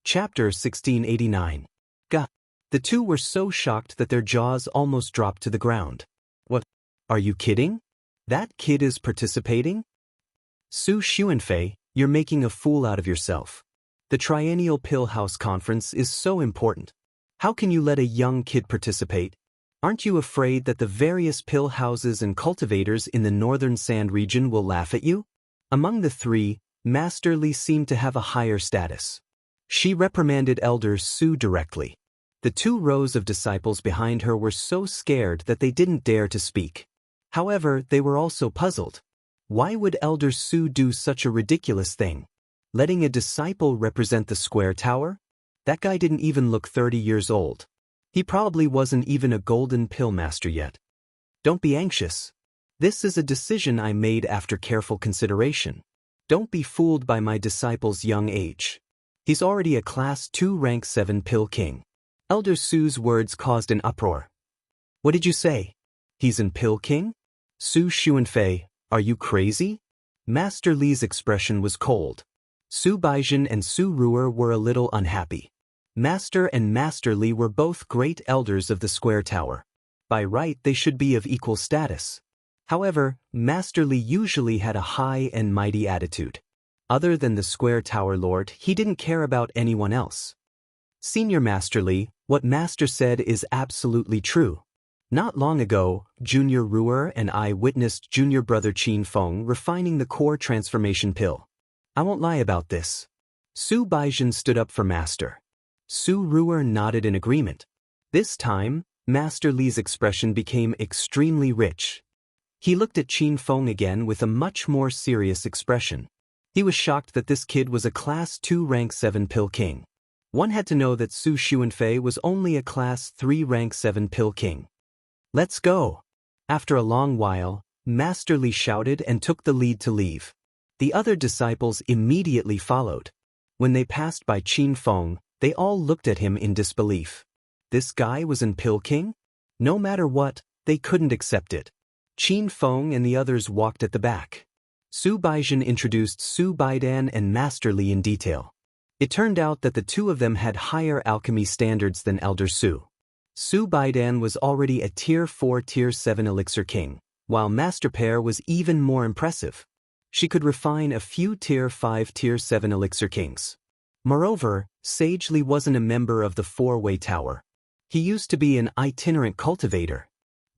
Chapter 1689. Gah. The two were so shocked that their jaws almost dropped to the ground. What? Are you kidding? That kid is participating? Su Xuanfei, you're making a fool out of yourself. The Triennial Pill House Conference is so important. How can you let a young kid participate? Aren't you afraid that the various pill houses and cultivators in the northern sand region will laugh at you? Among the three, Master Li seemed to have a higher status. She reprimanded Elder Su directly. The 2 rows of disciples behind her were so scared that they didn't dare to speak. However, they were also puzzled. Why would Elder Su do such a ridiculous thing? Letting a disciple represent the square tower? That guy didn't even look 30 years old. He probably wasn't even a golden pill master yet. Don't be anxious. This is a decision I made after careful consideration. Don't be fooled by my disciple's young age. He's already a Class 2 Rank 7 Pill King. Elder Su's words caused an uproar. What did you say? He's an Pill King? Su Xuanfei, are you crazy? Master Li's expression was cold. Su Baizhen and Su Ruer were a little unhappy. Master and Master Li were both great elders of the Square Tower. By right, they should be of equal status. However, Master Li usually had a high and mighty attitude. Other than the Square Tower Lord, he didn't care about anyone else. Senior Master Li, what Master said is absolutely true. Not long ago, Junior Ruer and I witnessed Junior Brother Qin Feng refining the core transformation pill. I won't lie about this. Su Baizhen stood up for Master. Su Ruer nodded in agreement. This time, Master Li's expression became extremely rich. He looked at Qin Feng again with a much more serious expression. He was shocked that this kid was a Class 2 Rank 7 Pill King. One had to know that Su Xuanfei was only a Class 3 Rank 7 Pill King. Let's go. After a long while, Master Li shouted and took the lead to leave. The other disciples immediately followed. When they passed by Qin Feng, they all looked at him in disbelief. This guy was an Pill King? No matter what, they couldn't accept it. Qin Feng and the others walked at the back. Su Baizhen introduced Su Baidan and Master Li in detail. It turned out that the 2 of them had higher alchemy standards than Elder Su. Su Baidan was already a Tier 4 Tier 7 Elixir King, while Master Pear was even more impressive. She could refine a few Tier 5 Tier 7 Elixir Kings. Moreover, Sage Li wasn't a member of the 4-Way Tower. He used to be an itinerant cultivator.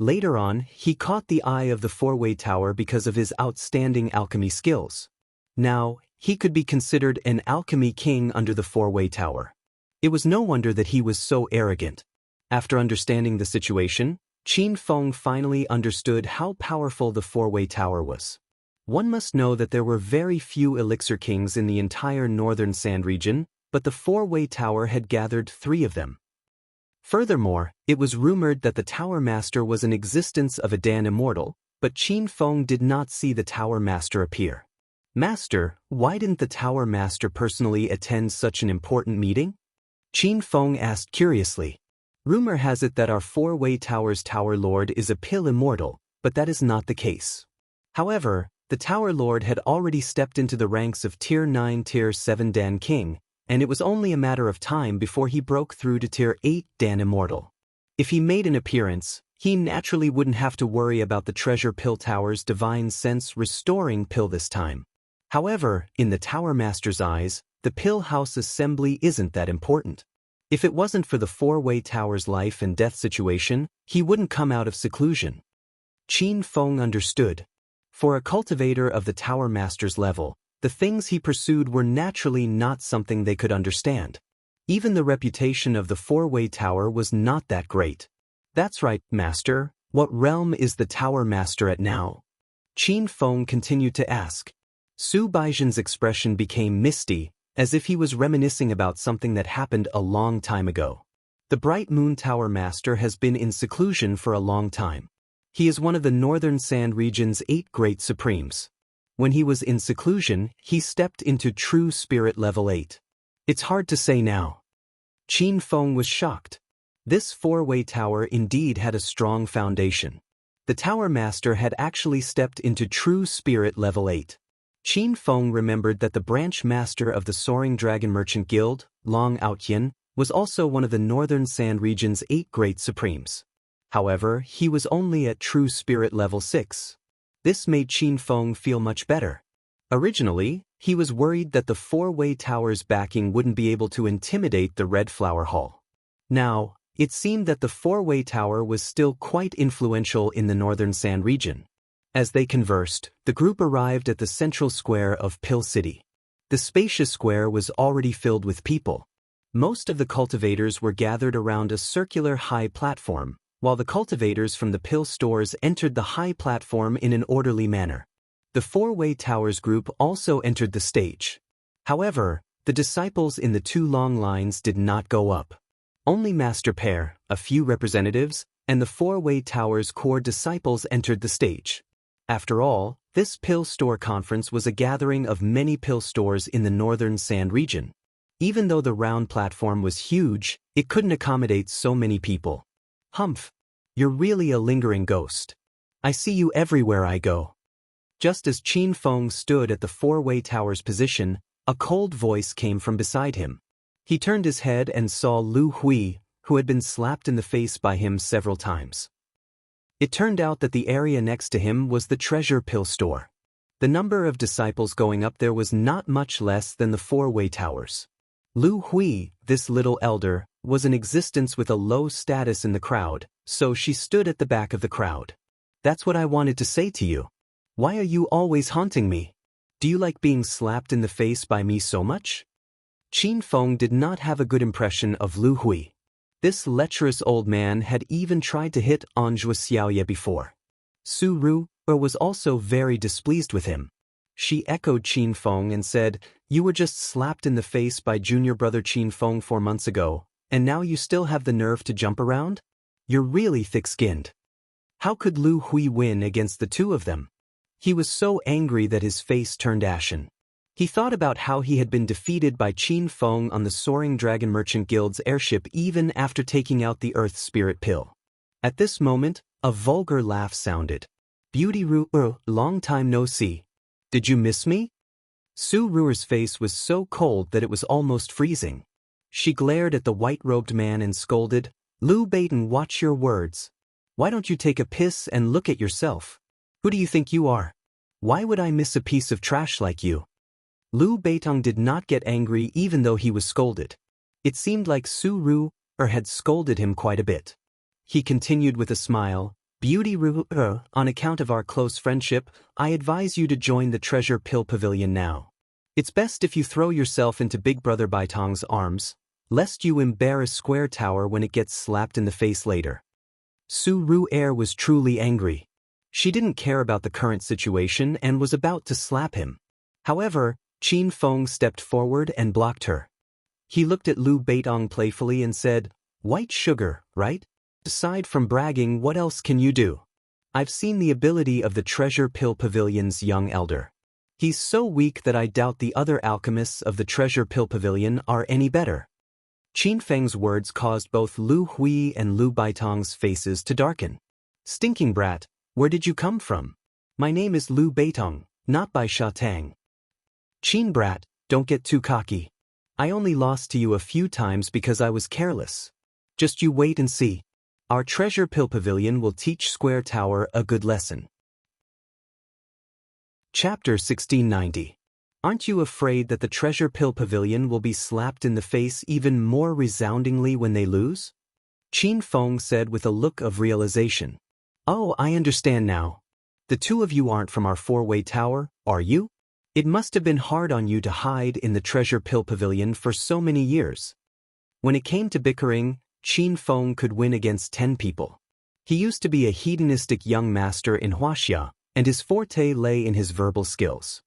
Later on, he caught the eye of the 4-Way Tower because of his outstanding alchemy skills. Now, he could be considered an alchemy king under the 4-Way Tower. It was no wonder that he was so arrogant. After understanding the situation, Qin Feng finally understood how powerful the 4-Way Tower was. One must know that there were very few elixir kings in the entire northern sand region, but the 4-Way Tower had gathered 3 of them. Furthermore, it was rumored that the Tower Master was an existence of a Dan immortal, but Qin Feng did not see the Tower Master appear. Master, why didn't the Tower Master personally attend such an important meeting? Qin Feng asked curiously. Rumor has it that our 4-Way Tower's Tower Lord is a pill immortal, but that is not the case. However, the Tower Lord had already stepped into the ranks of Tier 9 Tier 7 Dan King, and it was only a matter of time before he broke through to Tier 8 Dan Immortal. If he made an appearance, he naturally wouldn't have to worry about the Treasure Pill Tower's Divine Sense restoring pill this time. However, in the Tower Master's eyes, the Pill House Assembly isn't that important. If it wasn't for the 4-Way Tower's life and death situation, he wouldn't come out of seclusion. Qin Feng understood. For a cultivator of the Tower Master's level, the things he pursued were naturally not something they could understand. Even the reputation of the 4-Way Tower was not that great. That's right, Master. What realm is the Tower Master at now? Qin Feng continued to ask. Su Baizhen's expression became misty, as if he was reminiscing about something that happened a long time ago. The Bright Moon Tower Master has been in seclusion for a long time. He is one of the Northern Sand region's 8 Great Supremes. When he was in seclusion, he stepped into True Spirit Level 8. It's hard to say now. Qin Feng was shocked. This 4-Way Tower indeed had a strong foundation. The Tower Master had actually stepped into True Spirit Level 8. Qin Feng remembered that the branch master of the Soaring Dragon Merchant Guild, Long Aotian, was also one of the Northern Sand region's 8 great supremes. However, he was only at true spirit level 6. This made Qin Feng feel much better. Originally, he was worried that the 4-way tower's backing wouldn't be able to intimidate the Red Flower Hall. Now, it seemed that the 4-way tower was still quite influential in the Northern Sand region. As they conversed, the group arrived at the central square of Pill City. The spacious square was already filled with people. Most of the cultivators were gathered around a circular high platform, while the cultivators from the pill stores entered the high platform in an orderly manner. The 4-way towers group also entered the stage. However, the disciples in the 2 long lines did not go up. Only Master Pair, a few representatives, and the 4-way towers core disciples entered the stage. After all, this pill store conference was a gathering of many pill stores in the Northern Sand region. Even though the round platform was huge, it couldn't accommodate so many people. Humph! You're really a lingering ghost. I see you everywhere I go. Just as Qin Feng stood at the 4-way tower's position, a cold voice came from beside him. He turned his head and saw Lu Hui, who had been slapped in the face by him several times. It turned out that the area next to him was the treasure pill store. The number of disciples going up there was not much less than the 4-way towers. Lu Hui, this little elder, was in existence with a low status in the crowd, so she stood at the back of the crowd. That's what I wanted to say to you. Why are you always haunting me? Do you like being slapped in the face by me so much? Qin Feng did not have a good impression of Lu Hui. This lecherous old man had even tried to hit on Zhuo Xiaoye before. Su Ru was also very displeased with him. She echoed Qin Feng and said, "You were just slapped in the face by junior brother Qin Feng 4 months ago, and now you still have the nerve to jump around? You're really thick-skinned." How could Lu Hui win against the 2 of them? He was so angry that his face turned ashen. He thought about how he had been defeated by Qin Feng on the Soaring Dragon Merchant Guild's airship even after taking out the Earth Spirit Pill. At this moment, a vulgar laugh sounded. "Beauty Ru, long time no see. Did you miss me?" Su Ruer's face was so cold that it was almost freezing. She glared at the white-robed man and scolded, "Lu Baton, watch your words. Why don't you take a piss and look at yourself? Who do you think you are? Why would I miss a piece of trash like you?" Lu Beitong did not get angry even though he was scolded. It seemed like Su Ru had scolded him quite a bit. He continued with a smile, "Beauty Ru, on account of our close friendship, I advise you to join the Treasure Pill Pavilion now. It's best if you throw yourself into Big Brother Baitong's arms, lest you embarrass Square Tower when it gets slapped in the face later." Su Ru was truly angry. She didn't care about the current situation and was about to slap him. However, Qin Feng stepped forward and blocked her. He looked at Lu Beitong playfully and said, "White sugar, right? Aside from bragging, what else can you do? I've seen the ability of the Treasure Pill Pavilion's young elder. He's so weak that I doubt the other alchemists of the Treasure Pill Pavilion are any better." Qin Feng's words caused both Lu Hui and Lu Baitong's faces to darken. "Stinking brat, where did you come from? My name is Lu Beitong, not Bai Sha Tang." "Qin brat, don't get too cocky. I only lost to you a few times because I was careless. Just you wait and see. Our Treasure Pill Pavilion will teach Square Tower a good lesson." Chapter 1690. Aren't you afraid that the Treasure Pill Pavilion will be slapped in the face even more resoundingly when they lose? Qin Feng said with a look of realization. "Oh, I understand now. The 2 of you aren't from our 4-way tower, are you? It must have been hard on you to hide in the Treasure Pill Pavilion for so many years." When it came to bickering, Qin Feng could win against 10 people. He used to be a hedonistic young master in Huaxia, and his forte lay in his verbal skills.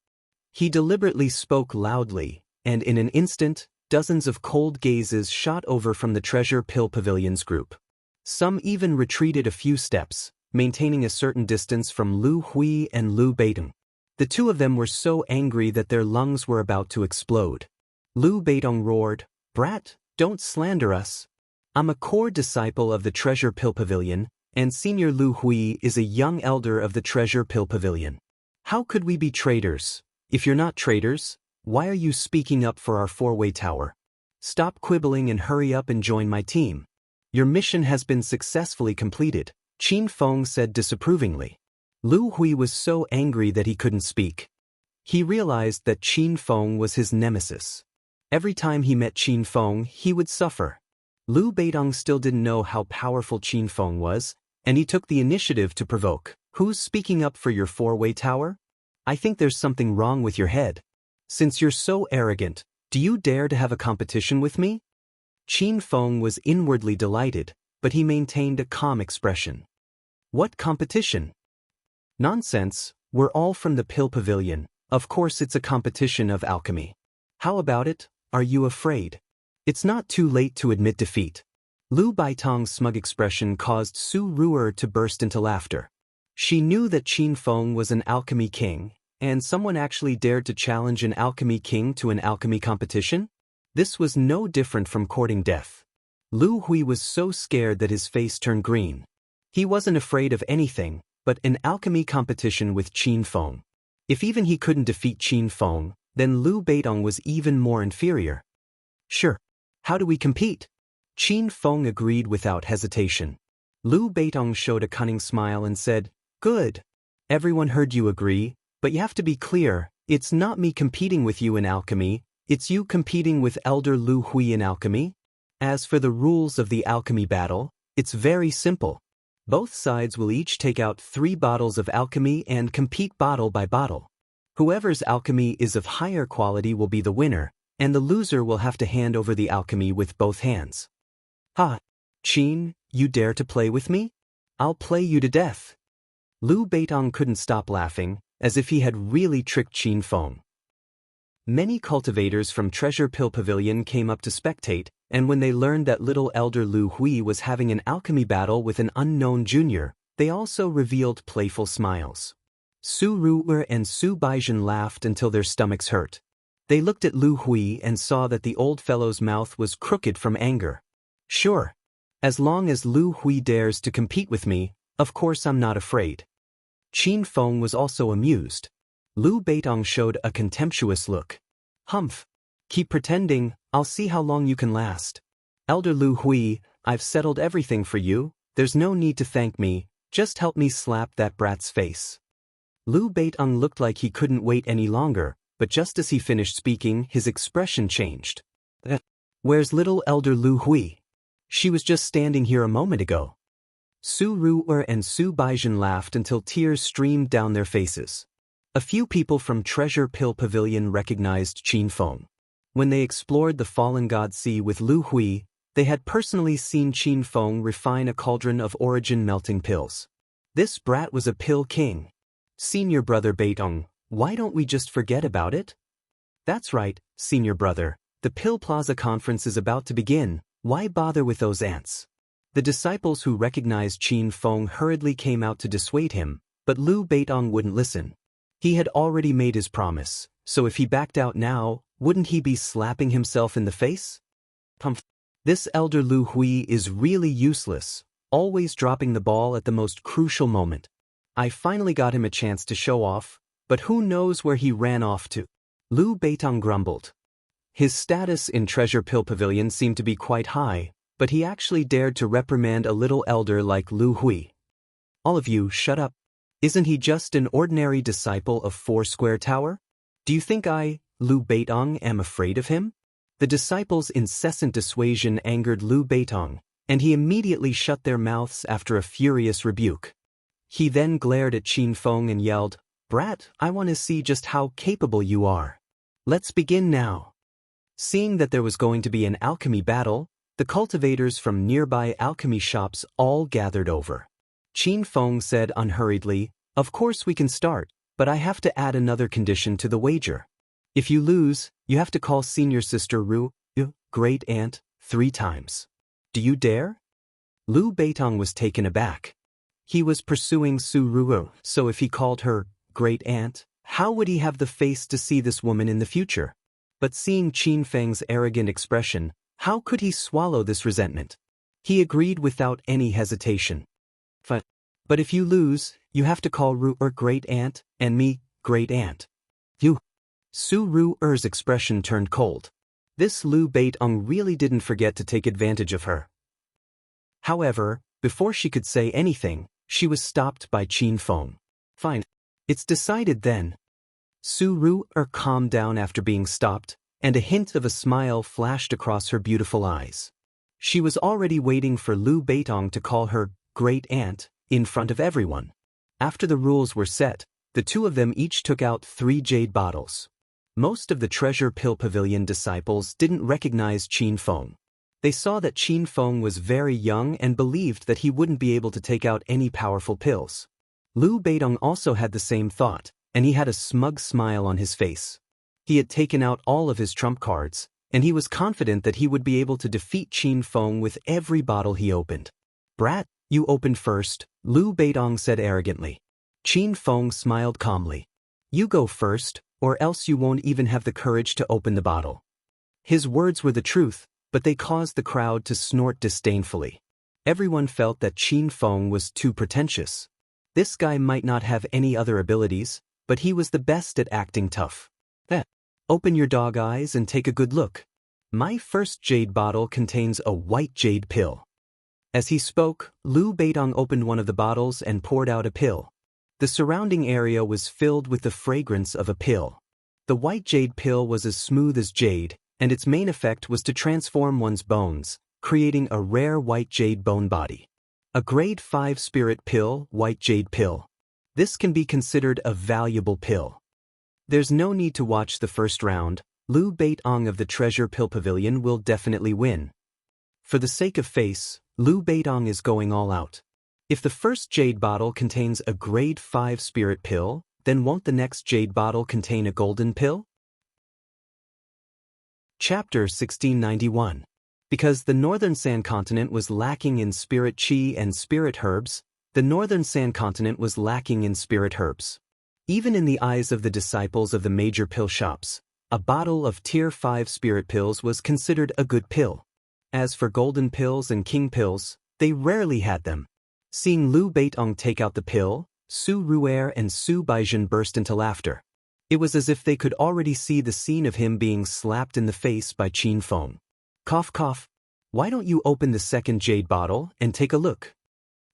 He deliberately spoke loudly, and in an instant, dozens of cold gazes shot over from the Treasure Pill Pavilion's group. Some even retreated a few steps, maintaining a certain distance from Lu Hui and Lu Beitong. The 2 of them were so angry that their lungs were about to explode. Lu Beitong roared, "Brat, don't slander us. I'm a core disciple of the Treasure Pill Pavilion, and Senior Lu Hui is a young elder of the Treasure Pill Pavilion. How could we be traitors? If you're not traitors, why are you speaking up for our four-way tower? Stop quibbling and hurry up and join my team. Your mission has been successfully completed, Qin Feng said disapprovingly. Lu Hui was so angry that he couldn't speak. He realized that Qin Feng was his nemesis. Every time he met Qin Feng, he would suffer. Lu Beidong still didn't know how powerful Qin Feng was, and he took the initiative to provoke. Who's speaking up for your four-way tower? I think there's something wrong with your head. Since you're so arrogant, do you dare to have a competition with me? Qin Feng was inwardly delighted, but he maintained a calm expression. What competition? Nonsense, we're all from the Pill Pavilion. Of course it's a competition of alchemy. How about it? Are you afraid? It's not too late to admit defeat. Lu Baitong's smug expression caused Su Ruer to burst into laughter. She knew that Qin Feng was an alchemy king, and someone actually dared to challenge an alchemy king to an alchemy competition? This was no different from courting death. Lu Hui was so scared that his face turned green. He wasn't afraid of anything, but an alchemy competition with Qin Feng. If even he couldn't defeat Qin Feng, then Lu Beidong was even more inferior. Sure. How do we compete? Qin Feng agreed without hesitation. Lu Beidong showed a cunning smile and said, Good. Everyone heard you agree, but you have to be clear, it's not me competing with you in alchemy, it's you competing with Elder Lu Hui in alchemy. As for the rules of the alchemy battle, it's very simple. Both sides will each take out 3 bottles of alchemy and compete bottle by bottle. Whoever's alchemy is of higher quality will be the winner, and the loser will have to hand over the alchemy with both hands. Ha! Qin, you dare to play with me? I'll play you to death. Lu Beitong couldn't stop laughing, as if he had really tricked Qin Feng. Many cultivators from Treasure Pill Pavilion came up to spectate, and when they learned that little Elder Lu Hui was having an alchemy battle with an unknown junior, they also revealed playful smiles. Su Ruer and Su Baizhen laughed until their stomachs hurt. They looked at Lu Hui and saw that the old fellow's mouth was crooked from anger. Sure. As long as Lu Hui dares to compete with me, of course I'm not afraid. Qin Feng was also amused. Lu Beitong showed a contemptuous look. Humph. Keep pretending, I'll see how long you can last. Elder Lu Hui, I've settled everything for you, there's no need to thank me, just help me slap that brat's face. Lu Beitong looked like he couldn't wait any longer, but just as he finished speaking, his expression changed. Where's little Elder Lu Hui? She was just standing here a moment ago. Su Ruer and Su Baizhen laughed until tears streamed down their faces. A few people from Treasure Pill Pavilion recognized Qin Feng. When they explored the Fallen God Sea with Lu Hui, they had personally seen Qin Feng refine a cauldron of origin melting pills. This brat was a pill king. Senior brother Beitong, why don't we just forget about it? That's right, senior brother, the Pill Plaza conference is about to begin, why bother with those ants? The disciples who recognized Qin Feng hurriedly came out to dissuade him, but Lu Beitong wouldn't listen. He had already made his promise, so if he backed out now, wouldn't he be slapping himself in the face? Humph. This Elder Lu Hui is really useless, always dropping the ball at the most crucial moment. I finally got him a chance to show off, but who knows where he ran off to? Lu Beitong grumbled. His status in Treasure Pill Pavilion seemed to be quite high, but he actually dared to reprimand a little elder like Lu Hui. All of you, shut up. Isn't he just an ordinary disciple of Four Square Tower? Do you think I, Lu Beitong, am afraid of him? The disciples' incessant dissuasion angered Lu Beitong, and he immediately shut their mouths after a furious rebuke. He then glared at Qin Feng and yelled, Brat, I want to see just how capable you are. Let's begin now. Seeing that there was going to be an alchemy battle, the cultivators from nearby alchemy shops all gathered over. Qin Feng said unhurriedly, Of course we can start, but I have to add another condition to the wager. If you lose, you have to call senior sister Ru, great aunt, 3 times. Do you dare? Lu Beitong was taken aback. He was pursuing Su Ru, so if he called her great aunt, how would he have the face to see this woman in the future? But seeing Qin Feng's arrogant expression, how could he swallow this resentment? He agreed without any hesitation. But if you lose, you have to call Ru great aunt, and me, great aunt. You. Su Ruer's expression turned cold. This Liu Beitong really didn't forget to take advantage of her. However, before she could say anything, she was stopped by Qin Feng. Fine. It's decided then. Su Ruer calmed down after being stopped, and a hint of a smile flashed across her beautiful eyes. She was already waiting for Liu Beitong to call her great aunt in front of everyone. After the rules were set, the two of them each took out 3 jade bottles. Most of the Treasure Pill Pavilion disciples didn't recognize Qin Feng. They saw that Qin Feng was very young and believed that he wouldn't be able to take out any powerful pills. Liu Beitong also had the same thought, and he had a smug smile on his face. He had taken out all of his trump cards, and he was confident that he would be able to defeat Qin Feng with every bottle he opened. "Brat, you opened first," Liu Beitong said arrogantly. Qin Feng smiled calmly. "You go first, or else you won't even have the courage to open the bottle." His words were the truth, but they caused the crowd to snort disdainfully. Everyone felt that Qin Feng was too pretentious. This guy might not have any other abilities, but he was the best at acting tough. Open your dog eyes and take a good look. My first jade bottle contains a white jade pill." As he spoke, Liu Beitong opened one of the bottles and poured out a pill. The surrounding area was filled with the fragrance of a pill. The white jade pill was as smooth as jade, and its main effect was to transform one's bones, creating a rare white jade bone body. A grade 5 spirit pill, white jade pill. This can be considered a valuable pill. There's no need to watch the first round. Liu Beitong of the Treasure Pill Pavilion will definitely win. For the sake of face, Liu Beitong is going all out. If the first jade bottle contains a grade 5 spirit pill, then won't the next jade bottle contain a golden pill? Chapter 1691. Because the Northern Sand Continent was lacking in spirit chi and spirit herbs, the Northern Sand Continent was lacking in spirit herbs. Even in the eyes of the disciples of the major pill shops, a bottle of Tier 5 spirit pills was considered a good pill. As for golden pills and king pills, they rarely had them. Seeing Liu Beitong take out the pill, Su Ruer and Su Baizhen burst into laughter. It was as if they could already see the scene of him being slapped in the face by Qin Feng. Cough cough. Why don't you open the second jade bottle and take a look?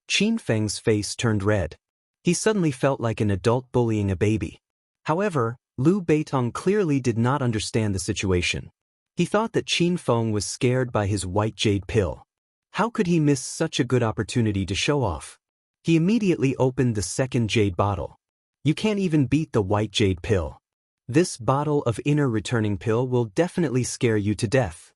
Qin Feng's face turned red. He suddenly felt like an adult bullying a baby. However, Liu Beitong clearly did not understand the situation. He thought that Qin Feng was scared by his white jade pill. How could he miss such a good opportunity to show off? He immediately opened the second jade bottle. You can't even beat the white jade pill. This bottle of Inner Returning Pill will definitely scare you to death.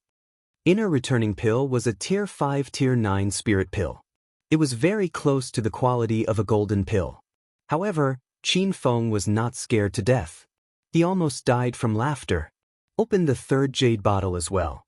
Inner Returning Pill was a Tier 5 Tier 9 spirit pill. It was very close to the quality of a golden pill. However, Qin Feng was not scared to death. He almost died from laughter. Open the third jade bottle as well.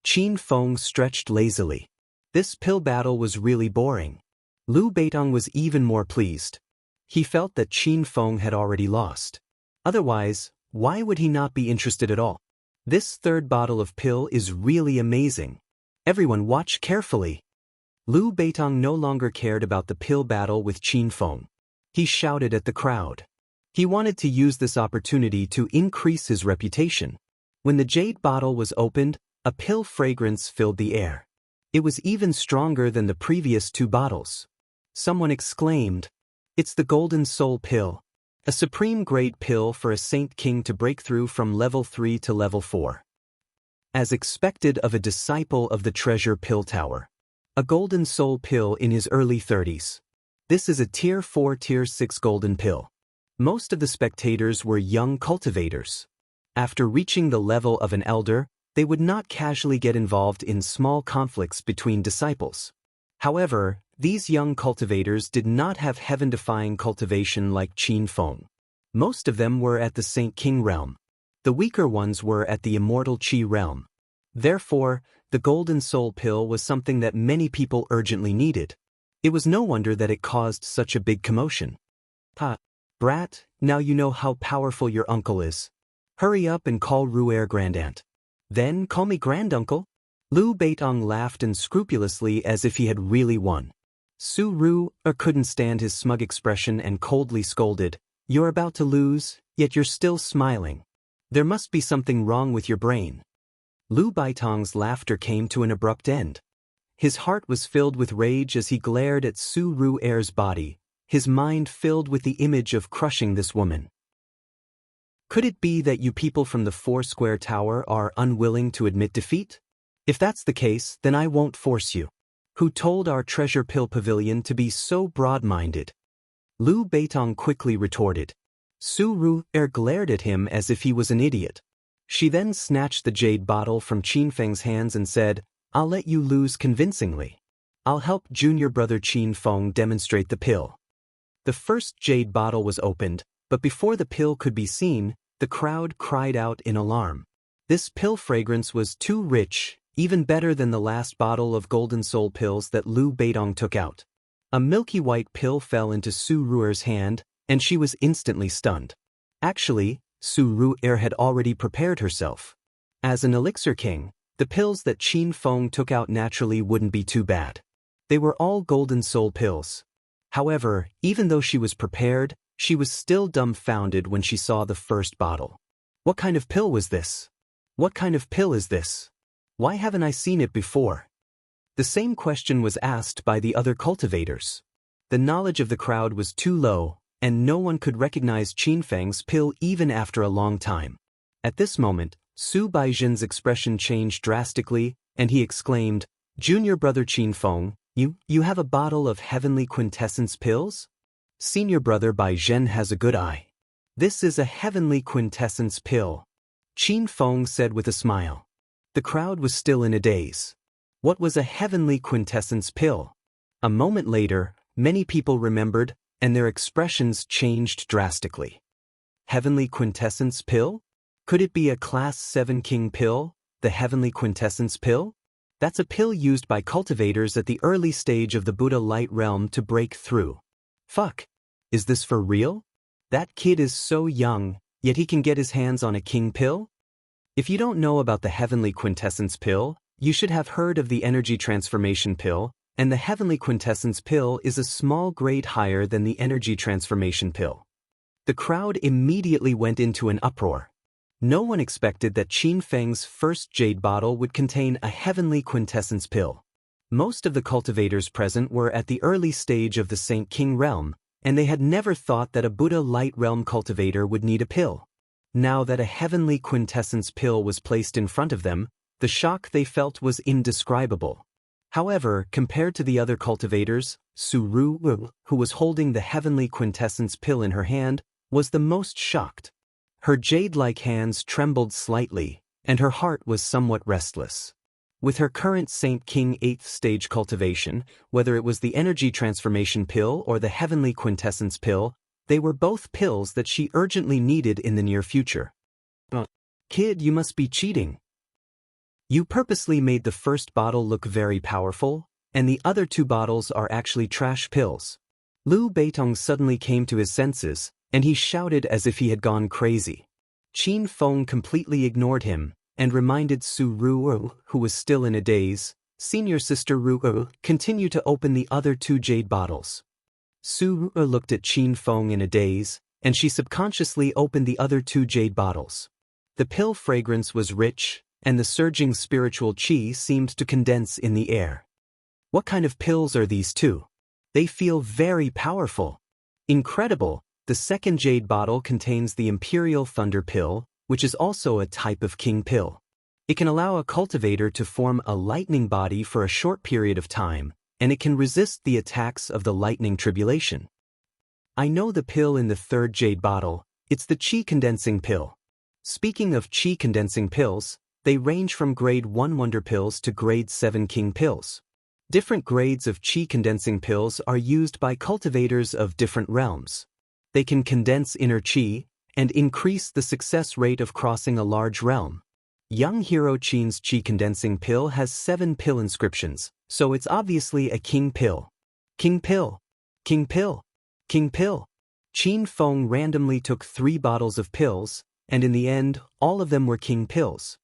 Qin Feng stretched lazily. This pill battle was really boring. Liu Beitong was even more pleased. He felt that Qin Feng had already lost. Otherwise, why would he not be interested at all? This third bottle of pill is really amazing. Everyone watch carefully. Liu Beitong no longer cared about the pill battle with Qin Feng. He shouted at the crowd. He wanted to use this opportunity to increase his reputation. When the jade bottle was opened, a pill fragrance filled the air. It was even stronger than the previous 2 bottles. Someone exclaimed, "It's the Golden Soul Pill, a supreme grade pill for a Saint King to break through from level 3 to level 4. As expected of a disciple of the Treasure Pill Tower. A Golden Soul Pill in his early 30s. This is a Tier 4 Tier 6 golden pill. Most of the spectators were young cultivators. After reaching the level of an elder, they would not casually get involved in small conflicts between disciples. However, these young cultivators did not have heaven-defying cultivation like Qin Feng. Most of them were at the Saint King realm. The weaker ones were at the Immortal Qi realm. Therefore, the Golden Soul Pill was something that many people urgently needed. It was no wonder that it caused such a big commotion. Brat, now you know how powerful your uncle is. Hurry up and call Ruer Grandaunt. Then call me Granduncle. Liu Beitong laughed unscrupulously as if he had really won. Su Ruer couldn't stand his smug expression and coldly scolded, "You're about to lose, yet you're still smiling. There must be something wrong with your brain. Lu Baitong's laughter came to an abrupt end. His heart was filled with rage as he glared at Su Ru'er's body, his mind filled with the image of crushing this woman. Could it be that you people from the Four-Square Tower are unwilling to admit defeat? If that's the case, then I won't force you. Who told our treasure pill pavilion to be so broad-minded? Lu Baitong quickly retorted. Su Ru'er glared at him as if he was an idiot. She then snatched the jade bottle from Qin Feng's hands and said, I'll let you lose convincingly. I'll help junior brother Qin Feng demonstrate the pill. The first jade bottle was opened, but before the pill could be seen, the crowd cried out in alarm. This pill fragrance was too rich, even better than the last bottle of golden soul pills that Lu Baitong took out. A milky white pill fell into Su Ru'er's hand, and she was instantly stunned. Actually, Su Ru'er had already prepared herself. As an elixir king, the pills that Qin Feng took out naturally wouldn't be too bad. They were all golden soul pills. However, even though she was prepared, she was still dumbfounded when she saw the first bottle. What kind of pill was this? What kind of pill is this? Why haven't I seen it before? The same question was asked by the other cultivators. The knowledge of the crowd was too low, and no one could recognize Qin Feng's pill even after a long time. At this moment, Su Baizhen's expression changed drastically, and he exclaimed, Junior brother Qin Feng, you have a bottle of heavenly quintessence pills? Senior brother Baizhen has a good eye. This is a heavenly quintessence pill, Qin Feng said with a smile. The crowd was still in a daze. What was a heavenly quintessence pill? A moment later, many people remembered, and their expressions changed drastically. Heavenly quintessence pill? Could it be a Class 7 King pill, the heavenly quintessence pill? That's a pill used by cultivators at the early stage of the Buddha light realm to break through. Fuck. Is this for real? That kid is so young, yet he can get his hands on a king pill? If you don't know about the heavenly quintessence pill, you should have heard of the energy transformation pill, and the heavenly quintessence pill is a small grade higher than the energy transformation pill. The crowd immediately went into an uproar. No one expected that Qin Feng's first jade bottle would contain a heavenly quintessence pill. Most of the cultivators present were at the early stage of the Saint King realm, and they had never thought that a Buddha light realm cultivator would need a pill. Now that a heavenly quintessence pill was placed in front of them, the shock they felt was indescribable. However, compared to the other cultivators, Su Ru'er, who was holding the heavenly quintessence pill in her hand, was the most shocked. Her jade-like hands trembled slightly, and her heart was somewhat restless. With her current Saint King 8th stage cultivation, whether it was the energy transformation pill or the heavenly quintessence pill, they were both pills that she urgently needed in the near future. Kid, you must be cheating. You purposely made the first bottle look very powerful, and the other two bottles are actually trash pills. Lu Baitong suddenly came to his senses, and he shouted as if he had gone crazy. Qin Feng completely ignored him, and reminded Su Ru'er, who was still in a daze, Senior Sister Ru'er, continue to open the other two jade bottles. Su Ru'er looked at Qin Feng in a daze, and she subconsciously opened the other two jade bottles. The pill fragrance was rich, and the surging spiritual qi seemed to condense in the air. What kind of pills are these two? They feel very powerful. Incredible, the second jade bottle contains the Imperial Thunder Pill, which is also a type of king pill. It can allow a cultivator to form a lightning body for a short period of time, and it can resist the attacks of the lightning tribulation. I know the pill in the third jade bottle, it's the qi condensing pill. Speaking of qi condensing pills, they range from grade 1 wonder pills to grade 7 king pills. Different grades of qi condensing pills are used by cultivators of different realms. They can condense inner qi and increase the success rate of crossing a large realm. Young Hero Qin's qi condensing pill has 7 pill inscriptions, so it's obviously a king pill. King pill. King pill. King pill. Qin Feng randomly took 3 bottles of pills, and in the end, all of them were king pills.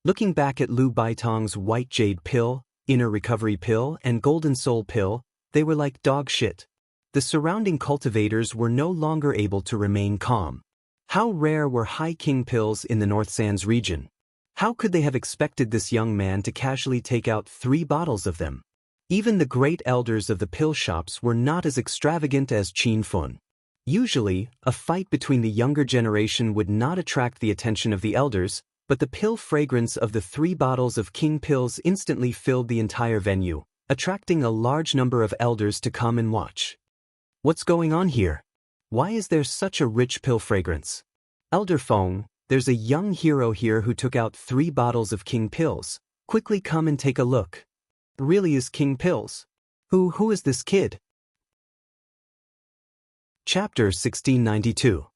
Looking back at Lu Baitong's white jade pill, inner recovery pill, and golden soul pill, they were like dog shit. The surrounding cultivators were no longer able to remain calm. How rare were high king pills in the North Sands region? How could they have expected this young man to casually take out 3 bottles of them? Even the great elders of the pill shops were not as extravagant as Qin Fun. Usually, a fight between the younger generation would not attract the attention of the elders, but the pill fragrance of the 3 bottles of king pills instantly filled the entire venue, attracting a large number of elders to come and watch. What's going on here? Why is there such a rich pill fragrance? Elder Feng, there's a young hero here who took out 3 bottles of king pills. Quickly come and take a look. Really is king pills? Who is this kid? Chapter 1692.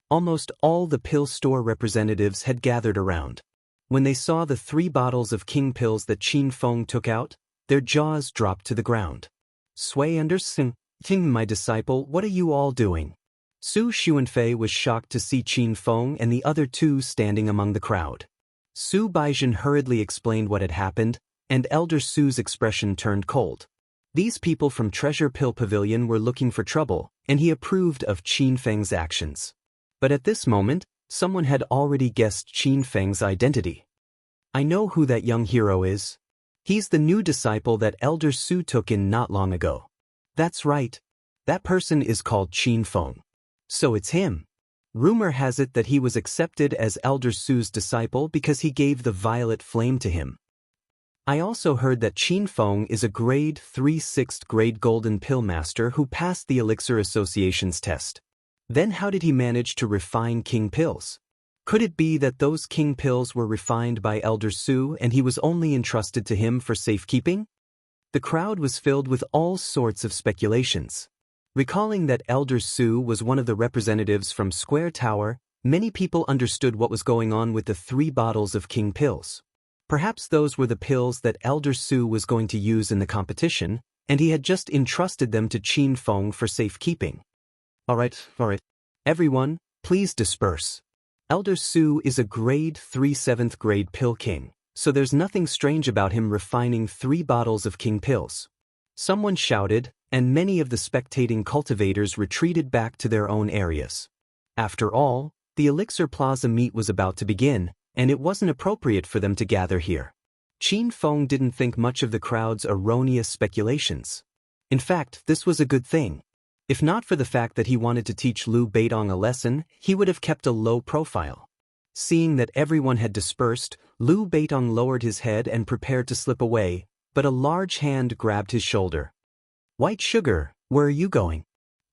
Almost all the pill store representatives had gathered around. When they saw the 3 bottles of king pills that Qin Feng took out, their jaws dropped to the ground. Sui Anderson, my disciple, what are you all doing? Su Xuanfei was shocked to see Qin Feng and the other 2 standing among the crowd. Su Baizhen hurriedly explained what had happened, and Elder Su's expression turned cold. These people from Treasure Pill Pavilion were looking for trouble, and he approved of Qin Feng's actions. But at this moment, someone had already guessed Qin Feng's identity. I know who that young hero is. He's the new disciple that Elder Su took in not long ago. That's right. That person is called Qin Feng. So it's him. Rumor has it that he was accepted as Elder Su's disciple because he gave the violet flame to him. I also heard that Qin Feng is a grade 3 6th grade golden pill master who passed the Elixir Association's test. Then how did he manage to refine king pills? Could it be that those king pills were refined by Elder Su and he was only entrusted to him for safekeeping? The crowd was filled with all sorts of speculations. Recalling that Elder Su was one of the representatives from Square Tower, many people understood what was going on with the 3 bottles of king pills. Perhaps those were the pills that Elder Su was going to use in the competition, and he had just entrusted them to Qin Feng for safekeeping. All right. Everyone, please disperse. Elder Su is a grade 3 7th grade pill king, so there's nothing strange about him refining 3 bottles of king pills. Someone shouted, and many of the spectating cultivators retreated back to their own areas. After all, the Elixir Plaza meet was about to begin, and it wasn't appropriate for them to gather here. Qin Feng didn't think much of the crowd's erroneous speculations. In fact, this was a good thing. If not for the fact that he wanted to teach Liu Beitong a lesson, he would have kept a low profile. Seeing that everyone had dispersed, Liu Beitong lowered his head and prepared to slip away, but a large hand grabbed his shoulder. White Sugar, where are you going?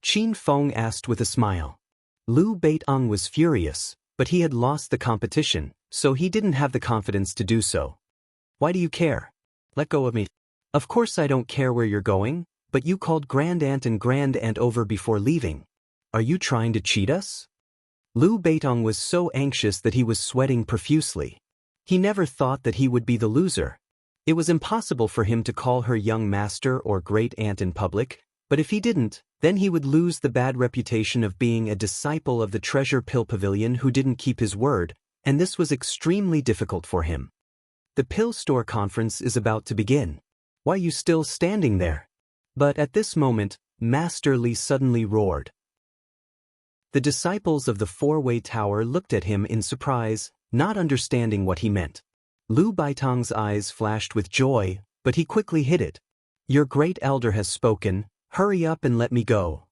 Qin Feng asked with a smile. Liu Beitong was furious, but he had lost the competition, so he didn't have the confidence to do so. Why do you care? Let go of me. Of course I don't care where you're going, but you called Grand Aunt and Grand Aunt over before leaving. Are you trying to cheat us? Liu Beitong was so anxious that he was sweating profusely. He never thought that he would be the loser. It was impossible for him to call her young master or great aunt in public, but if he didn't, then he would lose the bad reputation of being a disciple of the Treasure Pill Pavilion who didn't keep his word, and this was extremely difficult for him. The pill store conference is about to begin. Why are you still standing there? But at this moment, Master Li suddenly roared. The disciples of the 4-way tower looked at him in surprise, not understanding what he meant. Liu Beitong's eyes flashed with joy, but he quickly hid it. Your great elder has spoken, hurry up and let me go.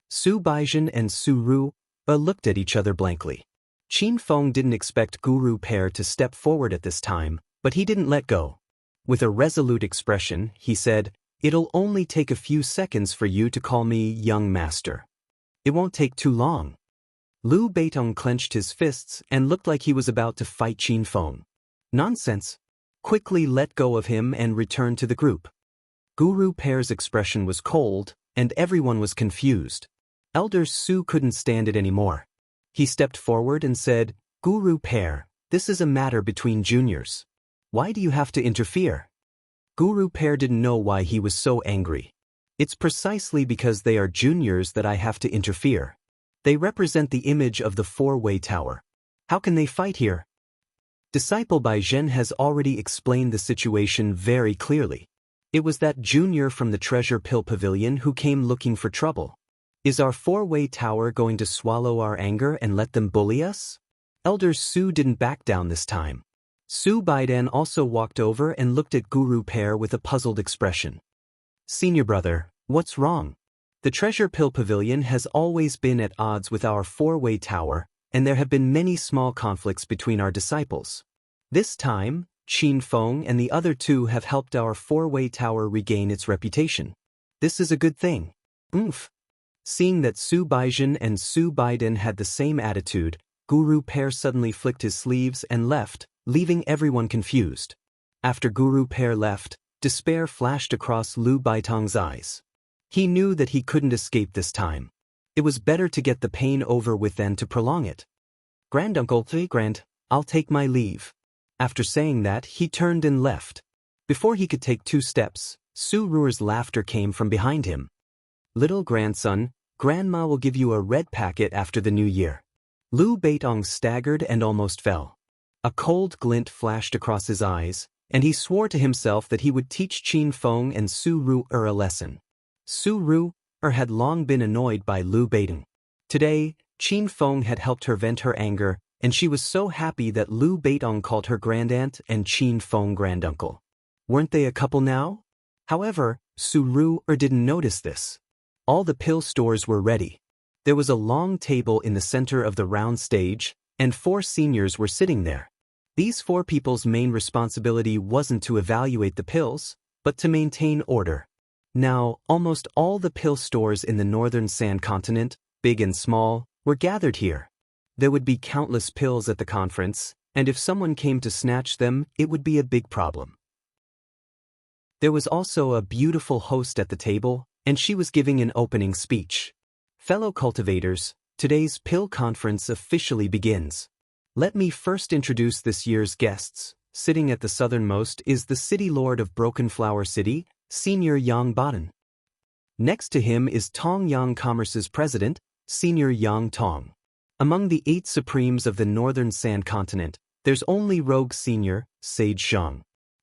Su Baizhen and Su Ru looked at each other blankly. Qin Feng didn't expect Guru Pair to step forward at this time, but he didn't let go. With a resolute expression, he said, It'll only take a few seconds for you to call me young master. It won't take too long. Liu Beitong clenched his fists and looked like he was about to fight Qin Feng. Nonsense. Quickly let go of him and return to the group. Guru Pair's expression was cold, and everyone was confused. Elder Su couldn't stand it anymore. He stepped forward and said, Guru Pair, this is a matter between juniors. Why do you have to interfere? Guru Pair didn't know why he was so angry. It's precisely because they are juniors that I have to interfere. They represent the image of the 4-way tower. How can they fight here? Disciple Baizhen has already explained the situation very clearly. It was that junior from the Treasure Pill Pavilion who came looking for trouble. Is our four-way tower going to swallow our anger and let them bully us? Elder Su didn't back down this time. Su Baidan also walked over and looked at Guru Pair with a puzzled expression. Senior brother, what's wrong? The Treasure Pill Pavilion has always been at odds with our four-way tower, and there have been many small conflicts between our disciples. This time, Qin Feng and the other two have helped our four-way tower regain its reputation. This is a good thing. Oomph. Seeing that Su Baizhen and Su Baidan had the same attitude, Guru Pair suddenly flicked his sleeves and left, leaving everyone confused. After Guru Pair left, despair flashed across Lu Baitong's eyes. He knew that he couldn't escape this time. It was better to get the pain over with than to prolong it. Granduncle, I'll take my leave. After saying that, he turned and left. Before he could take 2 steps, Su Ruer's laughter came from behind him. Little grandson, Grandma will give you a red packet after the new year. Lu Baitong staggered and almost fell. A cold glint flashed across his eyes, and he swore to himself that he would teach Qin Feng and Su Ruer a lesson. Su Ruer had long been annoyed by Lu Baitong. Today, Qin Feng had helped her vent her anger, and she was so happy that Lu Baitong called her grandaunt and Qin Feng granduncle. Weren't they a couple now? However, Su Ruer didn't notice this. All the pill stores were ready. There was a long table in the center of the round stage, and 4 seniors were sitting there. These 4 people's main responsibility wasn't to evaluate the pills, but to maintain order. Now, almost all the pill stores in the northern Sand Continent, big and small, were gathered here. There would be countless pills at the conference, and if someone came to snatch them, it would be a big problem. There was also a beautiful host at the table, and she was giving an opening speech. Fellow cultivators, today's pill conference officially begins. Let me first introduce this year's guests. Sitting at the southernmost is the City Lord of Broken Flower City, Senior Yang Baden. Next to him is Tong Yang Commerce's president, Senior Yang Tong. Among the 8 supremes of the northern Sand Continent, there's only rogue senior, Sage Zhang.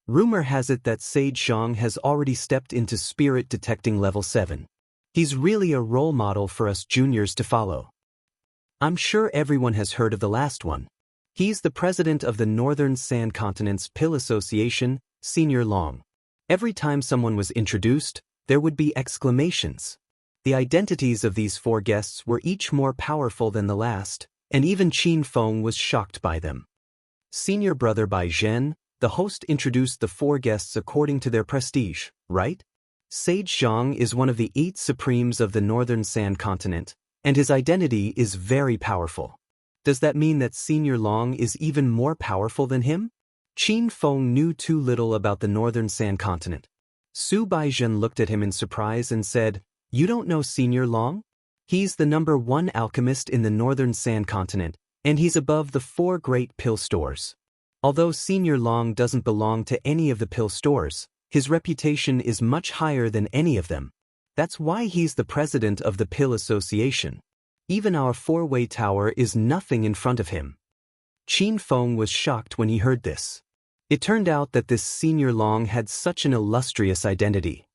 Rumor has it that Sage Zhang has already stepped into spirit detecting level 7. He's really a role model for us juniors to follow. I'm sure everyone has heard of the last one. He's the president of the Northern Sand Continent's Pill Association, Senior Long. Every time someone was introduced, there would be exclamations. The identities of these 4 guests were each more powerful than the last, and even Qin Feng was shocked by them. Senior brother Bai Zhen, the host introduced the 4 guests according to their prestige, right? Sage Zhang is one of the 8 supremes of the Northern Sand Continent, and his identity is very powerful. Does that mean that Senior Long is even more powerful than him? Qin Feng knew too little about the Northern Sand Continent. Su Baizhen looked at him in surprise and said, "You don't know Senior Long? He's the #1 alchemist in the Northern Sand Continent, and he's above the 4 great pill stores. Although Senior Long doesn't belong to any of the pill stores, his reputation is much higher than any of them. That's why he's the president of the Pill Association. Even our 4-way tower is nothing in front of him." Qin Feng was shocked when he heard this. It turned out that this Senior Long had such an illustrious identity.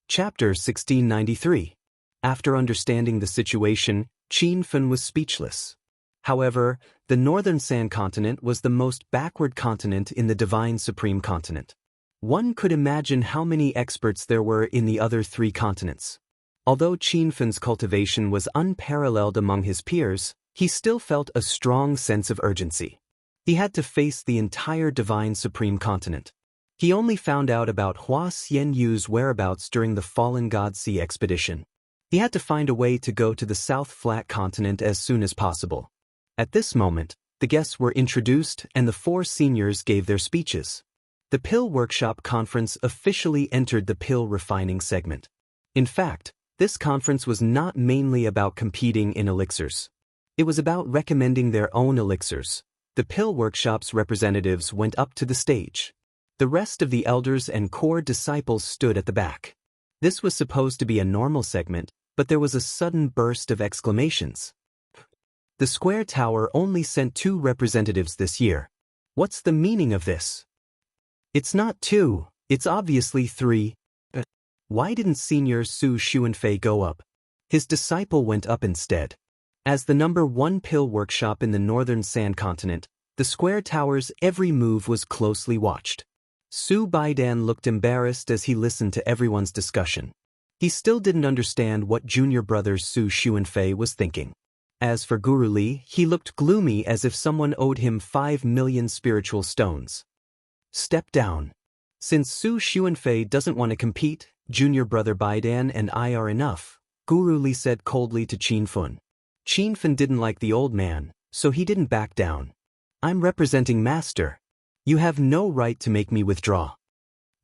Chapter 1693. After understanding the situation, Qin Feng was speechless. However, the Northern Sand Continent was the most backward continent in the Divine Supreme Continent. One could imagine how many experts there were in the other 3 continents. Although Qin Feng's cultivation was unparalleled among his peers, he still felt a strong sense of urgency. He had to face the entire Divine Supreme Continent. He only found out about Hua Xianyu's whereabouts during the Fallen God Sea expedition. He had to find a way to go to the South Flat Continent as soon as possible. At this moment, the guests were introduced and the 4 seniors gave their speeches. The Pill Workshop Conference officially entered the pill refining segment. In fact, this conference was not mainly about competing in elixirs. It was about recommending their own elixirs. The Pill Workshop's representatives went up to the stage. The rest of the elders and core disciples stood at the back. This was supposed to be a normal segment, but there was a sudden burst of exclamations. The Square Tower only sent 2 representatives this year. What's the meaning of this? It's not 2, it's obviously 3. Why didn't Senior Su Xuanfei go up? His disciple went up instead. As the #1 pill workshop in the northern Sand Continent, the square tower's every move was closely watched. Su Baidan looked embarrassed as he listened to everyone's discussion. He still didn't understand what junior brother Su Xuanfei was thinking. As for Guru Li, he looked gloomy as if someone owed him 5 million spiritual stones. Step down. Since Su Xuanfei doesn't want to compete, junior brother Baidan and I are enough, Guru Li said coldly to Qin Fun. Qin Fun didn't like the old man, so he didn't back down. I'm representing Master. You have no right to make me withdraw.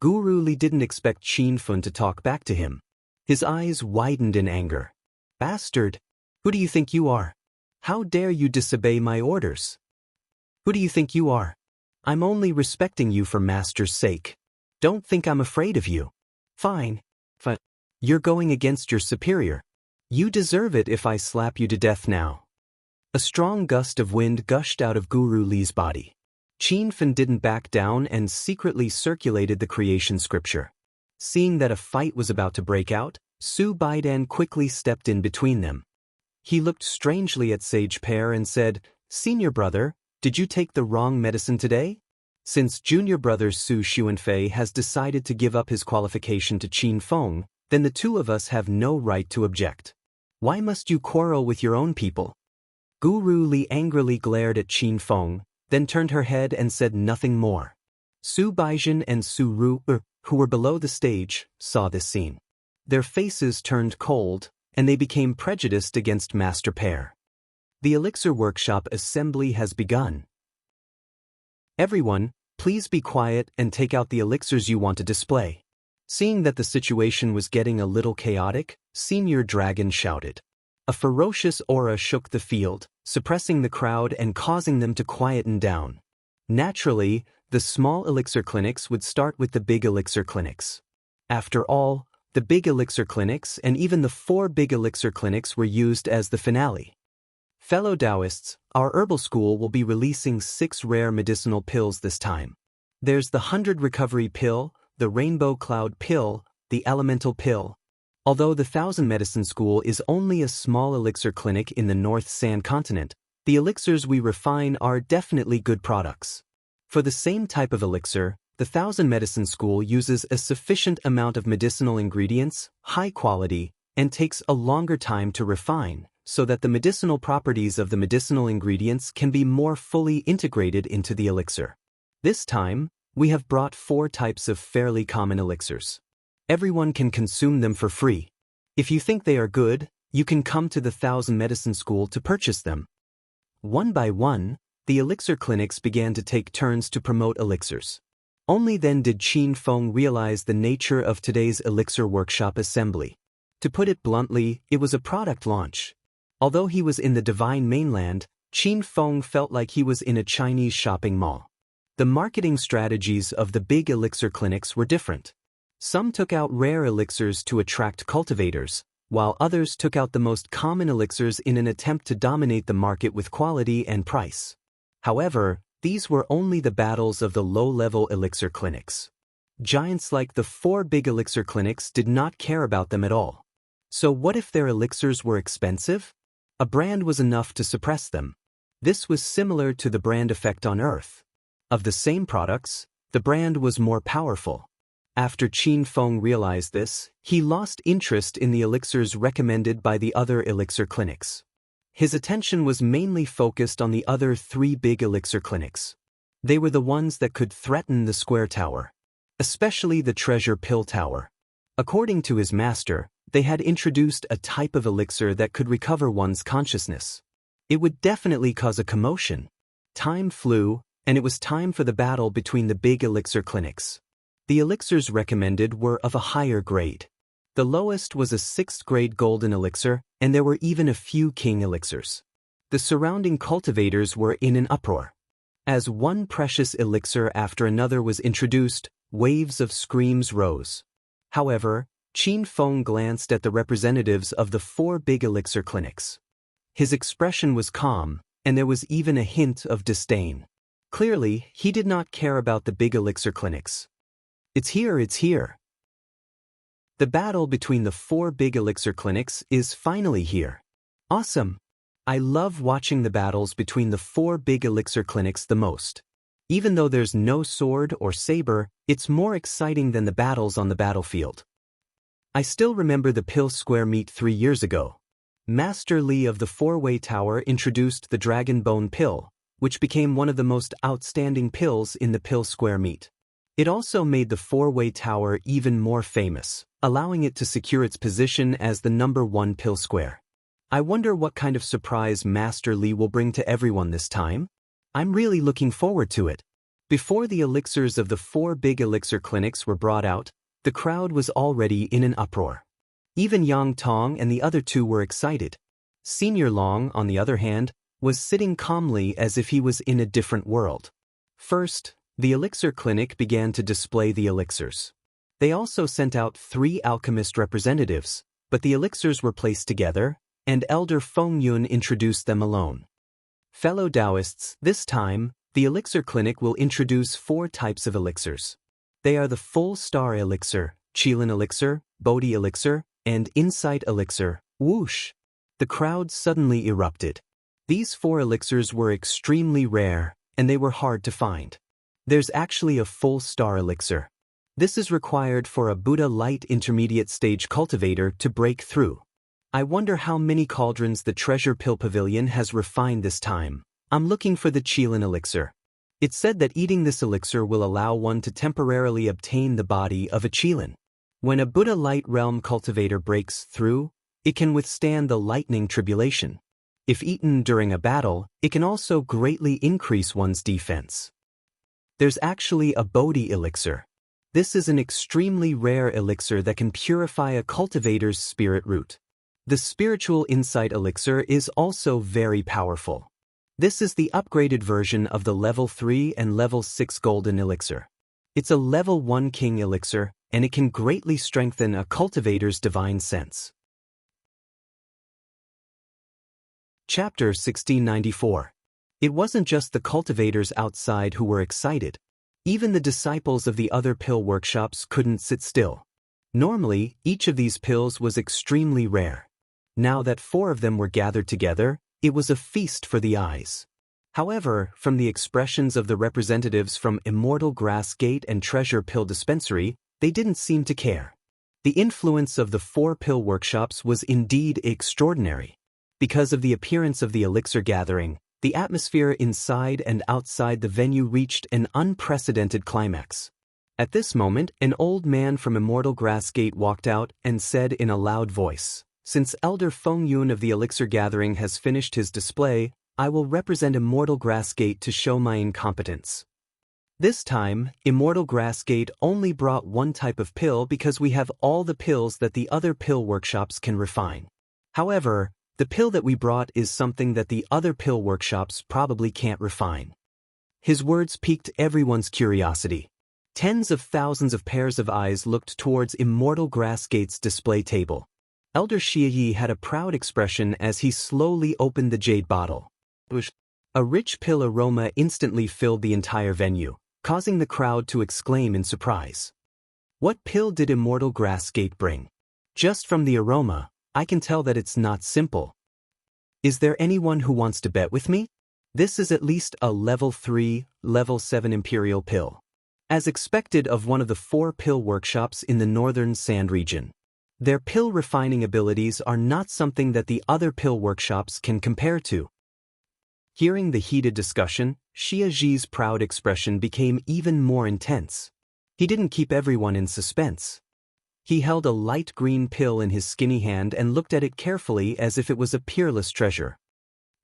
Guru Li didn't expect Qin Fun to talk back to him. His eyes widened in anger. Bastard! Who do you think you are? How dare you disobey my orders? Who do you think you are? I'm only respecting you for Master's sake. Don't think I'm afraid of you. Fine. But you're going against your superior. You deserve it if I slap you to death now. A strong gust of wind gushed out of Guru Li's body. Qin Fun didn't back down and secretly circulated the creation scripture. Seeing that a fight was about to break out, Su Baidan quickly stepped in between them. He looked strangely at Sage Pear and said, Senior brother, did you take the wrong medicine today? Since junior brother Su Xuanfei has decided to give up his qualification to Qin Feng, then the two of us have no right to object. Why must you quarrel with your own people? Guru Li angrily glared at Qin Feng, then turned her head and said nothing more. Su Baizhen and Su Ru, who were below the stage, saw this scene. Their faces turned cold, and they became prejudiced against Master Pear. The Elixir Workshop assembly has begun. Everyone, please be quiet and take out the elixirs you want to display. Seeing that the situation was getting a little chaotic, Senior Dragon shouted. A ferocious aura shook the field, suppressing the crowd and causing them to quieten down. Naturally, the small elixir clinics would start with the big elixir clinics. After all, the big elixir clinics and even the 4 big elixir clinics were used as the finale. Fellow Taoists, our herbal school will be releasing 6 rare medicinal pills this time. There's the 100 recovery pill, the rainbow cloud pill, the elemental pill. Although the 1000 medicine school is only a small elixir clinic in the North Sand Continent, the elixirs we refine are definitely good products. For the same type of elixir, the 1000 medicine school uses a sufficient amount of medicinal ingredients, high quality, and takes a longer time to refine, so that the medicinal properties of the medicinal ingredients can be more fully integrated into the elixir. This time, we have brought 4 types of fairly common elixirs. Everyone can consume them for free. If you think they are good, you can come to the 1000 medicine school to purchase them. One by one, the elixir clinics began to take turns to promote elixirs. Only then did Qin Feng realize the nature of today's elixir workshop assembly. To put it bluntly, it was a product launch. Although he was in the divine mainland, Qin Feng felt like he was in a Chinese shopping mall. The marketing strategies of the big elixir clinics were different. Some took out rare elixirs to attract cultivators, while others took out the most common elixirs in an attempt to dominate the market with quality and price. However, these were only the battles of the low-level elixir clinics. Giants like the 4 big elixir clinics did not care about them at all. So what if their elixirs were expensive? A brand was enough to suppress them. This was similar to the brand effect on Earth. Of the same products, the brand was more powerful. After Qin Feng realized this, he lost interest in the elixirs recommended by the other elixir clinics. His attention was mainly focused on the other 3 big elixir clinics. They were the ones that could threaten the square tower, especially the treasure pill tower. According to his master, they had introduced a type of elixir that could recover one's consciousness. It would definitely cause a commotion. Time flew, and it was time for the battle between the big elixir clinics. The elixirs recommended were of a higher grade. The lowest was a 6th grade golden elixir, and there were even a few king elixirs. The surrounding cultivators were in an uproar. As one precious elixir after another was introduced, waves of screams rose. However, Qin Feng glanced at the representatives of the 4 big elixir clinics. His expression was calm, and there was even a hint of disdain. Clearly, he did not care about the big elixir clinics. It's here. The battle between the 4 big elixir clinics is finally here. Awesome! I love watching the battles between the 4 big elixir clinics the most. Even though there's no sword or saber, it's more exciting than the battles on the battlefield. I still remember the pill square meet 3 years ago. Master Li of the 4-Way Tower introduced the Dragon Bone pill, which became one of the most outstanding pills in the pill square meet. It also made the 4-Way Tower even more famous, allowing it to secure its position as the #1 pill square. I wonder what kind of surprise Master Li will bring to everyone this time. I'm really looking forward to it. Before the elixirs of the 4 big elixir clinics were brought out, the crowd was already in an uproar. Even Yang Tong and the other 2 were excited. Senior Long, on the other hand, was sitting calmly as if he was in a different world. First, the elixir clinic began to display the elixirs. They also sent out 3 alchemist representatives, but the elixirs were placed together, and Elder Feng Yun introduced them alone. Fellow Taoists, this time, the elixir clinic will introduce 4 types of elixirs. They are the Full Star Elixir, Qilin Elixir, Bodhi Elixir, and Insight Elixir. Whoosh! The crowd suddenly erupted. These 4 elixirs were extremely rare, and they were hard to find. There's actually a Full Star Elixir. This is required for a Buddha Light Intermediate Stage cultivator to break through. I wonder how many cauldrons the Treasure Pill Pavilion has refined this time. I'm looking for the Qilin Elixir. It's said that eating this elixir will allow one to temporarily obtain the body of a Qilin. When a Buddha Light Realm cultivator breaks through, it can withstand the lightning tribulation. If eaten during a battle, it can also greatly increase one's defense. There's actually a Bodhi Elixir. This is an extremely rare elixir that can purify a cultivator's spirit root. The Spiritual Insight Elixir is also very powerful. This is the upgraded version of the Level 3 and Level 6 Golden Elixir. It's a Level 1 King Elixir, and it can greatly strengthen a cultivator's divine sense. Chapter 1694. It wasn't just the cultivators outside who were excited. Even the disciples of the other pill workshops couldn't sit still. Normally, each of these pills was extremely rare. Now that 4 of them were gathered together, it was a feast for the eyes. However, from the expressions of the representatives from Immortal Grass Gate and Treasure Pill Dispensary, they didn't seem to care. The influence of the 4 pill workshops was indeed extraordinary. Because of the appearance of the elixir gathering, the atmosphere inside and outside the venue reached an unprecedented climax. At this moment, an old man from Immortal Grass Gate walked out and said in a loud voice, "Since Elder Feng Yun of the Elixir Gathering has finished his display, I will represent Immortal Grass Gate to show my incompetence." This time, Immortal Grass Gate only brought 1 type of pill because we have all the pills that the other pill workshops can refine. However, the pill that we brought is something that the other pill workshops probably can't refine. His words piqued everyone's curiosity. Tens of thousands of pairs of eyes looked towards Immortal Grass Gate's display table. Elder Xie had a proud expression as he slowly opened the jade bottle. A rich pill aroma instantly filled the entire venue, causing the crowd to exclaim in surprise. What pill did Immortal Grass Gate bring? Just from the aroma, I can tell that it's not simple. Is there anyone who wants to bet with me? This is at least a Level 3, Level 7 Imperial pill. As expected of one of the 4 pill workshops in the Northern Sand region. Their pill refining abilities are not something that the other pill workshops can compare to. Hearing the heated discussion, Xie Ji's proud expression became even more intense. He didn't keep everyone in suspense. He held a light green pill in his skinny hand and looked at it carefully as if it was a peerless treasure.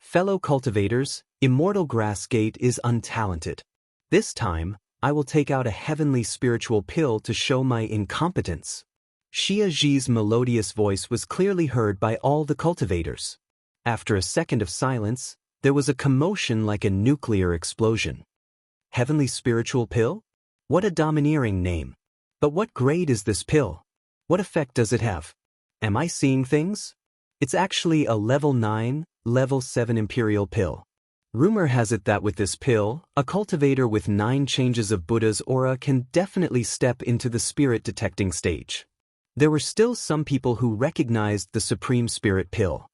Fellow cultivators, Immortal Grass Gate is untalented. This time, I will take out a heavenly spiritual pill to show my incompetence. Xie Ji's melodious voice was clearly heard by all the cultivators. After a second of silence, there was a commotion like a nuclear explosion. Heavenly spiritual pill? What a domineering name. But what grade is this pill? What effect does it have? Am I seeing things? It's actually a Level 9, Level 7 Imperial pill. Rumor has it that with this pill, a cultivator with 9 changes of Buddha's aura can definitely step into the spirit detecting stage. There were still some people who recognized the Supreme Spirit pill.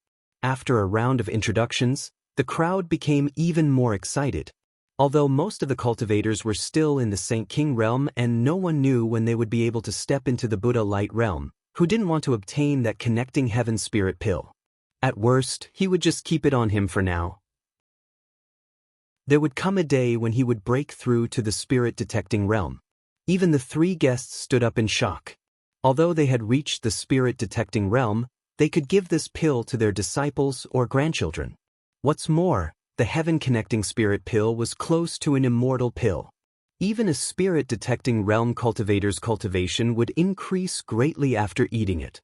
After a round of introductions, the crowd became even more excited. Although most of the cultivators were still in the Saint King realm and no one knew when they would be able to step into the Buddha light realm, who didn't want to obtain that connecting heaven spirit pill. At worst, he would just keep it on him for now. There would come a day when he would break through to the spirit-detecting realm. Even the 3 guests stood up in shock. Although they had reached the spirit-detecting realm, they could give this pill to their disciples or grandchildren. What's more, the heaven-connecting spirit pill was close to an immortal pill. Even a spirit-detecting realm cultivator's cultivation would increase greatly after eating it.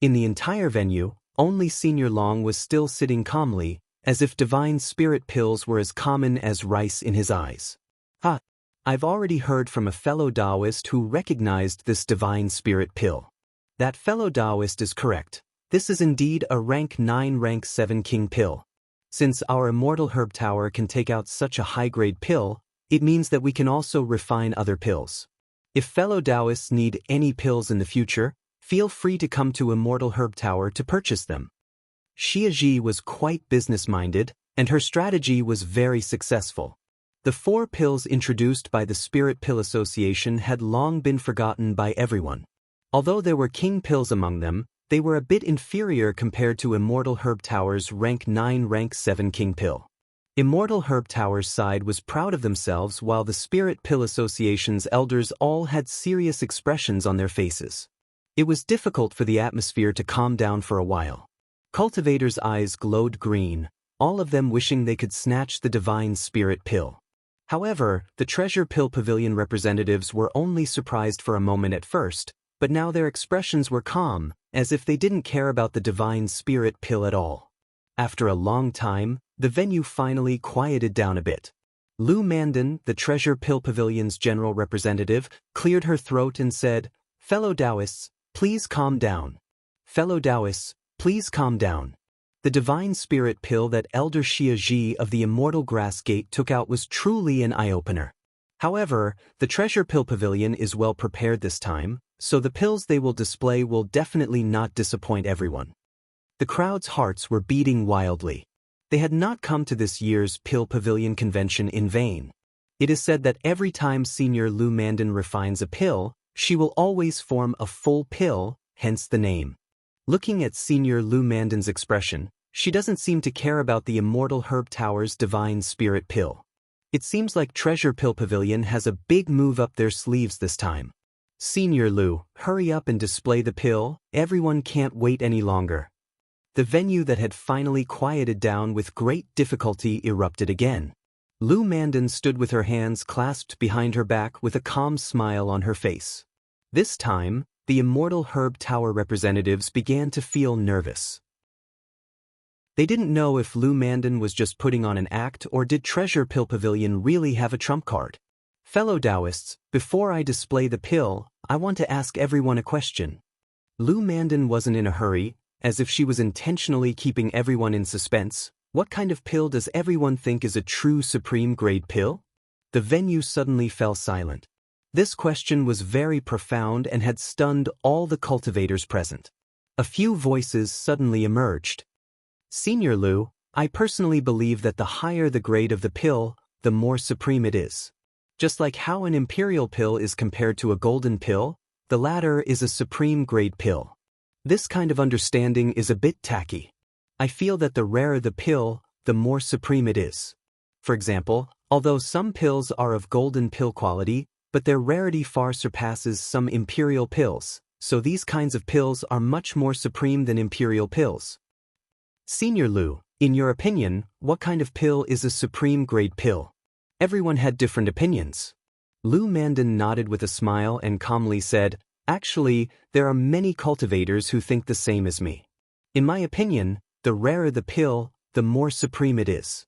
In the entire venue, only Senior Long was still sitting calmly, as if divine spirit pills were as common as rice in his eyes. I've already heard from a fellow Taoist who recognized this divine spirit pill. That fellow Taoist is correct. This is indeed a rank 9 rank 7 king pill. Since our immortal herb tower can take out such a high-grade pill, it means that we can also refine other pills. If fellow Taoists need any pills in the future, feel free to come to Immortal Herb Tower to purchase them. Xia Ji was quite business-minded, and her strategy was very successful. The 4 pills introduced by the Spirit Pill Association had long been forgotten by everyone. Although there were king pills among them, they were a bit inferior compared to Immortal Herb Tower's rank 9 rank 7 king pill. Immortal Herb Tower's side was proud of themselves while the Spirit Pill Association's elders all had serious expressions on their faces. It was difficult for the atmosphere to calm down for a while. Cultivators' eyes glowed green, all of them wishing they could snatch the divine spirit pill. However, the Treasure Pill Pavilion representatives were only surprised for a moment at first, but now their expressions were calm, as if they didn't care about the divine spirit pill at all. After a long time, the venue finally quieted down a bit. Lu Mandan, the Treasure Pill Pavilion's general representative, cleared her throat and said, "Fellow Taoists, please calm down. Fellow Taoists, please calm down." The divine spirit pill that Elder Xia Ji of the Immortal Grass Gate took out was truly an eye-opener. However, the Treasure Pill Pavilion is well prepared this time, so the pills they will display will definitely not disappoint everyone. The crowd's hearts were beating wildly. They had not come to this year's Pill Pavilion convention in vain. It is said that every time Senior Lu Mandan refines a pill, she will always form a full pill, hence the name. Looking at Senior Lu Mandan's expression, she doesn't seem to care about the Immortal Herb Tower's divine spirit pill. It seems like Treasure Pill Pavilion has a big move up their sleeves this time. Senior Lu, hurry up and display the pill, everyone can't wait any longer. The venue that had finally quieted down with great difficulty erupted again. Lu Mandan stood with her hands clasped behind her back with a calm smile on her face. This time, the Immortal Herb Tower representatives began to feel nervous. They didn't know if Lu Mandan was just putting on an act or did Treasure Pill Pavilion really have a trump card. Fellow Taoists, before I display the pill, I want to ask everyone a question. Lu Mandan wasn't in a hurry, as if she was intentionally keeping everyone in suspense. What kind of pill does everyone think is a true supreme grade pill? The venue suddenly fell silent. This question was very profound and had stunned all the cultivators present. A few voices suddenly emerged. Senior Lu, I personally believe that the higher the grade of the pill, the more supreme it is. Just like how an imperial pill is compared to a golden pill, the latter is a supreme grade pill. This kind of understanding is a bit tacky. I feel that the rarer the pill, the more supreme it is. For example, although some pills are of golden pill quality, but their rarity far surpasses some imperial pills, so these kinds of pills are much more supreme than imperial pills. Senior Lu, in your opinion, what kind of pill is a supreme grade pill? Everyone had different opinions. Lu Mandan nodded with a smile and calmly said, Actually, there are many cultivators who think the same as me. In my opinion, the rarer the pill, the more supreme it is.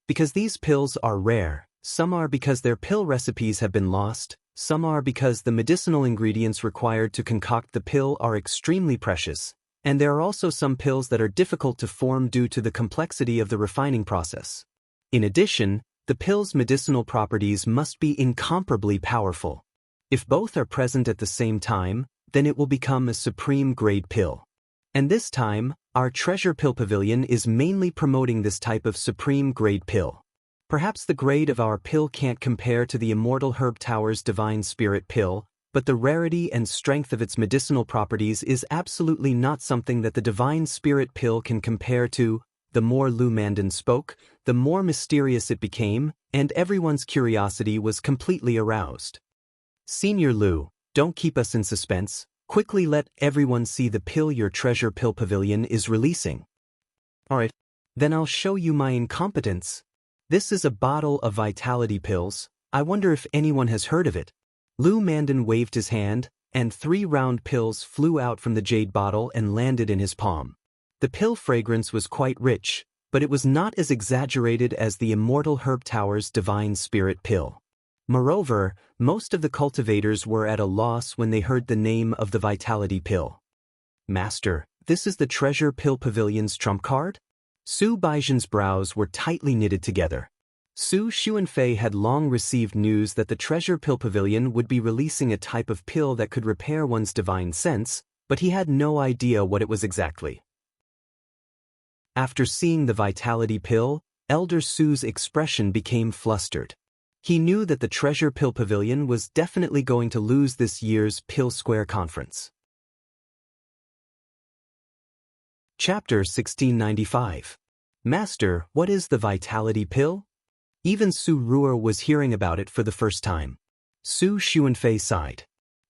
Because these pills are rare, some are because their pill recipes have been lost, some are because the medicinal ingredients required to concoct the pill are extremely precious, and there are also some pills that are difficult to form due to the complexity of the refining process. In addition, the pill's medicinal properties must be incomparably powerful. If both are present at the same time, then it will become a supreme grade pill. And this time, our Treasure Pill Pavilion is mainly promoting this type of supreme grade pill. Perhaps the grade of our pill can't compare to the Immortal Herb Tower's Divine Spirit pill, but the rarity and strength of its medicinal properties is absolutely not something that the Divine Spirit pill can compare to. The more Lu Mandan spoke, the more mysterious it became, and everyone's curiosity was completely aroused. Senior Lu, don't keep us in suspense. Quickly let everyone see the pill your Treasure Pill Pavilion is releasing. Alright, then I'll show you my incompetence. This is a bottle of vitality pills. I wonder if anyone has heard of it. Lu Mandan waved his hand, and 3 round pills flew out from the jade bottle and landed in his palm. The pill fragrance was quite rich, but it was not as exaggerated as the Immortal Herb Tower's Divine Spirit pill. Moreover, most of the cultivators were at a loss when they heard the name of the vitality pill. Master, this is the Treasure Pill Pavilion's trump card? Su Baijian's brows were tightly knitted together. Su Xuanfei had long received news that the Treasure Pill Pavilion would be releasing a type of pill that could repair one's divine sense, but he had no idea what it was exactly. After seeing the vitality pill, Elder Su's expression became flustered. He knew that the Treasure Pill Pavilion was definitely going to lose this year's Pill Square Conference. Chapter 1695. Master, what is the vitality pill? Even Su Ruer was hearing about it for the first time. Su Xuanfei sighed.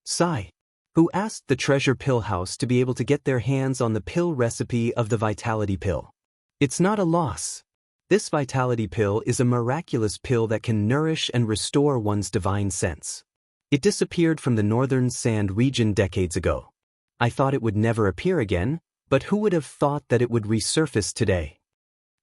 Sigh. Who asked the Treasure Pill House to be able to get their hands on the pill recipe of the vitality pill. It's not a loss. This vitality pill is a miraculous pill that can nourish and restore one's divine sense. It disappeared from the northern sand region decades ago. I thought it would never appear again, but who would have thought that it would resurface today?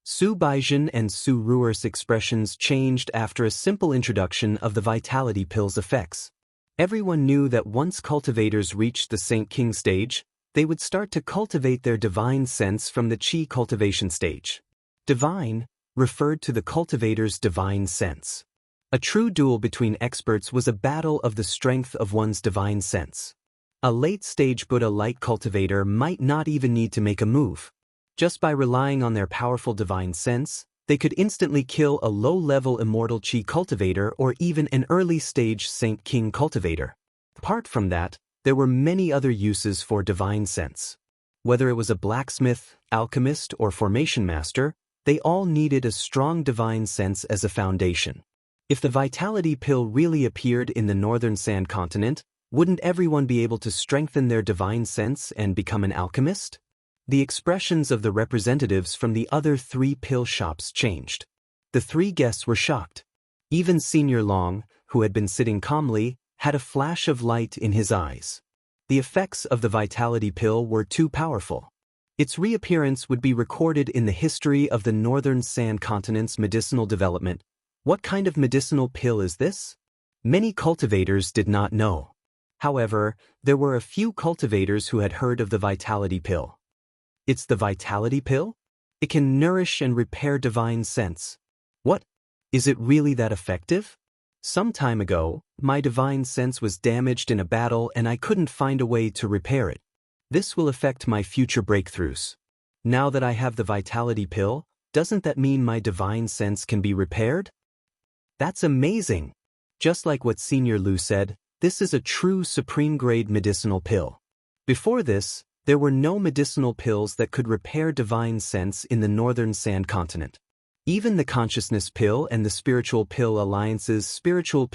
Su Baijian and Su Ruer's expressions changed after a simple introduction of the vitality pill's effects. Everyone knew that once cultivators reached the Saint King stage, they would start to cultivate their divine sense from the Qi cultivation stage. Divine referred to the cultivator's divine sense. A true duel between experts was a battle of the strength of one's divine sense. A late-stage Buddha-like cultivator might not even need to make a move. Just by relying on their powerful divine sense, they could instantly kill a low-level immortal Qi cultivator or even an early-stage Saint King cultivator. Apart from that, there were many other uses for divine sense. Whether it was a blacksmith, alchemist, or formation master, they all needed a strong divine sense as a foundation. If the vitality pill really appeared in the northern sand continent, wouldn't everyone be able to strengthen their divine sense and become an alchemist? The expressions of the representatives from the other 3 pill shops changed. The 3 guests were shocked. Even Senior Long, who had been sitting calmly, had a flash of light in his eyes. The effects of the vitality pill were too powerful. Its reappearance would be recorded in the history of the northern sand continent's medicinal development. What kind of medicinal pill is this? Many cultivators did not know. However, there were a few cultivators who had heard of the vitality pill. It's the vitality pill? It can nourish and repair divine sense. What? Is it really that effective? Some time ago, my divine sense was damaged in a battle and I couldn't find a way to repair it. This will affect my future breakthroughs. Now that I have the vitality pill, doesn't that mean my divine sense can be repaired? That's amazing! Just like what Senior Lu said, this is a true supreme-grade medicinal pill. Before this, there were no medicinal pills that could repair divine sense in the northern sand continent. Even the consciousness pill and the spiritual pill alliance's spiritual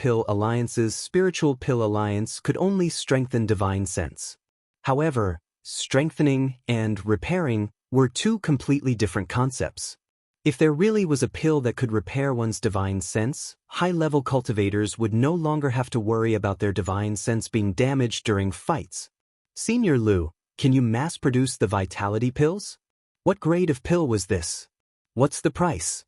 pill alliance could only strengthen divine sense. However, strengthening and repairing were 2 completely different concepts. If there really was a pill that could repair one's divine sense, high-level cultivators would no longer have to worry about their divine sense being damaged during fights. Senior Lu, can you mass-produce the vitality pills? What grade of pill was this? What's the price?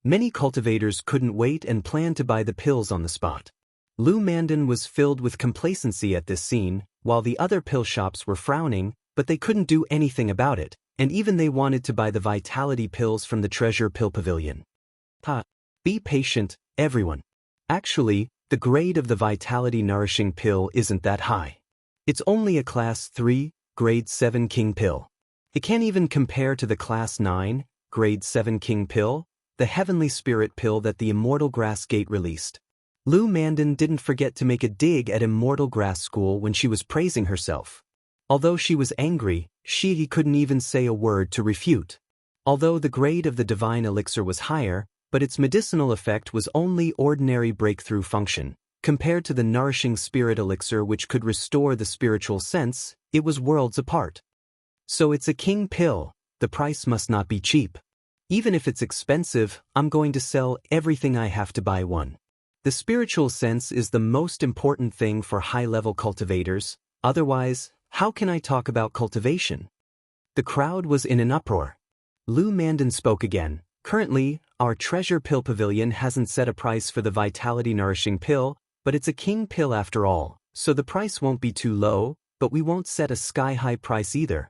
Many cultivators couldn't wait and planned to buy the pills on the spot. Lu Mandan was filled with complacency at this scene, while the other pill shops were frowning, but they couldn't do anything about it, and even they wanted to buy the vitality pills from the Treasure Pill Pavilion. Be patient, everyone. Actually, the grade of the vitality nourishing pill isn't that high. It's only a Class 3, Grade 7 King pill. It can't even compare to the Class 9, Grade 7 King pill, the heavenly spirit pill that the Immortal Grass Gate released. Lou Mandan didn't forget to make a dig at Immortal Grass School when she was praising herself. Although she was angry, she couldn't even say a word to refute. Although the grade of the divine elixir was higher, but its medicinal effect was only ordinary breakthrough function. Compared to the nourishing spirit elixir which could restore the spiritual sense, it was worlds apart. So it's a king pill, the price must not be cheap. Even if it's expensive, I'm going to sell everything I have to buy one. The spiritual sense is the most important thing for high-level cultivators, otherwise, how can I talk about cultivation? The crowd was in an uproar. Lou Mandan spoke again. Currently, our treasure pill pavilion hasn't set a price for the vitality nourishing pill, but it's a king pill after all, so the price won't be too low, but we won't set a sky-high price either.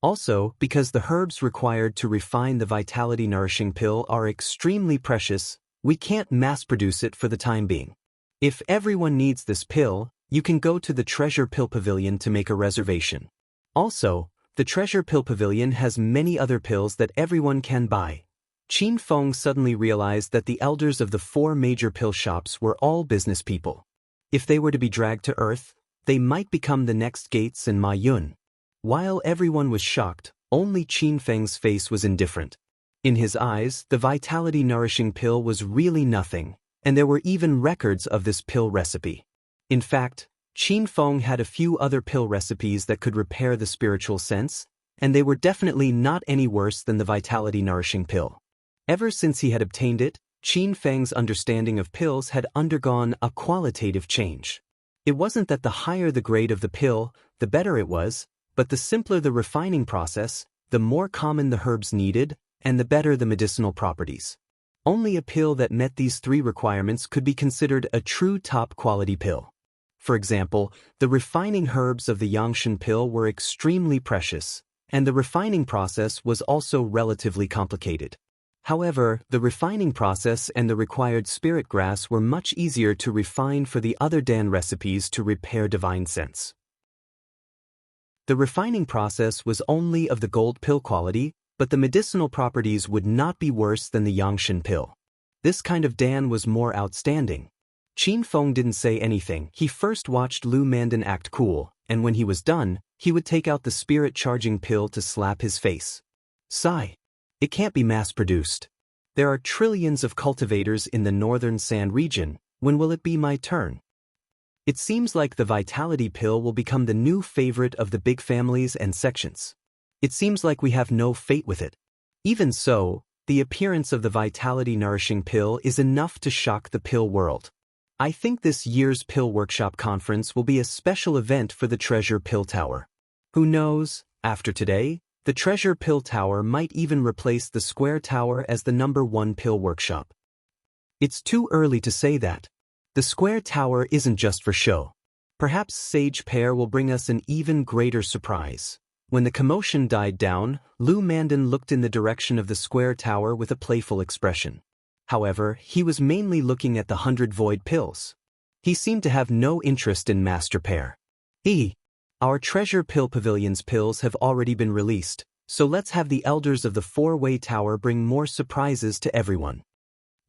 Also, because the herbs required to refine the vitality nourishing pill are extremely precious, we can't mass-produce it for the time being. If everyone needs this pill, you can go to the treasure pill pavilion to make a reservation. Also, the treasure pill pavilion has many other pills that everyone can buy. Qin Feng suddenly realized that the elders of the 4 major pill shops were all business people. If they were to be dragged to earth, they might become the next Gates and Ma Yun. While everyone was shocked, only Qin Feng's face was indifferent. In his eyes, the vitality nourishing pill was really nothing, and there were even records of this pill recipe. In fact, Qin Feng had a few other pill recipes that could repair the spiritual sense, and they were definitely not any worse than the vitality nourishing pill. Ever since he had obtained it, Qin Feng's understanding of pills had undergone a qualitative change. It wasn't that the higher the grade of the pill, the better it was, but the simpler the refining process, the more common the herbs needed, and the better the medicinal properties. Only a pill that met these 3 requirements could be considered a true top-quality pill. For example, the refining herbs of the Yangshan pill were extremely precious, and the refining process was also relatively complicated. However, the refining process and the required spirit grass were much easier to refine for the other Dan recipes to repair divine sense. The refining process was only of the gold pill quality, but the medicinal properties would not be worse than the Yangshan pill. This kind of Dan was more outstanding. Qin Feng didn't say anything. He first watched Lou Mandan act cool, and when he was done, he would take out the spirit-charging pill to slap his face. Sigh. It can't be mass-produced. There are trillions of cultivators in the northern sand region. When will it be my turn? It seems like the vitality pill will become the new favorite of the big families and sections. It seems like we have no fate with it. Even so, the appearance of the vitality nourishing pill is enough to shock the pill world. I think this year's Pill Workshop Conference will be a special event for the Treasure Pill Tower. Who knows, after today, the Treasure Pill Tower might even replace the Square Tower as the #1 pill workshop. It's too early to say that. The Square Tower isn't just for show. Perhaps Sage Pear will bring us an even greater surprise. When the commotion died down, Lou Mandan looked in the direction of the Square Tower with a playful expression. However, he was mainly looking at the 100 void pills. He seemed to have no interest in Master Pear. Our Treasure Pill Pavilion's pills have already been released, so let's have the elders of the 4-way tower bring more surprises to everyone.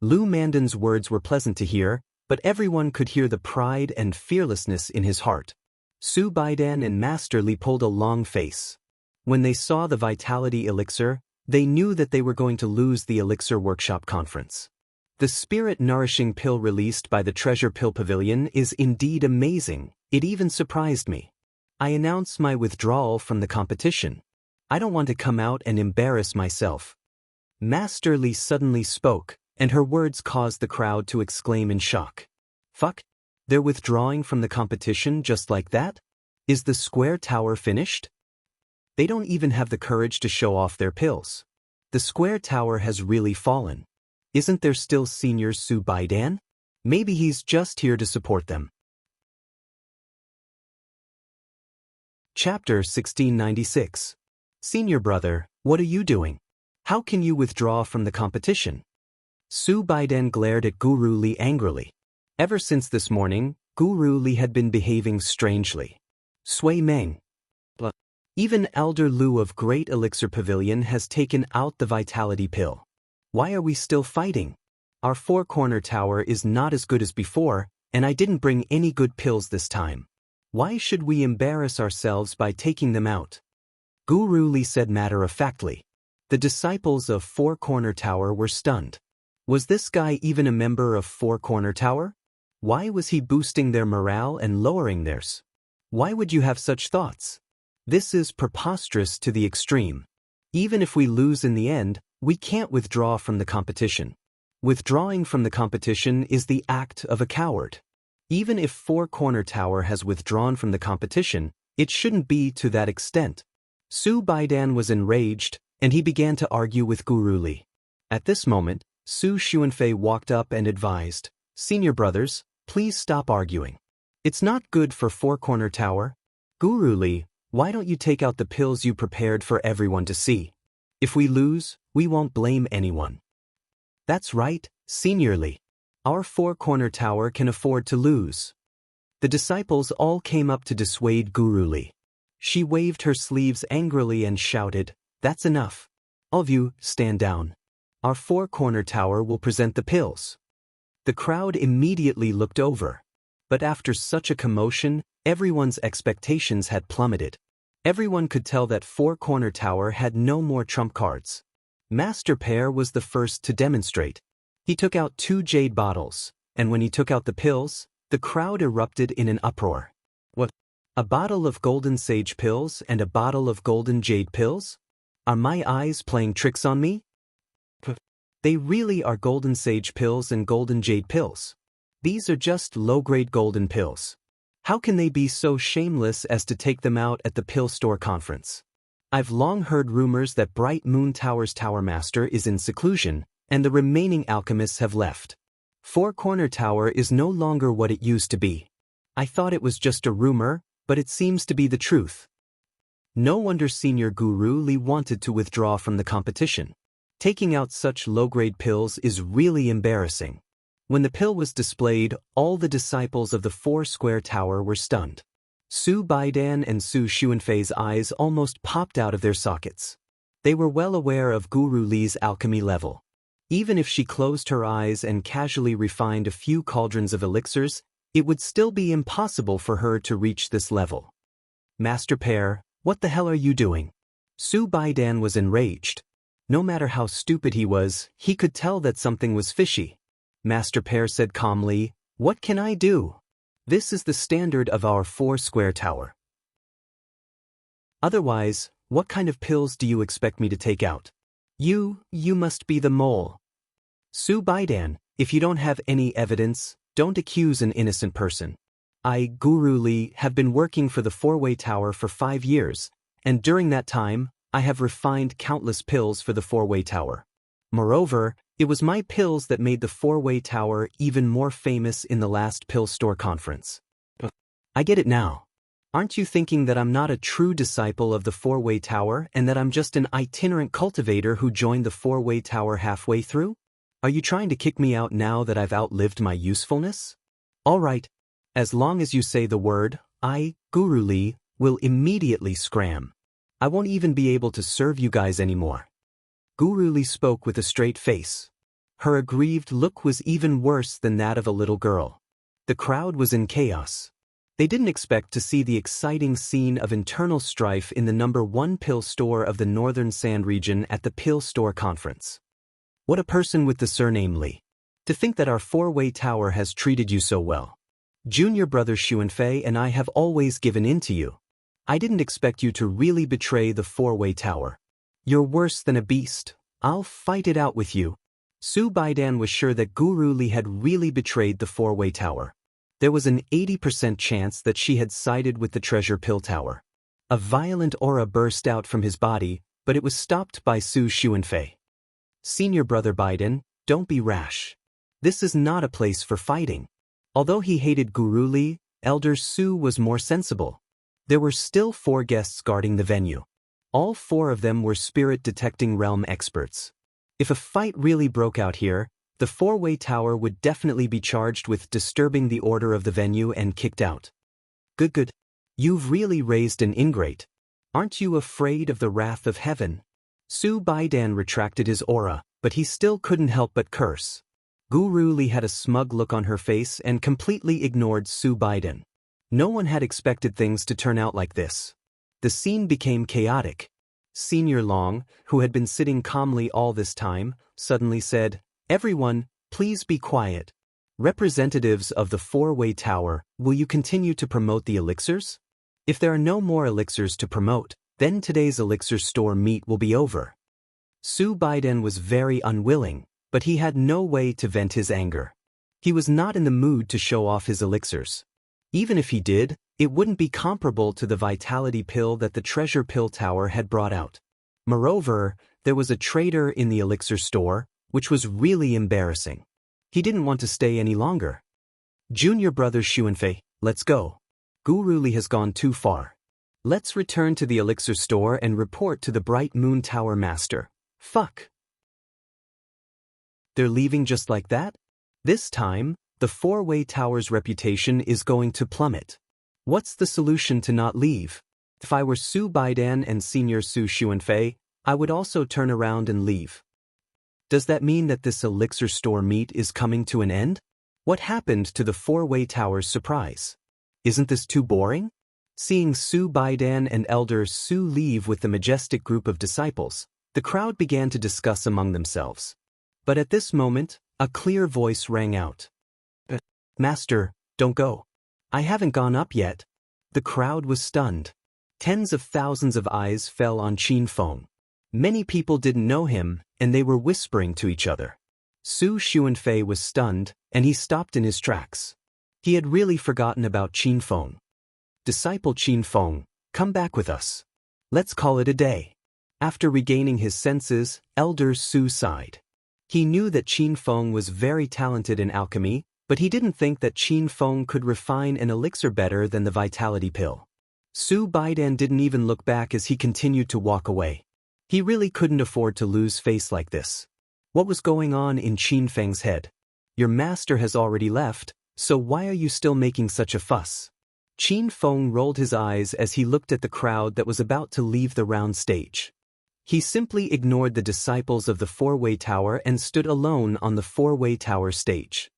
Lou Mandan's words were pleasant to hear, but everyone could hear the pride and fearlessness in his heart. Su Baidan and Master Li pulled a long face. When they saw the vitality elixir, they knew that they were going to lose the Elixir Workshop Conference. The spirit-nourishing pill released by the Treasure Pill Pavilion is indeed amazing. It even surprised me. I announce my withdrawal from the competition. I don't want to come out and embarrass myself. Master Li suddenly spoke, and her words caused the crowd to exclaim in shock. Fuck? They're withdrawing from the competition just like that? Is the Square Tower finished? They don't even have the courage to show off their pills. The Square Tower has really fallen. Isn't there still Senior Su Baidan? Maybe he's just here to support them. Chapter 1696. Senior brother, what are you doing? How can you withdraw from the competition? Su Baidan glared at Guru Li angrily. Ever since this morning, Guru Li had been behaving strangely. Sui Meng. Blah. Even Elder Lu of Great Elixir Pavilion has taken out the vitality pill. Why are we still fighting? Our four-corner tower is not as good as before, and I didn't bring any good pills this time. Why should we embarrass ourselves by taking them out? Guru Li said matter-of-factly. The disciples of Four Corner Tower were stunned. Was this guy even a member of Four Corner Tower? Why was he boosting their morale and lowering theirs? Why would you have such thoughts? This is preposterous to the extreme. Even if we lose in the end, we can't withdraw from the competition. Withdrawing from the competition is the act of a coward. Even if Four Corner Tower has withdrawn from the competition, it shouldn't be to that extent. Su Baidan was enraged, and he began to argue with Guru Li. At this moment, Su Xuanfei walked up and advised, "Senior brothers, please stop arguing. It's not good for Four Corner Tower. Guru Li, why don't you take out the pills you prepared for everyone to see? If we lose, we won't blame anyone." That's right, Senior Li. Our Four Corner Tower can afford to lose. The disciples all came up to dissuade Guru Li. She waved her sleeves angrily and shouted, "That's enough. All of you, stand down. Our Four Corner Tower will present the pills." The crowd immediately looked over. But after such a commotion, everyone's expectations had plummeted. Everyone could tell that Four Corner Tower had no more trump cards. Master Pear was the first to demonstrate. He took out 2 jade bottles, and when he took out the pills, the crowd erupted in an uproar. What? A bottle of golden sage pills and a bottle of golden jade pills? Are my eyes playing tricks on me? They really are golden sage pills and golden jade pills. These are just low-grade golden pills. How can they be so shameless as to take them out at the pill store conference? I've long heard rumors that Bright Moon Tower's Tower Master is in seclusion, and the remaining alchemists have left. Four Corner Tower is no longer what it used to be. I thought it was just a rumor, but it seems to be the truth. No wonder Senior Guru Li wanted to withdraw from the competition. Taking out such low-grade pills is really embarrassing. When the pill was displayed, all the disciples of the Four Square Tower were stunned. Su Baidan and Su Xuanfei's eyes almost popped out of their sockets. They were well aware of Guru Li's alchemy level. Even if she closed her eyes and casually refined a few cauldrons of elixirs, it would still be impossible for her to reach this level. Master Pear, what the hell are you doing? Su Baidan was enraged. No matter how stupid he was, he could tell that something was fishy. Master Pear said calmly, "What can I do? This is the standard of our Four Square Tower. Otherwise, what kind of pills do you expect me to take out? You must be the mole." Su Baidan, if you don't have any evidence, don't accuse an innocent person. I, Guru Li, have been working for the Four-Way Tower for 5 years, and during that time, I have refined countless pills for the Four-Way Tower. Moreover, it was my pills that made the Four-Way Tower even more famous in the last pill store conference. I get it now. Aren't you thinking that I'm not a true disciple of the Four-Way Tower and that I'm just an itinerant cultivator who joined the Four-Way Tower halfway through? Are you trying to kick me out now that I've outlived my usefulness? All right. As long as you say the word, I, Guru Li, will immediately scram. I won't even be able to serve you guys anymore. Guru Li spoke with a straight face. Her aggrieved look was even worse than that of a little girl. The crowd was in chaos. They didn't expect to see the exciting scene of internal strife in the #1 pill store of the Northern Sand region at the pill store conference. What a person with the surname Li. To think that our Four-Way Tower has treated you so well. Junior brother Xuanfei and I have always given in to you. I didn't expect you to really betray the Four-Way Tower. You're worse than a beast. I'll fight it out with you. Su Baidan was sure that Guru Li had really betrayed the Four-Way Tower. There was an 80% chance that she had sided with the Treasure Pill Tower. A violent aura burst out from his body, but it was stopped by Su Xuanfei. Senior brother Baidan, don't be rash. This is not a place for fighting. Although he hated Guru Li, Elder Su was more sensible. There were still 4 guests guarding the venue. All 4 of them were spirit-detecting realm experts. If a fight really broke out here, the Four-Way Tower would definitely be charged with disturbing the order of the venue and kicked out. Good. You've really raised an ingrate. Aren't you afraid of the wrath of heaven? Su Baidan retracted his aura, but he still couldn't help but curse. Guru Li had a smug look on her face and completely ignored Su Baidan. No one had expected things to turn out like this. The scene became chaotic. Senior Long, who had been sitting calmly all this time, suddenly said, "Everyone, please be quiet. Representatives of the four-way tower, will you continue to promote the elixirs? If there are no more elixirs to promote, then today's elixir store meet will be over." Su Baidan was very unwilling, but he had no way to vent his anger. He was not in the mood to show off his elixirs. Even if he did, it wouldn't be comparable to the vitality pill that the treasure pill tower had brought out. Moreover, there was a traitor in the elixir store, which was really embarrassing. He didn't want to stay any longer. Junior brother Xuanfei, let's go. Guru Li has gone too far. Let's return to the elixir store and report to the Bright Moon Tower Master. Fuck. They're leaving just like that? This time, the four-way tower's reputation is going to plummet. What's the solution to not leave? If I were Su Baidan and Senior Su Xuanfei, I would also turn around and leave. Does that mean that this elixir store meet is coming to an end? What happened to the four-way tower's surprise? Isn't this too boring? Seeing Su Baidan and Elder Su leave with the majestic group of disciples, the crowd began to discuss among themselves. But at this moment, a clear voice rang out. "Master, don't go. I haven't gone up yet." The crowd was stunned. Tens of thousands of eyes fell on Qin Feng. Many people didn't know him, and they were whispering to each other. Su Xuanfei was stunned, and he stopped in his tracks. He had really forgotten about Qin Feng. "Disciple Qin Feng, come back with us. Let's call it a day." After regaining his senses, Elder Su sighed. He knew that Qin Feng was very talented in alchemy, but he didn't think that Qin Feng could refine an elixir better than the vitality pill. Su Baidan didn't even look back as he continued to walk away. He really couldn't afford to lose face like this. What was going on in Qin Feng's head? Your master has already left, so why are you still making such a fuss? Qin Feng rolled his eyes as he looked at the crowd that was about to leave the round stage. He simply ignored the disciples of the four-way tower and stood alone on the four-way tower stage.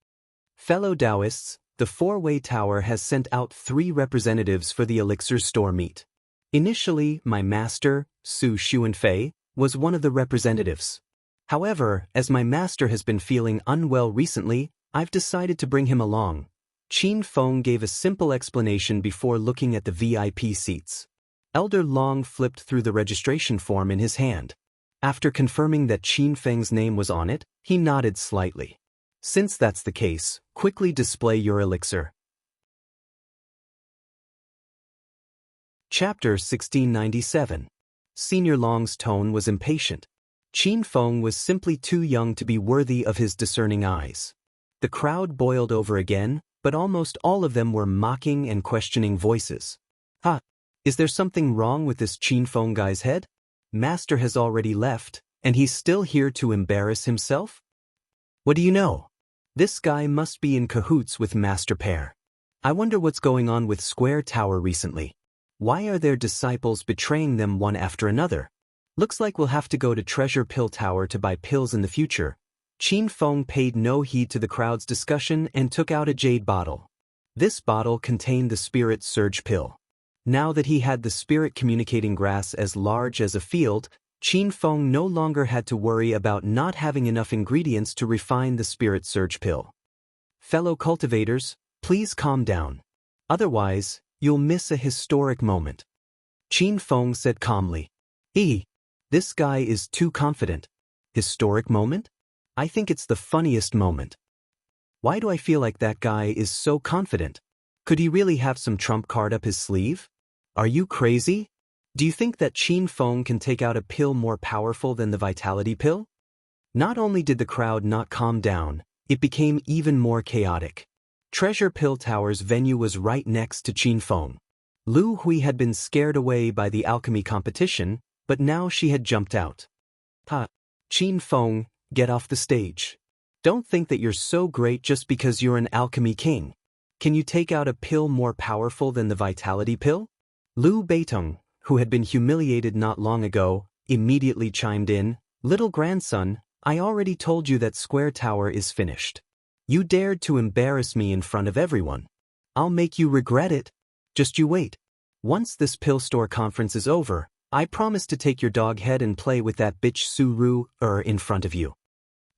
Fellow Taoists, the four-way tower has sent out 3 representatives for the elixir store meet. Initially, my master, Su Xuanfei, was one of the representatives. However, as my master has been feeling unwell recently, I've decided to bring him along. Qin Feng gave a simple explanation before looking at the VIP seats. Elder Long flipped through the registration form in his hand. After confirming that Qin Feng's name was on it, he nodded slightly. Since that's the case, quickly display your elixir. Chapter 1697. Senior Long's tone was impatient. Qin Feng was simply too young to be worthy of his discerning eyes. The crowd boiled over again, but almost all of them were mocking and questioning voices. Is there something wrong with this Qin Feng guy's head? Master has already left, and he's still here to embarrass himself? What do you know? This guy must be in cahoots with Master Pair. I wonder what's going on with Square Tower recently. Why are their disciples betraying them one after another? Looks like we'll have to go to Treasure Pill Tower to buy pills in the future. Qin Feng paid no heed to the crowd's discussion and took out a jade bottle. This bottle contained the Spirit Surge pill. Now that he had the spirit communicating grass as large as a field, Qin Feng no longer had to worry about not having enough ingredients to refine the Spirit Surge pill. Fellow cultivators, please calm down. Otherwise, you'll miss a historic moment. Qin Feng said calmly. This guy is too confident. Historic moment? I think it's the funniest moment. Why do I feel like that guy is so confident? Could he really have some trump card up his sleeve? Are you crazy? Do you think that Qin Feng can take out a pill more powerful than the vitality pill? Not only did the crowd not calm down, it became even more chaotic. Treasure Pill Tower's venue was right next to Qin Feng. Lu Hui had been scared away by the alchemy competition, but now she had jumped out. Qin Feng, get off the stage. Don't think that you're so great just because you're an alchemy king. Can you take out a pill more powerful than the vitality pill? Lu Beitung, who had been humiliated not long ago, immediately chimed in, "Little grandson, I already told you that Square Tower is finished. You dared to embarrass me in front of everyone. I'll make you regret it. Just you wait. Once this pill store conference is over, I promise to take your dog head and play with that bitch Su in front of you."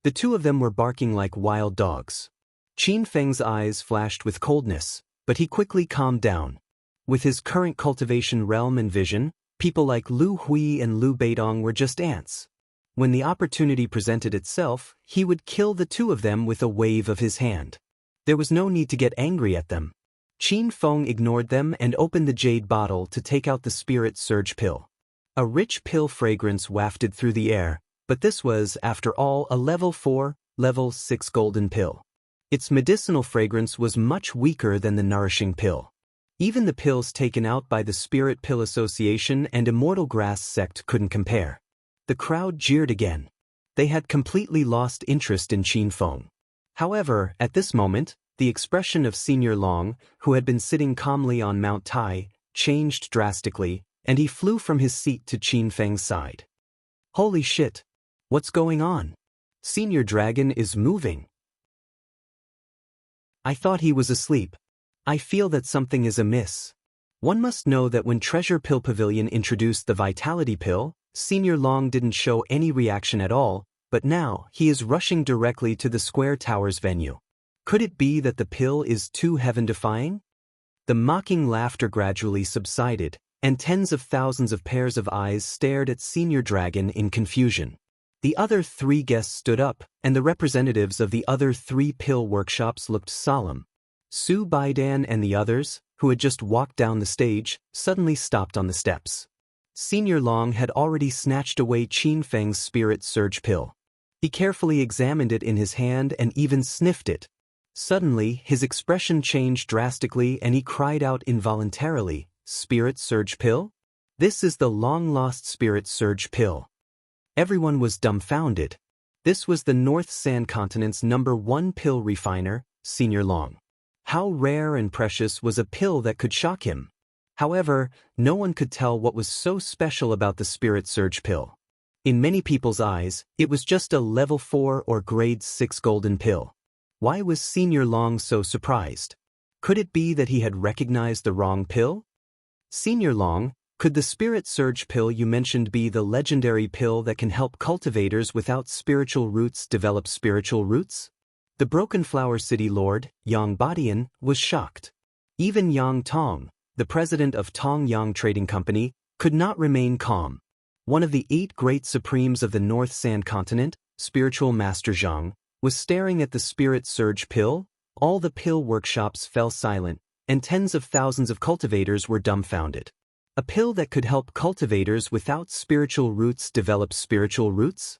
The two of them were barking like wild dogs. Qin Feng's eyes flashed with coldness, but he quickly calmed down. With his current cultivation realm and vision, people like Lu Hui and Lu Beidong were just ants. When the opportunity presented itself, he would kill the two of them with a wave of his hand. There was no need to get angry at them. Qin Feng ignored them and opened the jade bottle to take out the spirit surge pill. A rich pill fragrance wafted through the air, but this was, after all, a level 4, level 6 golden pill. Its medicinal fragrance was much weaker than the nourishing pill. Even the pills taken out by the Spirit Pill Association and Immortal Grass Sect couldn't compare. The crowd jeered again. They had completely lost interest in Qin Feng. However, at this moment, the expression of Senior Long, who had been sitting calmly on Mount Tai, changed drastically, and he flew from his seat to Qin Feng's side. "Holy shit! What's going on? Senior Dragon is moving. I thought he was asleep. I feel that something is amiss." One must know that when Treasure Pill Pavilion introduced the Vitality Pill, Senior Long didn't show any reaction at all, but now he is rushing directly to the Square Tower's venue. Could it be that the pill is too heaven-defying? The mocking laughter gradually subsided, and tens of thousands of pairs of eyes stared at Senior Dragon in confusion. The other three guests stood up, and the representatives of the other three pill workshops looked solemn. Su Baidan and the others, who had just walked down the stage, suddenly stopped on the steps. Senior Long had already snatched away Qin Feng's spirit surge pill. He carefully examined it in his hand and even sniffed it. Suddenly, his expression changed drastically and he cried out involuntarily, "Spirit surge pill? This is the long-lost spirit surge pill." Everyone was dumbfounded. This was the North Sand Continent's #1 pill refiner, Senior Long. How rare and precious was a pill that could shock him? However, no one could tell what was so special about the Spirit Surge pill. In many people's eyes, it was just a level 4 or grade 6 golden pill. Why was Senior Long so surprised? Could it be that he had recognized the wrong pill? "Senior Long, could the Spirit Surge pill you mentioned be the legendary pill that can help cultivators without spiritual roots develop spiritual roots?" The Broken Flower City Lord, Yang Badian, was shocked. Even Yang Tong, the president of Tong Yang Trading Company, could not remain calm. One of the 8 great supremes of the North Sand Continent, Spiritual Master Zhang, was staring at the Spirit Surge pill. All the pill workshops fell silent, and tens of thousands of cultivators were dumbfounded. A pill that could help cultivators without spiritual roots develop spiritual roots?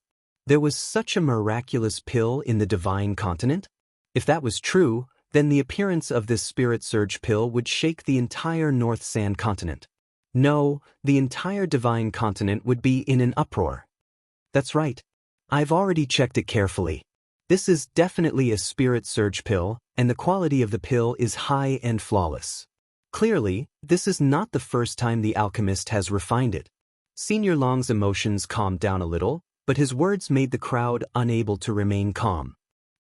There was such a miraculous pill in the Divine Continent? If that was true, then the appearance of this Spirit Surge pill would shake the entire North Sand Continent. No, the entire Divine Continent would be in an uproar. That's right. I've already checked it carefully. This is definitely a Spirit Surge pill, and the quality of the pill is high and flawless. Clearly, this is not the first time the alchemist has refined it. Senior Long's emotions calmed down a little, but his words made the crowd unable to remain calm.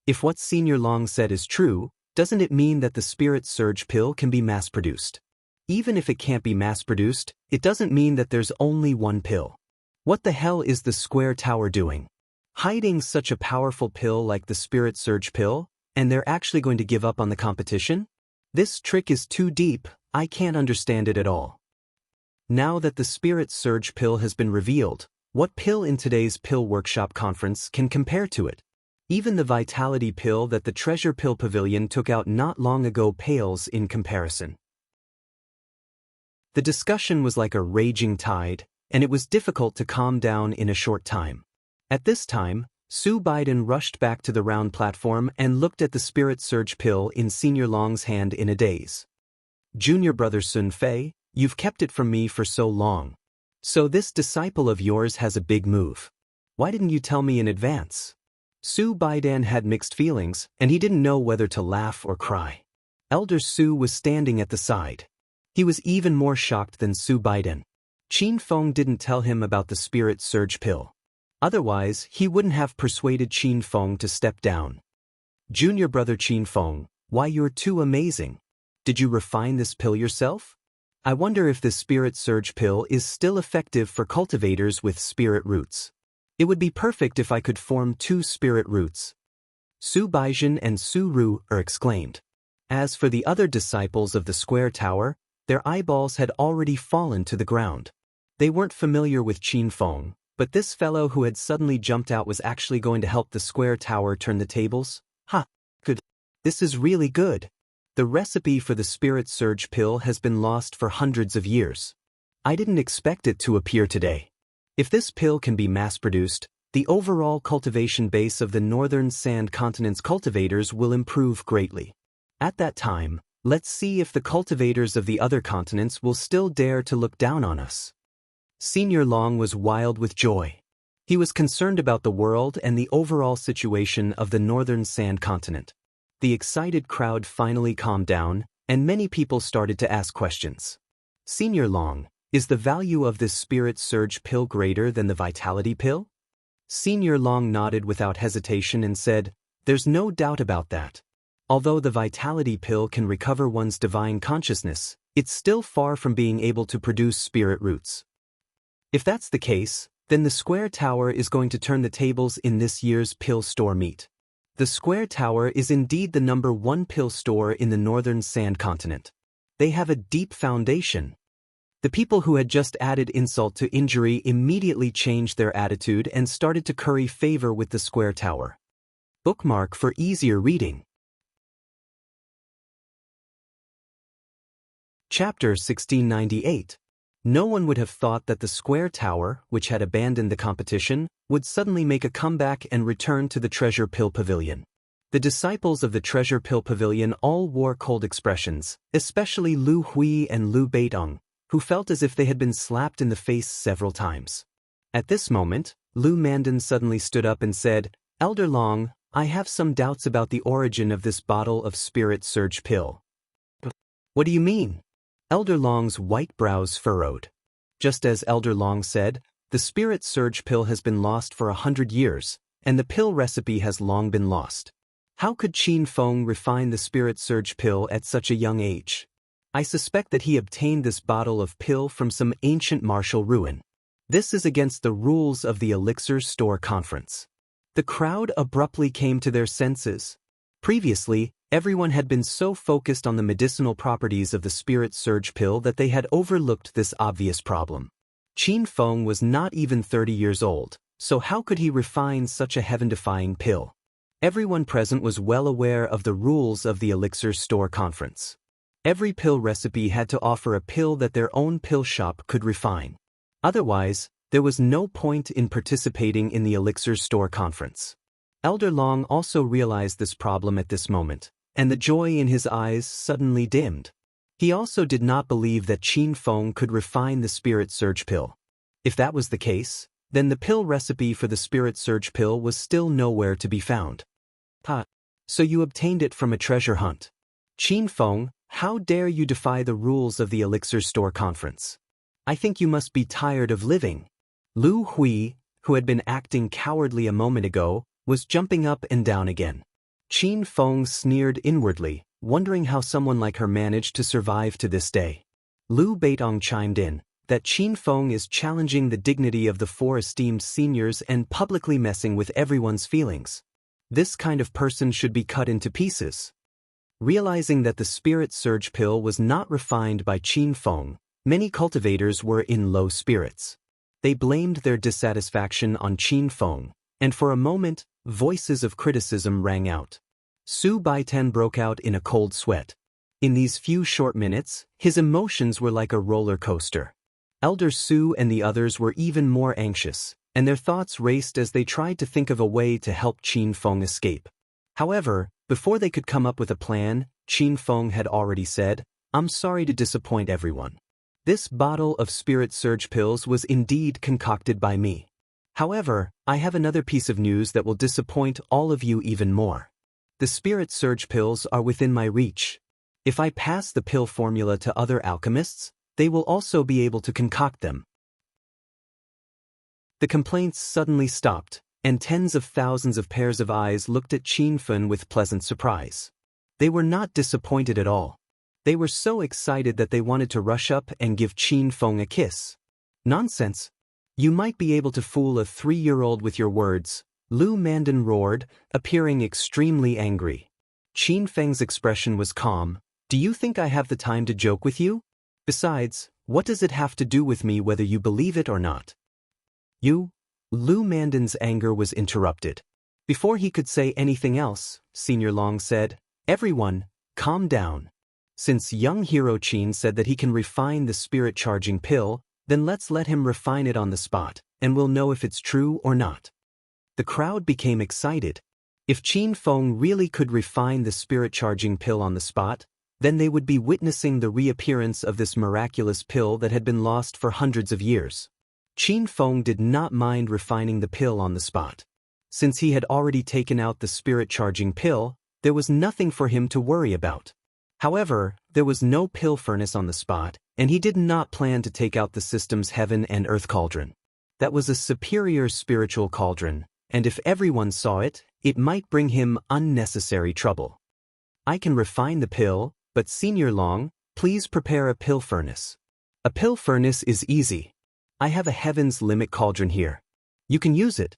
If what Senior Long said is true, doesn't it mean that the Spirit Surge pill can be mass-produced? Even if it can't be mass-produced, it doesn't mean that there's only one pill. What the hell is the Square Tower doing? Hiding such a powerful pill like the Spirit Surge pill, and they're actually going to give up on the competition? This trick is too deep, I can't understand it at all. Now that the Spirit Surge pill has been revealed, what pill in today's Pill Workshop conference can compare to it? Even the Vitality pill that the Treasure Pill Pavilion took out not long ago pales in comparison. The discussion was like a raging tide, and it was difficult to calm down in a short time. At this time, Su Biden rushed back to the round platform and looked at the Spirit Surge pill in Senior Long's hand in a daze. "Junior brother Sun Fei, you've kept it from me for so long. So this disciple of yours has a big move. Why didn't you tell me in advance?" Su Baidan had mixed feelings, and he didn't know whether to laugh or cry. Elder Su was standing at the side. He was even more shocked than Su Baidan. Qin Feng didn't tell him about the spirit surge pill. Otherwise, he wouldn't have persuaded Qin Feng to step down. Junior brother Qin Feng, why you're too amazing. Did you refine this pill yourself? I wonder if this spirit surge pill is still effective for cultivators with spirit roots. It would be perfect if I could form 2 spirit roots. Su Baizhen and Su Ru exclaimed. As for the other disciples of the square tower, their eyeballs had already fallen to the ground. They weren't familiar with Qin Feng, but this fellow who had suddenly jumped out was actually going to help the square tower turn the tables? Good. This is really good. The recipe for the spirit surge pill has been lost for hundreds of years. I didn't expect it to appear today. If this pill can be mass-produced, the overall cultivation base of the northern sand continent's cultivators will improve greatly. At that time, let's see if the cultivators of the other continents will still dare to look down on us. Senior Long was wild with joy. He was concerned about the world and the overall situation of the northern sand continent. The excited crowd finally calmed down, and many people started to ask questions. Senior Long, is the value of this spirit surge pill greater than the vitality pill? Senior Long nodded without hesitation and said, there's no doubt about that. Although the vitality pill can recover one's divine consciousness, it's still far from being able to produce spirit roots. If that's the case, then the Square Tower is going to turn the tables in this year's pill store meet. The Square Tower is indeed the #1 pill store in the northern sand continent. They have a deep foundation. The people who had just added insult to injury immediately changed their attitude and started to curry favor with the Square Tower. Bookmark for easier reading. Chapter 1698. No one would have thought that the Square Tower, which had abandoned the competition, would suddenly make a comeback and return to the Treasure Pill Pavilion. The disciples of the Treasure Pill Pavilion all wore cold expressions, especially Lu Hui and Lu Beidong, who felt as if they had been slapped in the face several times. At this moment, Lu Mandan suddenly stood up and said, Elder Long, I have some doubts about the origin of this bottle of Spirit Surge Pill. What do you mean? Elder Long's white brows furrowed. Just as Elder Long said, the Spirit Surge Pill has been lost for 100 years, and the pill recipe has long been lost. How could Qin Feng refine the Spirit Surge Pill at such a young age? I suspect that he obtained this bottle of pill from some ancient martial ruin. This is against the rules of the Elixir Store Conference. The crowd abruptly came to their senses. Previously, everyone had been so focused on the medicinal properties of the Spirit Surge Pill that they had overlooked this obvious problem. Qin Feng was not even 30 years old, so how could he refine such a heaven-defying pill? Everyone present was well aware of the rules of the Elixir Store Conference. Every pill recipe had to offer a pill that their own pill shop could refine. Otherwise, there was no point in participating in the Elixir Store Conference. Elder Long also realized this problem at this moment, and the joy in his eyes suddenly dimmed. He also did not believe that Qin Feng could refine the Spirit Surge Pill. If that was the case, then the pill recipe for the Spirit Surge Pill was still nowhere to be found. So you obtained it from a treasure hunt. Qin Feng, how dare you defy the rules of the Elixir Store Conference? I think you must be tired of living. Lu Hui, who had been acting cowardly a moment ago, was jumping up and down again. Qin Feng sneered inwardly, wondering how someone like her managed to survive to this day. Lu Beidong chimed in, that Qin Feng is challenging the dignity of the 4 esteemed seniors and publicly messing with everyone's feelings. This kind of person should be cut into pieces. Realizing that the Spirit Surge Pill was not refined by Qin Feng, many cultivators were in low spirits. They blamed their dissatisfaction on Qin Feng, and for a moment, voices of criticism rang out. Su Baitan broke out in a cold sweat. In these few short minutes, his emotions were like a roller coaster. Elder Su and the others were even more anxious, and their thoughts raced as they tried to think of a way to help Qin Feng escape. However, before they could come up with a plan, Qin Feng had already said, I'm sorry to disappoint everyone. This bottle of Spirit Surge Pills was indeed concocted by me. However, I have another piece of news that will disappoint all of you even more. The Spirit Surge Pills are within my reach. If I pass the pill formula to other alchemists, they will also be able to concoct them. The complaints suddenly stopped, and tens of thousands of pairs of eyes looked at Qin Feng with pleasant surprise. They were not disappointed at all. They were so excited that they wanted to rush up and give Qin Feng a kiss. Nonsense! You might be able to fool a 3-year-old with your words, Lu Mandan roared, appearing extremely angry. Qin Feng's expression was calm. Do you think I have the time to joke with you? Besides, what does it have to do with me whether you believe it or not? Lu Mandan's anger was interrupted. Before he could say anything else, Senior Long said, Everyone, calm down. Since young hero Qin said that he can refine the spirit-charging pill, then let's let him refine it on the spot, and we'll know if it's true or not. The crowd became excited. If Qin Feng really could refine the spirit-charging pill on the spot, then they would be witnessing the reappearance of this miraculous pill that had been lost for hundreds of years. Qin Feng did not mind refining the pill on the spot. Since he had already taken out the spirit-charging pill, there was nothing for him to worry about. However, there was no pill furnace on the spot, and he did not plan to take out the system's heaven and earth cauldron. That was a superior spiritual cauldron, and if everyone saw it, it might bring him unnecessary trouble. I can refine the pill, but Senior Long, please prepare a pill furnace. A pill furnace is easy. I have a heaven's limit cauldron here. You can use it.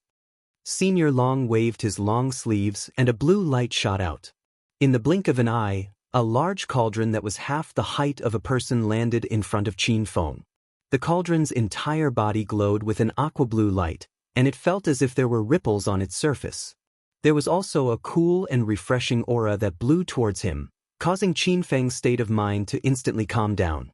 Senior Long waved his long sleeves and a blue light shot out. In the blink of an eye, a large cauldron that was half the height of a person landed in front of Qin Feng. The cauldron's entire body glowed with an aqua-blue light, and it felt as if there were ripples on its surface. There was also a cool and refreshing aura that blew towards him, causing Qin Feng's state of mind to instantly calm down.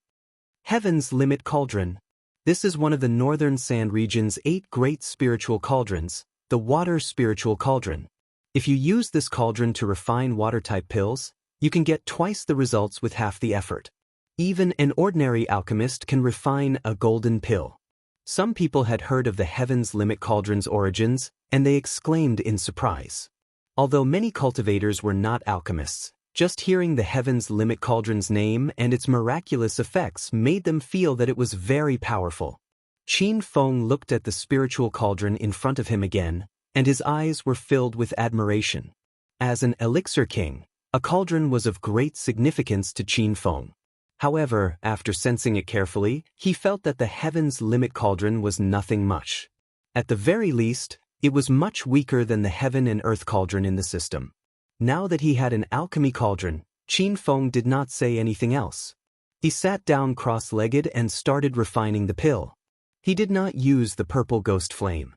Heaven's Limit Cauldron. This is one of the northern sand region's 8 great spiritual cauldrons, the water spiritual cauldron. If you use this cauldron to refine water-type pills, you can get twice the results with half the effort. Even an ordinary alchemist can refine a golden pill. Some people had heard of the Heaven's Limit Cauldron's origins, and they exclaimed in surprise. Although many cultivators were not alchemists, just hearing the Heaven's Limit Cauldron's name and its miraculous effects made them feel that it was very powerful. Qin Feng looked at the spiritual cauldron in front of him again, and his eyes were filled with admiration. As an elixir king, a cauldron was of great significance to Qin Feng. However, after sensing it carefully, he felt that the Heaven's Limit Cauldron was nothing much. At the very least, it was much weaker than the Heaven and Earth Cauldron in the system. Now that he had an alchemy cauldron, Qin Feng did not say anything else. He sat down cross-legged and started refining the pill. He did not use the purple ghost flame.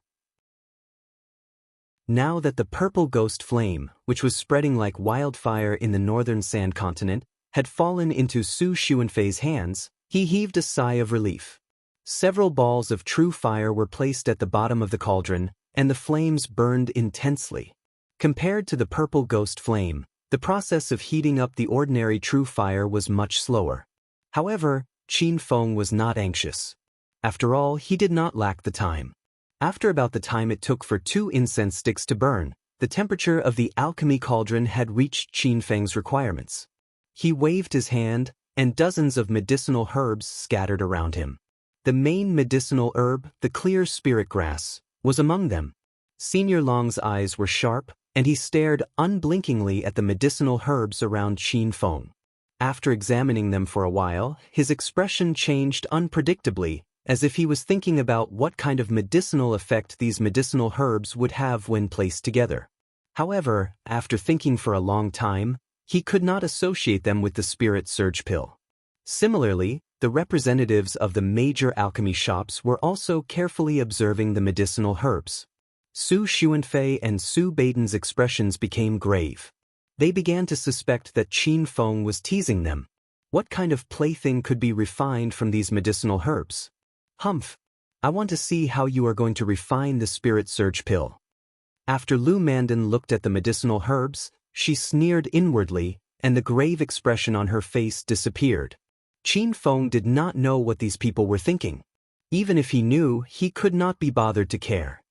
Now that the purple ghost flame, which was spreading like wildfire in the northern sand continent, had fallen into Su Xuanfei's hands, he heaved a sigh of relief. Several balls of true fire were placed at the bottom of the cauldron, and the flames burned intensely. Compared to the purple ghost flame, the process of heating up the ordinary true fire was much slower. However, Qin Feng was not anxious. After all, he did not lack the time. After about the time it took for 2 incense sticks to burn, the temperature of the alchemy cauldron had reached Qin Feng's requirements. He waved his hand, and dozens of medicinal herbs scattered around him. The main medicinal herb, the clear spirit grass, was among them. Senior Long's eyes were sharp, and he stared unblinkingly at the medicinal herbs around Qin Feng. After examining them for a while, his expression changed unpredictably, as if he was thinking about what kind of medicinal effect these medicinal herbs would have when placed together. However, after thinking for a long time, he could not associate them with the spirit surge pill. Similarly, the representatives of the major alchemy shops were also carefully observing the medicinal herbs. Su Xuanfei and Su Baiden's expressions became grave. They began to suspect that Qin Feng was teasing them. What kind of plaything could be refined from these medicinal herbs? Humph! I want to see how you are going to refine the spirit surge pill. After Lu Mandan looked at the medicinal herbs, she sneered inwardly, and the grave expression on her face disappeared. Qin Feng did not know what these people were thinking. Even if he knew, he could not be bothered to care.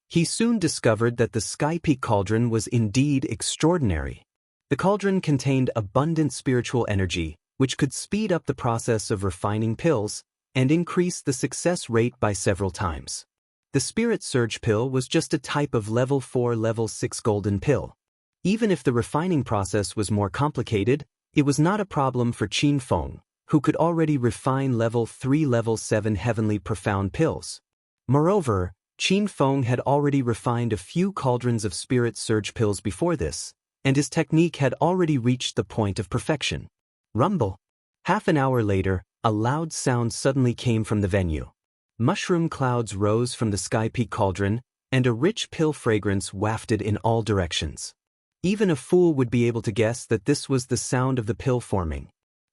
He soon discovered that the Sky Peak Cauldron was indeed extraordinary. The cauldron contained abundant spiritual energy, which could speed up the process of refining pills and increase the success rate by several times. The Spirit Surge pill was just a type of level 4, level 6 golden pill. Even if the refining process was more complicated, it was not a problem for Qin Feng, who could already refine level 3, level 7 heavenly profound pills. Moreover, Qin Feng had already refined a few cauldrons of Spirit Surge pills before this, and his technique had already reached the point of perfection. Rumble. Half an hour later, a loud sound suddenly came from the venue. Mushroom clouds rose from the Sky Peak cauldron, and a rich pill fragrance wafted in all directions. Even a fool would be able to guess that this was the sound of the pill forming.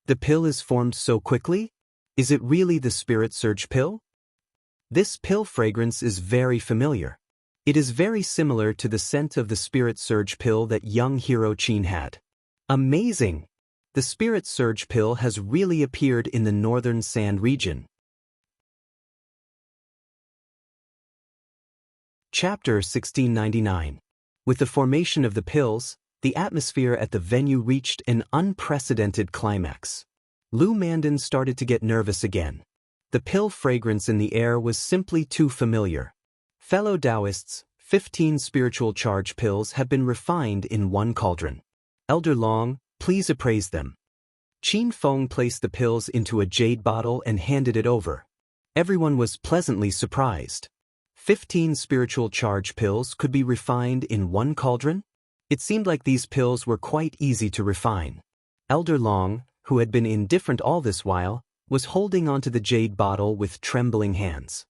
The pill is formed so quickly? Is it really the Spirit Surge pill? This pill fragrance is very familiar. It is very similar to the scent of the Spirit Surge pill that young hero Qin had. Amazing! The Spirit Surge pill has really appeared in the northern sand region. Chapter 1699. With the formation of the pills, the atmosphere at the venue reached an unprecedented climax. Lu Mandan started to get nervous again. The pill fragrance in the air was simply too familiar. Fellow Taoists, 15 spiritual charge pills have been refined in one cauldron. Elder Long, please appraise them. Qin Feng placed the pills into a jade bottle and handed it over. Everyone was pleasantly surprised. 15 spiritual charge pills could be refined in one cauldron? It seemed like these pills were quite easy to refine. Elder Long, who had been indifferent all this while, was holding onto the jade bottle with trembling hands.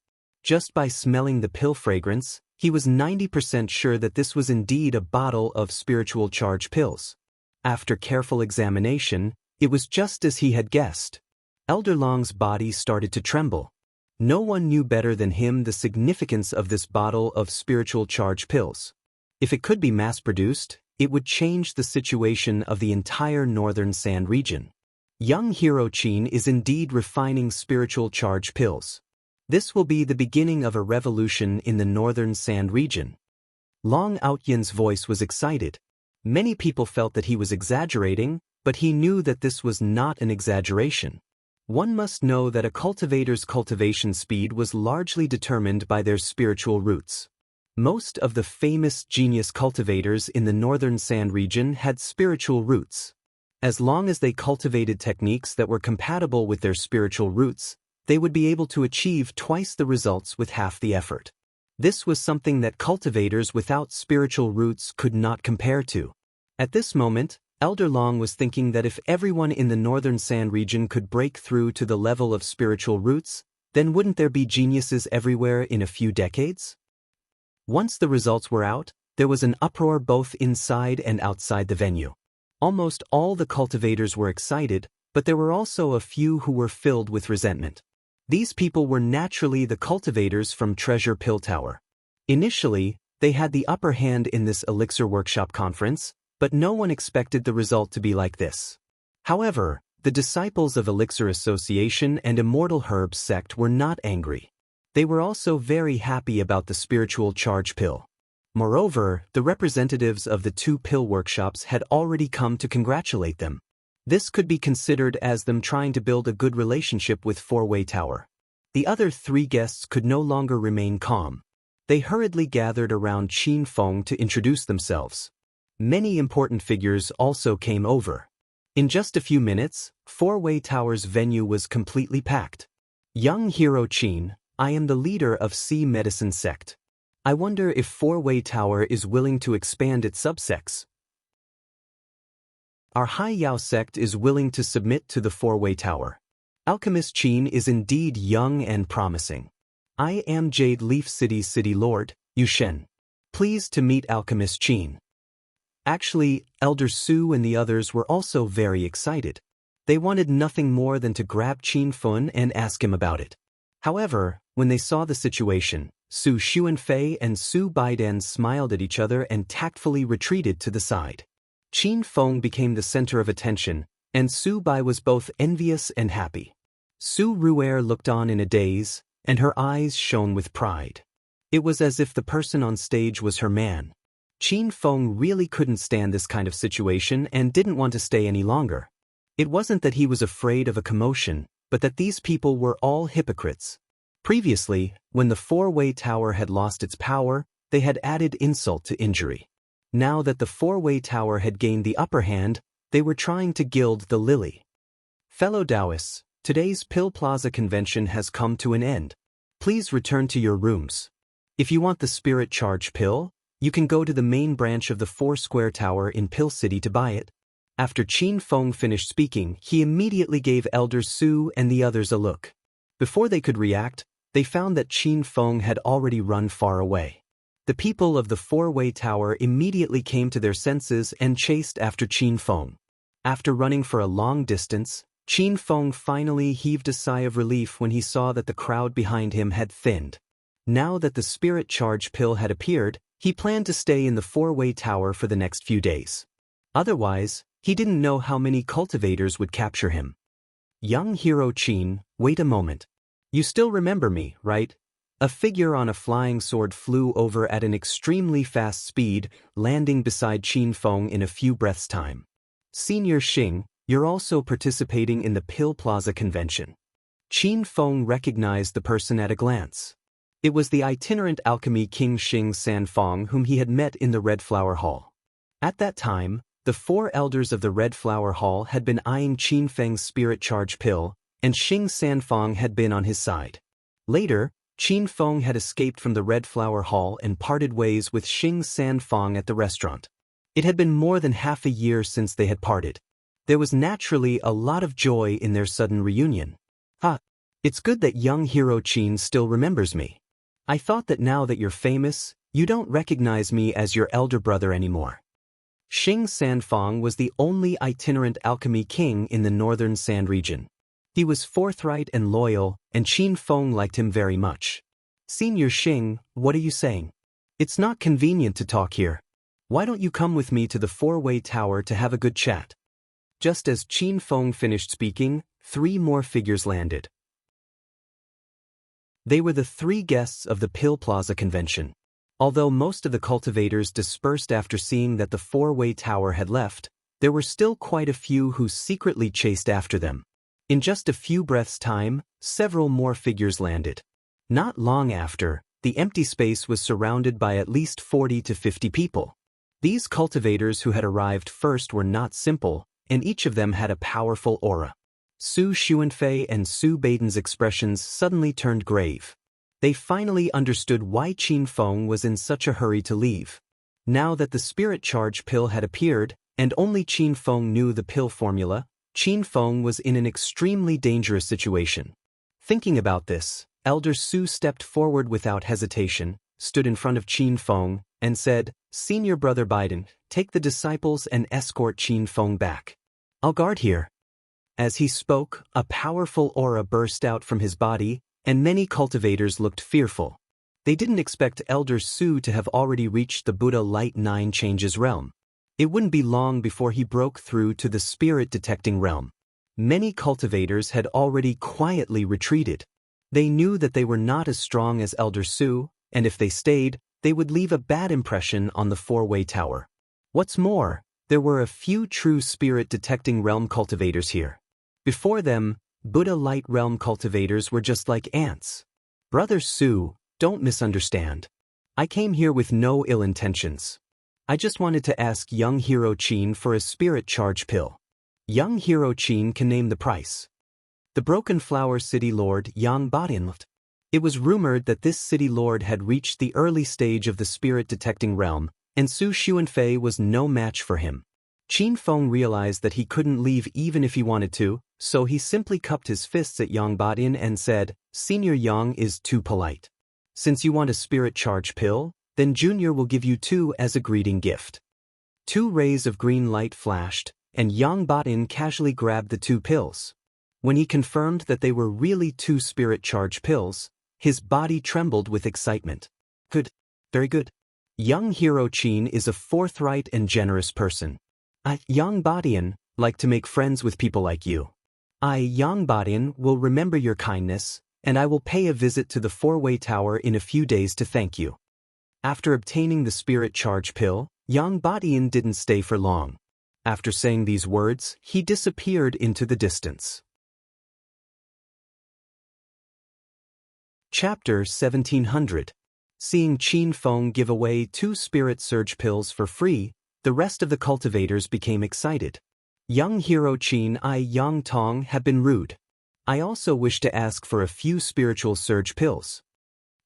Just by smelling the pill fragrance, he was 90% sure that this was indeed a bottle of spiritual charge pills. After careful examination, it was just as he had guessed. Elder Long's body started to tremble. No one knew better than him the significance of this bottle of spiritual charge pills. If it could be mass-produced, it would change the situation of the entire northern sand region. Young hero Qin is indeed refining spiritual charge pills. This will be the beginning of a revolution in the northern sand region. Long Outyan's voice was excited. Many people felt that he was exaggerating, but he knew that this was not an exaggeration. One must know that a cultivator's cultivation speed was largely determined by their spiritual roots. Most of the famous genius cultivators in the northern sand region had spiritual roots. As long as they cultivated techniques that were compatible with their spiritual roots, they would be able to achieve twice the results with half the effort. This was something that cultivators without spiritual roots could not compare to. At this moment, Elder Long was thinking that if everyone in the northern sand region could break through to the level of spiritual roots, then wouldn't there be geniuses everywhere in a few decades? Once the results were out, there was an uproar both inside and outside the venue. Almost all the cultivators were excited, but there were also a few who were filled with resentment. These people were naturally the cultivators from Treasure Pill Tower. Initially, they had the upper hand in this Elixir Workshop conference, but no one expected the result to be like this. However, the disciples of Elixir Association and Immortal Herbs sect were not angry. They were also very happy about the spiritual charge pill. Moreover, the representatives of the two pill workshops had already come to congratulate them. This could be considered as them trying to build a good relationship with Four-Way Tower. The other three guests could no longer remain calm. They hurriedly gathered around Qin Feng to introduce themselves. Many important figures also came over. In just a few minutes, Four-Way Tower's venue was completely packed. Young hero Qin, I am the leader of Sea Medicine sect. I wonder if Four-Way Tower is willing to expand its subsects. Our Hai Yao sect is willing to submit to the Four-Way Tower. Alchemist Qin is indeed young and promising. I am Jade Leaf City's city lord, Yushen. Pleased to meet Alchemist Qin. Actually, Elder Su and the others were also very excited. They wanted nothing more than to grab Qin Feng and ask him about it. However, when they saw the situation, Su Xuanfei and Su Baidan smiled at each other and tactfully retreated to the side. Qin Feng became the center of attention, and Su Bai was both envious and happy. Su Ruer looked on in a daze, and her eyes shone with pride. It was as if the person on stage was her man. Qin Feng really couldn't stand this kind of situation and didn't want to stay any longer. It wasn't that he was afraid of a commotion, but that these people were all hypocrites. Previously, when the four-way tower had lost its power, they had added insult to injury. Now that the four-way tower had gained the upper hand, they were trying to gild the lily. Fellow Taoists, today's Pill Plaza convention has come to an end. Please return to your rooms. If you want the spirit charge pill, you can go to the main branch of the Four-Square Tower in Pill City to buy it. After Qin Feng finished speaking, he immediately gave Elder Su and the others a look. Before they could react, they found that Qin Feng had already run far away. The people of the Four-Way Tower immediately came to their senses and chased after Qin Feng. After running for a long distance, Qin Feng finally heaved a sigh of relief when he saw that the crowd behind him had thinned. Now that the spirit charge pill had appeared, he planned to stay in the Four-Way Tower for the next few days. Otherwise, he didn't know how many cultivators would capture him. Young hero Qin, wait a moment. You still remember me, right? A figure on a flying sword flew over at an extremely fast speed, landing beside Qin Feng in a few breaths' time. Senior Xing, you're also participating in the Pill Plaza convention. Qin Feng recognized the person at a glance. It was the itinerant alchemy king Xing Sanfeng whom he had met in the Red Flower Hall. At that time, the four elders of the Red Flower Hall had been eyeing Qin Feng's spirit charge pill, and Xing Sanfeng had been on his side. Later, Qin Feng had escaped from the Red Flower Hall and parted ways with Xing Sanfeng at the restaurant. It had been more than half a year since they had parted. There was naturally a lot of joy in their sudden reunion. It's good that young hero Qin still remembers me. I thought that now that you're famous, you don't recognize me as your elder brother anymore. Xing Sanfeng was the only itinerant alchemy king in the northern Sand region. He was forthright and loyal, and Qin Feng liked him very much. Senior Xing, what are you saying? It's not convenient to talk here. Why don't you come with me to the Four-Way Tower to have a good chat? Just as Qin Feng finished speaking, 3 more figures landed. They were the 3 guests of the Pill Plaza convention. Although most of the cultivators dispersed after seeing that the Four-Way Tower had left, there were still quite a few who secretly chased after them. In just a few breaths' time, several more figures landed. Not long after, the empty space was surrounded by at least 40 to 50 people. These cultivators who had arrived first were not simple, and each of them had a powerful aura. Su Xuanfei and Su Baiden's expressions suddenly turned grave. They finally understood why Qin Feng was in such a hurry to leave. Now that the spirit charge pill had appeared, and only Qin Feng knew the pill formula, Qin Feng was in an extremely dangerous situation. Thinking about this, Elder Su stepped forward without hesitation, stood in front of Qin Feng, and said, "Senior Brother Biden, take the disciples and escort Qin Feng back. I'll guard here." As he spoke, a powerful aura burst out from his body, and many cultivators looked fearful. They didn't expect Elder Su to have already reached the Buddha Light 9 Changes realm. It wouldn't be long before he broke through to the spirit-detecting realm. Many cultivators had already quietly retreated. They knew that they were not as strong as Elder Su, and if they stayed, they would leave a bad impression on the Four-Way Tower. What's more, there were a few true spirit-detecting realm cultivators here. Before them, Buddha Light realm cultivators were just like ants. Brother Su, don't misunderstand. I came here with no ill intentions. I just wanted to ask young hero Qin for a spirit charge pill. Young hero Qin can name the price. The Broken Flower City Lord Yang Badin. It was rumored that this city lord had reached the early stage of the spirit-detecting realm, and Su Xuanfei was no match for him. Qin Feng realized that he couldn't leave even if he wanted to, so he simply cupped his fists at Yang Badin and said, "Senior Yang is too polite. Since you want a spirit charge pill, then Junior will give you 2 as a greeting gift." 2 rays of green light flashed, and Yang Badin casually grabbed the 2 pills. When he confirmed that they were really 2 spirit charge pills, his body trembled with excitement. Good. Very good. Young hero Qin is a forthright and generous person. I, Yang Badin, like to make friends with people like you. I, Yang Badin, will remember your kindness, and I will pay a visit to the Four-Way Tower in a few days to thank you. After obtaining the spirit charge pill, Yang Badian didn't stay for long. After saying these words, he disappeared into the distance. Chapter 1700. Seeing Qin Feng give away 2 spirit surge pills for free, the rest of the cultivators became excited. Young hero Qin Yang Tong had been rude. I also wish to ask for a few spiritual surge pills.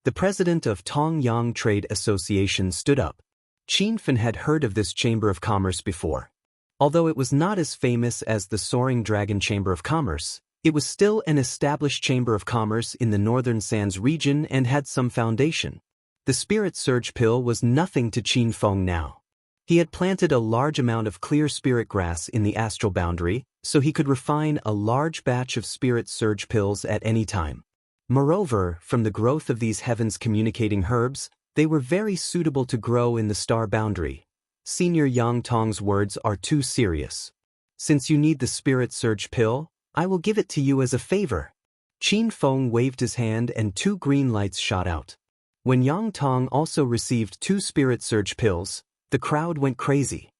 The president of Tong Yang Trade Association stood up. Qin Feng had heard of this Chamber of Commerce before. Although it was not as famous as the Soaring Dragon Chamber of Commerce, it was still an established Chamber of Commerce in the Northern Sands region and had some foundation. The spirit surge pill was nothing to Qin Feng now. He had planted a large amount of clear spirit grass in the astral boundary, so he could refine a large batch of spirit surge pills at any time. Moreover, from the growth of these heavens communicating herbs, they were very suitable to grow in the star boundary. Senior Yang Tong's words are too serious. Since you need the spirit surge pill, I will give it to you as a favor. Qin Feng waved his hand and 2 green lights shot out. When Yang Tong also received 2 spirit surge pills, the crowd went crazy.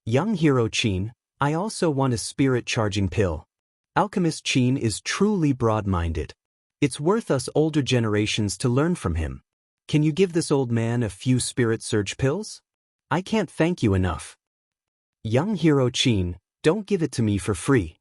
Young hero Qin, I also want a spirit charging pill. Alchemist Qin is truly broad-minded. It's worth us older generations to learn from him. Can you give this old man a few spirit surge pills? I can't thank you enough. Young hero Qin, don't give it to me for free.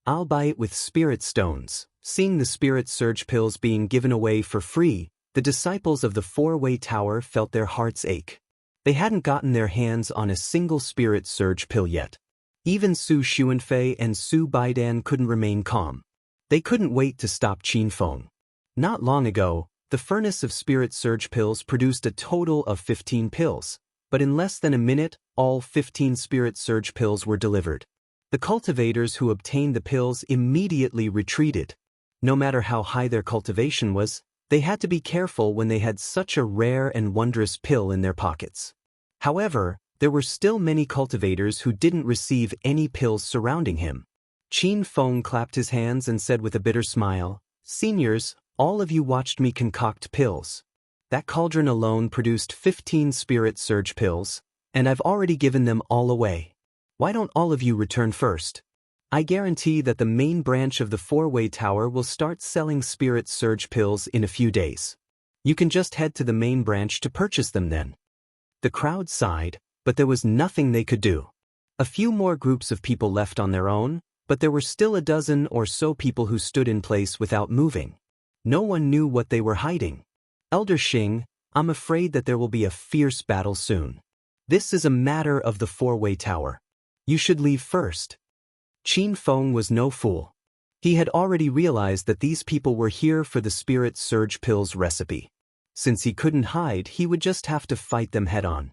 I'll buy it with spirit stones. Seeing the spirit surge pills being given away for free, the disciples of the 4-way tower felt their hearts ache. They hadn't gotten their hands on a single spirit surge pill yet. Even Su Xuanfei and Su Baidan couldn't remain calm. They couldn't wait to stop Qin Feng. Not long ago, the furnace of spirit surge pills produced a total of 15 pills, but in less than a minute, all 15 spirit surge pills were delivered. The cultivators who obtained the pills immediately retreated. No matter how high their cultivation was, they had to be careful when they had such a rare and wondrous pill in their pockets. However, there were still many cultivators who didn't receive any pills surrounding him. Qin Feng clapped his hands and said with a bitter smile, "Seniors, all of you watched me concoct pills. That cauldron alone produced 15 spirit surge pills, and I've already given them all away. Why don't all of you return first? I guarantee that the main branch of the 4-way tower will start selling spirit surge pills in a few days. You can just head to the main branch to purchase them then." The crowd sighed, but there was nothing they could do. A few more groups of people left on their own, but there were still a dozen or so people who stood in place without moving. No one knew what they were hiding. Elder Xing, I'm afraid that there will be a fierce battle soon. This is a matter of the 4-way tower. You should leave first. Qin Feng was no fool. He had already realized that these people were here for the spirit surge pills recipe. Since he couldn't hide, he would just have to fight them head-on.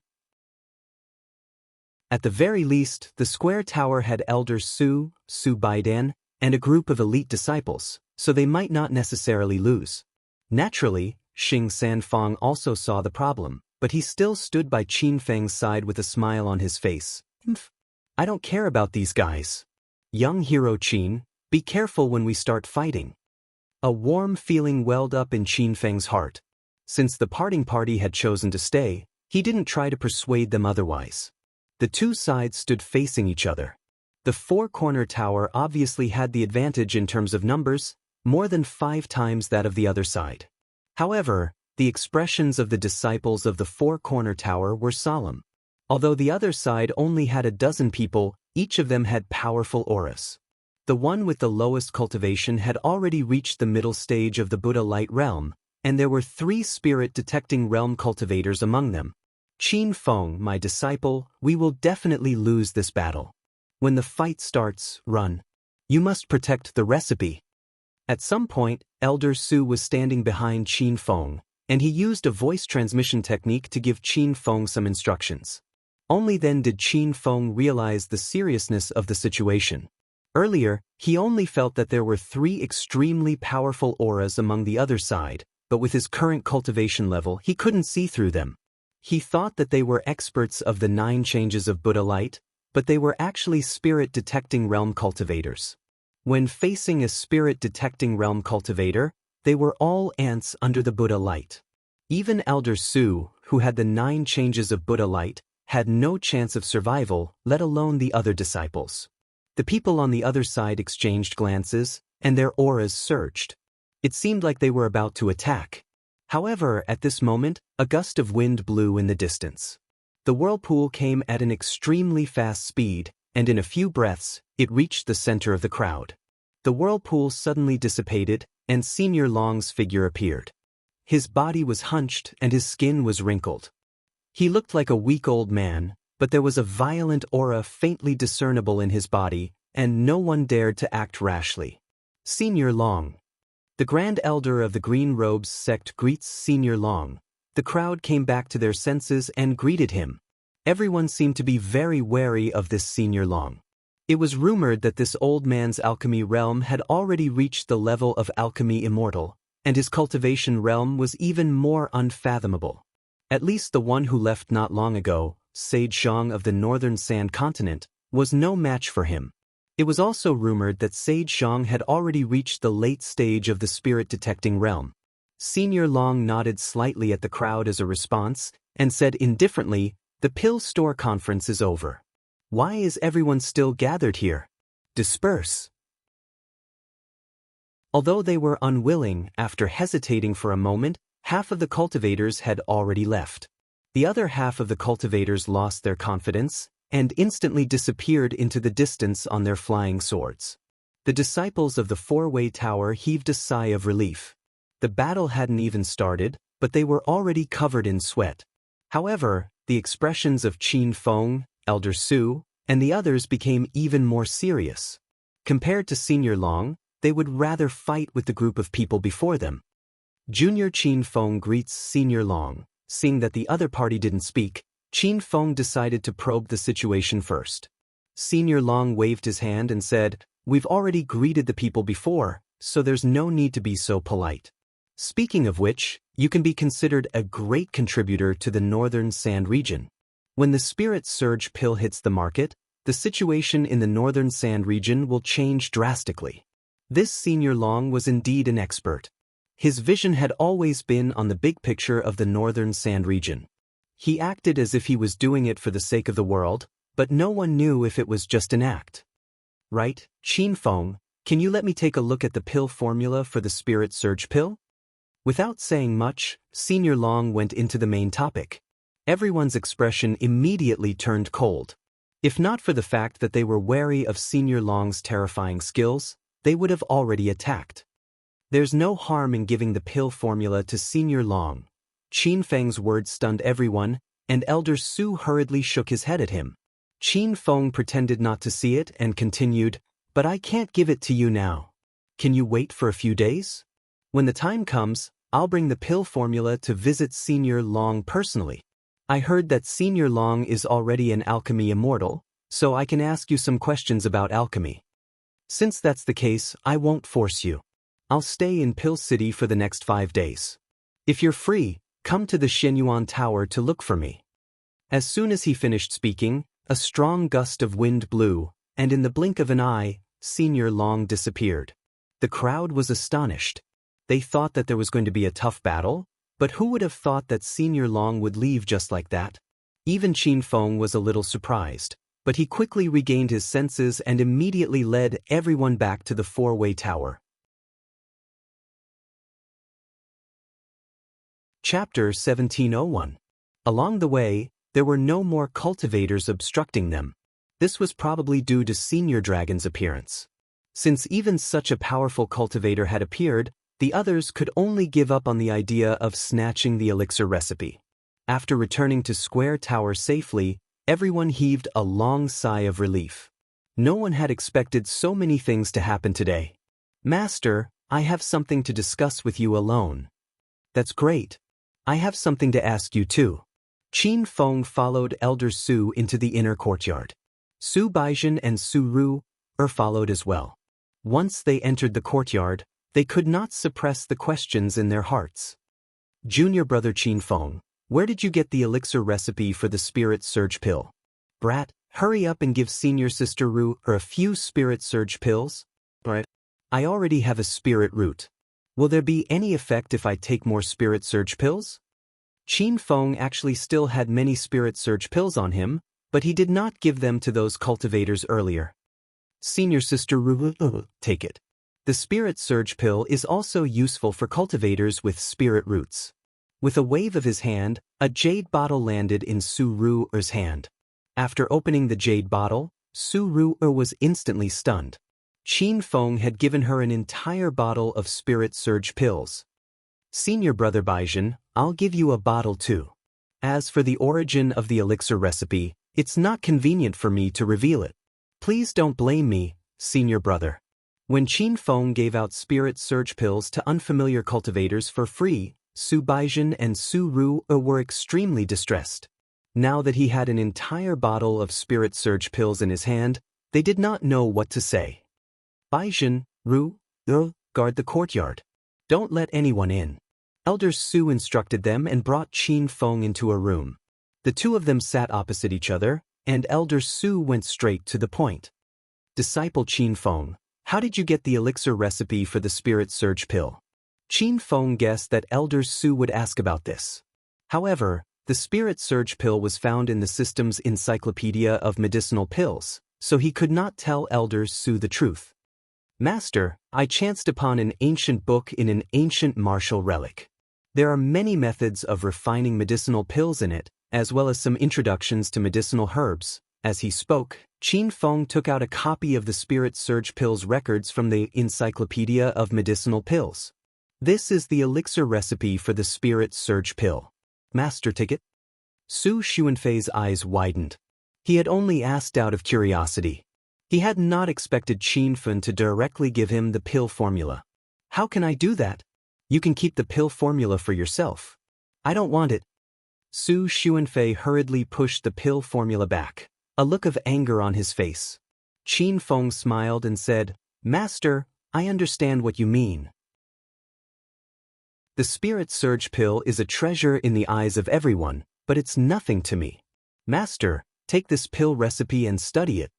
At the very least, the square tower had elders Su Baidan, and a group of elite disciples, so they might not necessarily lose. Naturally, Xing Sanfang also saw the problem, but he still stood by Qin Feng's side with a smile on his face. I don't care about these guys. Young hero Qin, be careful when we start fighting. A warm feeling welled up in Qin Feng's heart. Since the parting party had chosen to stay, he didn't try to persuade them otherwise. The 2 sides stood facing each other. The 4-corner tower obviously had the advantage in terms of numbers, more than 5 times that of the other side. However, the expressions of the disciples of the 4-corner tower were solemn. Although the other side only had a dozen people, each of them had powerful auras. The one with the lowest cultivation had already reached the middle stage of the Buddha light realm, and there were 3 spirit-detecting realm cultivators among them. Qin Feng, my disciple, we will definitely lose this battle. When the fight starts, run. You must protect the recipe. At some point, Elder Su was standing behind Qin Feng, and he used a voice transmission technique to give Qin Feng some instructions. Only then did Qin Feng realize the seriousness of the situation. Earlier, he only felt that there were 3 extremely powerful auras among the other side, but with his current cultivation level, he couldn't see through them. He thought that they were experts of the 9 changes of Buddha light, but they were actually spirit-detecting realm cultivators. When facing a spirit-detecting realm cultivator, they were all ants under the Buddha light. Even Elder Su, who had the 9 changes of Buddha light, had no chance of survival, let alone the other disciples. The people on the other side exchanged glances, and their auras surged. It seemed like they were about to attack. However, at this moment, a gust of wind blew in the distance. The whirlpool came at an extremely fast speed, and in a few breaths, it reached the center of the crowd. The whirlpool suddenly dissipated, and Senior Long's figure appeared. His body was hunched and his skin was wrinkled. He looked like a weak old man, but there was a violent aura faintly discernible in his body, and no one dared to act rashly. Senior Long. The Grand Elder of the Green Robes sect greets Senior Long. The crowd came back to their senses and greeted him. Everyone seemed to be very wary of this Senior Long. It was rumored that this old man's alchemy realm had already reached the level of alchemy immortal, and his cultivation realm was even more unfathomable. At least the one who left not long ago, Sage Xiong of the Northern Sand Continent, was no match for him. It was also rumored that Sage Xiong had already reached the late stage of the spirit-detecting realm. Senior Long nodded slightly at the crowd as a response, and said indifferently, "The Pill Store conference is over. Why is everyone still gathered here? Disperse." Although they were unwilling, after hesitating for a moment, half of the cultivators had already left. The other half of the cultivators lost their confidence, and instantly disappeared into the distance on their flying swords. The disciples of the four-way tower heaved a sigh of relief. The battle hadn't even started, but they were already covered in sweat. However, the expressions of Qin Feng, Elder Su, and the others became even more serious. Compared to Senior Long, they would rather fight with the group of people before them. Junior Qin Feng greets Senior Long. Seeing that the other party didn't speak, Qin Feng decided to probe the situation first. Senior Long waved his hand and said, "We've already greeted the people before, so there's no need to be so polite. Speaking of which, you can be considered a great contributor to the Northern Sand region. When the Spirit Surge pill hits the market, the situation in the Northern Sand region will change drastically." This Senior Long was indeed an expert. His vision had always been on the big picture of the Northern Sand region. He acted as if he was doing it for the sake of the world, but no one knew if it was just an act. "Right, Qin Feng, can you let me take a look at the pill formula for the Spirit Surge pill?" Without saying much, Senior Long went into the main topic. Everyone's expression immediately turned cold. If not for the fact that they were wary of Senior Long's terrifying skills, they would have already attacked. There's no harm in giving the pill formula to Senior Long. Qin Feng's words stunned everyone, and Elder Su hurriedly shook his head at him. Qin Feng pretended not to see it and continued, "But I can't give it to you now. Can you wait for a few days? When the time comes, I'll bring the pill formula to visit Senior Long personally. I heard that Senior Long is already an alchemy immortal, so I can ask you some questions about alchemy. Since that's the case, I won't force you. I'll stay in Pill City for the next 5 days. If you're free, come to the Shenyuan Tower to look for me." As soon as he finished speaking, a strong gust of wind blew, and in the blink of an eye, Senior Long disappeared. The crowd was astonished. They thought that there was going to be a tough battle, but who would have thought that Senior Long would leave just like that? Even Qin Feng was a little surprised, but he quickly regained his senses and immediately led everyone back to the four-way tower. Chapter 1701. Along the way, there were no more cultivators obstructing them. This was probably due to Senior Dragon's appearance. Since even such a powerful cultivator had appeared, the others could only give up on the idea of snatching the elixir recipe. After returning to Square Tower safely, everyone heaved a long sigh of relief. No one had expected so many things to happen today. "Master, I have something to discuss with you alone." "That's great. I have something to ask you too." Qin Feng followed Elder Su into the inner courtyard. Su Baizhen and Su Ru followed as well. Once they entered the courtyard, they could not suppress the questions in their hearts. "Junior brother Qin Feng, where did you get the elixir recipe for the Spirit Surge pill? Brat, hurry up and give Senior Sister Ru a few Spirit Surge pills." "Right. I already have a spirit root. Will there be any effect if I take more Spirit Surge pills?" Qin Feng actually still had many spirit surge pills on him, but he did not give them to those cultivators earlier. Senior Sister Ru, take it. The spirit surge pill is also useful for cultivators with spirit roots. With a wave of his hand, a jade bottle landed in Su Ru's hand. After opening the jade bottle, Su Ru was instantly stunned. Qin Feng had given her an entire bottle of spirit surge pills. Senior Brother Baizhen, I'll give you a bottle too. As for the origin of the elixir recipe, it's not convenient for me to reveal it. Please don't blame me, Senior Brother. When Qin Feng gave out spirit surge pills to unfamiliar cultivators for free, Su Baizhen and Su Ru were extremely distressed. Now that he had an entire bottle of spirit surge pills in his hand, they did not know what to say. Baizhen, Ru, guard the courtyard. Don't let anyone in. Elder Su instructed them and brought Qin Feng into a room. The two of them sat opposite each other, and Elder Su went straight to the point. Disciple Qin Feng, how did you get the elixir recipe for the spirit surge pill? Qin Feng guessed that Elder Su would ask about this. However, the spirit surge pill was found in the system's encyclopedia of medicinal pills, so he could not tell Elder Su the truth. Master, I chanced upon an ancient book in an ancient martial relic. There are many methods of refining medicinal pills in it, as well as some introductions to medicinal herbs. As he spoke, Qin Feng took out a copy of the spirit surge pill's records from the encyclopedia of medicinal pills. This is the elixir recipe for the spirit surge pill. Master ticket? Su Xuanfei's eyes widened. He had only asked out of curiosity. He had not expected Qin Feng to directly give him the pill formula. How can I do that? You can keep the pill formula for yourself. I don't want it. Su Xuanfei hurriedly pushed the pill formula back, a look of anger on his face. Qin Feng smiled and said, Master, I understand what you mean. The spirit surge pill is a treasure in the eyes of everyone, but it's nothing to me. Master, take this pill recipe and study it.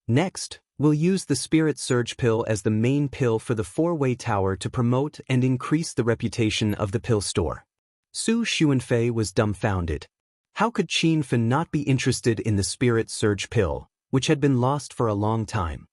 Next, we'll use the spirit surge pill as the main pill for the four-way tower to promote and increase the reputation of the pill store. Su Xuanfei was dumbfounded. How could Qin Feng not be interested in the spirit surge pill, which had been lost for a long time?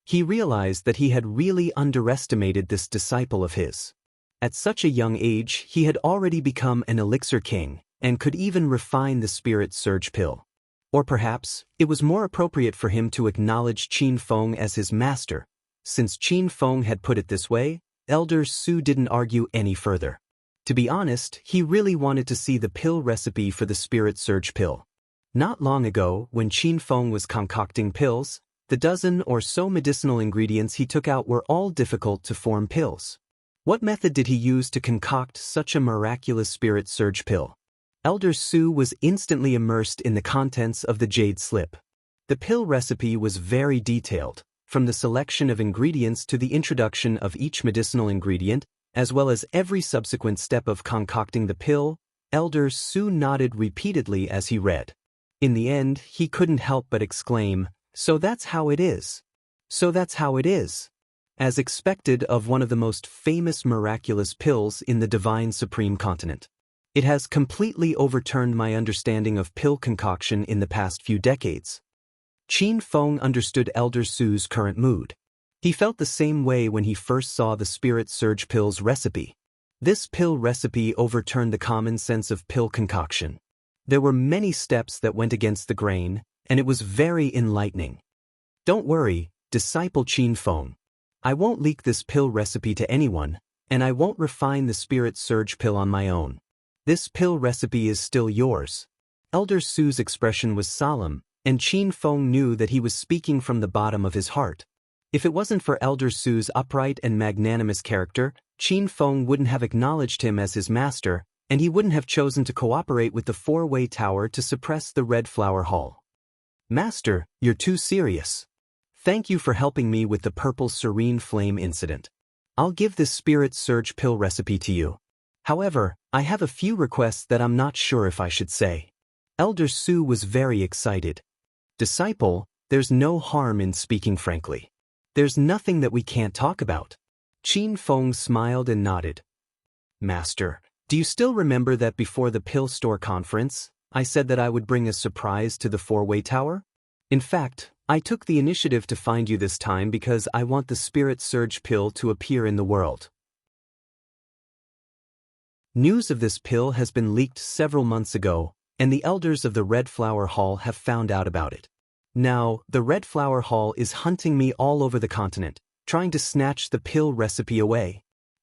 He realized that he had really underestimated this disciple of his. At such a young age, he had already become an elixir king, and could even refine the spirit surge pill. Or perhaps, it was more appropriate for him to acknowledge Qin Feng as his master. Since Qin Feng had put it this way, Elder Su didn't argue any further. To be honest, he really wanted to see the pill recipe for the spirit surge pill. Not long ago, when Qin Feng was concocting pills, the dozen or so medicinal ingredients he took out were all difficult to form pills. What method did he use to concoct such a miraculous spirit surge pill? Elder Su was instantly immersed in the contents of the jade slip. The pill recipe was very detailed, from the selection of ingredients to the introduction of each medicinal ingredient, as well as every subsequent step of concocting the pill. Elder Su nodded repeatedly as he read. In the end, he couldn't help but exclaim, "So that's how it is. So that's how it is." As expected of one of the most famous miraculous pills in the divine supreme continent. It has completely overturned my understanding of pill concoction in the past few decades. Qin Feng understood Elder Su's current mood. He felt the same way when he first saw the spirit surge pill's recipe. This pill recipe overturned the common sense of pill concoction. There were many steps that went against the grain, and it was very enlightening. Don't worry, disciple Qin Feng. I won't leak this pill recipe to anyone, and I won't refine the spirit surge pill on my own. This pill recipe is still yours. Elder Su's expression was solemn, and Qin Feng knew that he was speaking from the bottom of his heart. If it wasn't for Elder Su's upright and magnanimous character, Qin Feng wouldn't have acknowledged him as his master, and he wouldn't have chosen to cooperate with the four-way tower to suppress the Red Flower Hall. Master, you're too serious. Thank you for helping me with the Purple Serene Flame incident. I'll give this spirit surge pill recipe to you. However, I have a few requests that I'm not sure if I should say. Elder Su was very excited. Disciple, there's no harm in speaking frankly. There's nothing that we can't talk about. Qin Feng smiled and nodded. Master, Do you still remember that before the pill store conference, I said that I would bring a surprise to the four-way tower? In fact, I took the initiative to find you this time because I want the Spirit Surge pill to appear in the world. News of this pill has been leaked several months ago, and the elders of the Red Flower Hall have found out about it. Now, the Red Flower Hall is hunting me all over the continent, trying to snatch the pill recipe away.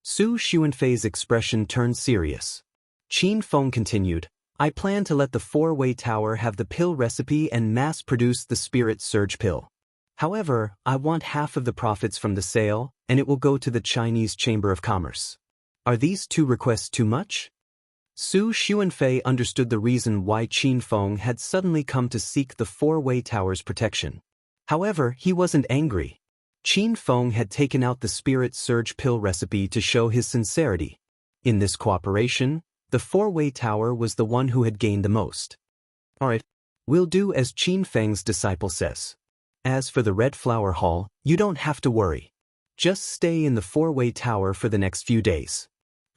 Su Xuanfei's expression turned serious. Qin Feng continued, I plan to let the four-way tower have the pill recipe and mass-produce the Spirit Surge pill. However, I want half of the profits from the sale, and it will go to the Chinese Chamber of Commerce. Are these two requests too much? Su Xuanfei understood the reason why Qin Feng had suddenly come to seek the four-way tower's protection. However, he wasn't angry. Qin Feng had taken out the Spirit Surge pill recipe to show his sincerity. In this cooperation, the four-way tower was the one who had gained the most. Alright, we'll do as Qin Feng's disciple says. As for the Red Flower Hall, you don't have to worry. Just stay in the four-way tower for the next few days.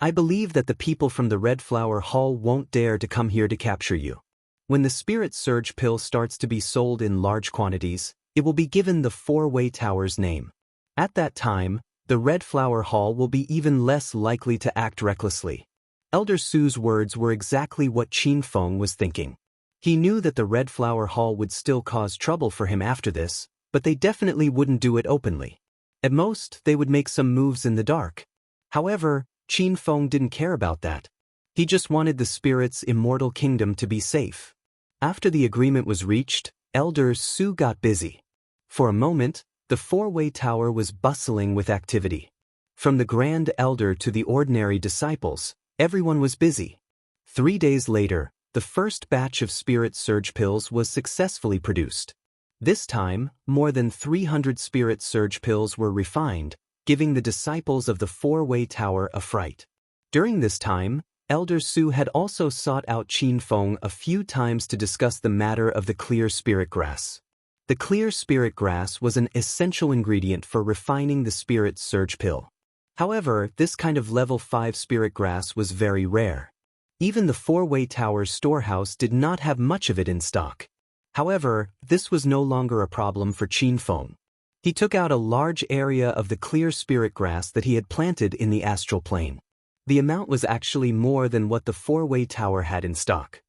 I believe that the people from the Red Flower Hall won't dare to come here to capture you. When the Spirit Surge pill starts to be sold in large quantities, it will be given the four-way tower's name. At that time, the Red Flower Hall will be even less likely to act recklessly. Elder Su's words were exactly what Qin Feng was thinking. He knew that the Red Flower Hall would still cause trouble for him after this, but they definitely wouldn't do it openly. At most, they would make some moves in the dark. However, Qin Feng didn't care about that. He just wanted the spirit's immortal kingdom to be safe. After the agreement was reached, Elder Su got busy. For a moment, the four-way tower was bustling with activity. From the Grand Elder to the ordinary disciples, everyone was busy. 3 days later, the first batch of Spirit Surge pills was successfully produced. This time, more than 300 Spirit Surge pills were refined, giving the disciples of the four-way tower a fright. During this time, Elder Su had also sought out Qin Feng a few times to discuss the matter of the clear spirit grass. The clear spirit grass was an essential ingredient for refining the Spirit Surge pill. However, this kind of level 5 spirit grass was very rare. Even the four-way tower's storehouse did not have much of it in stock. However, this was no longer a problem for Qin Feng. He took out a large area of the clear spirit grass that he had planted in the astral plane. The amount was actually more than what the four-way tower had in stock.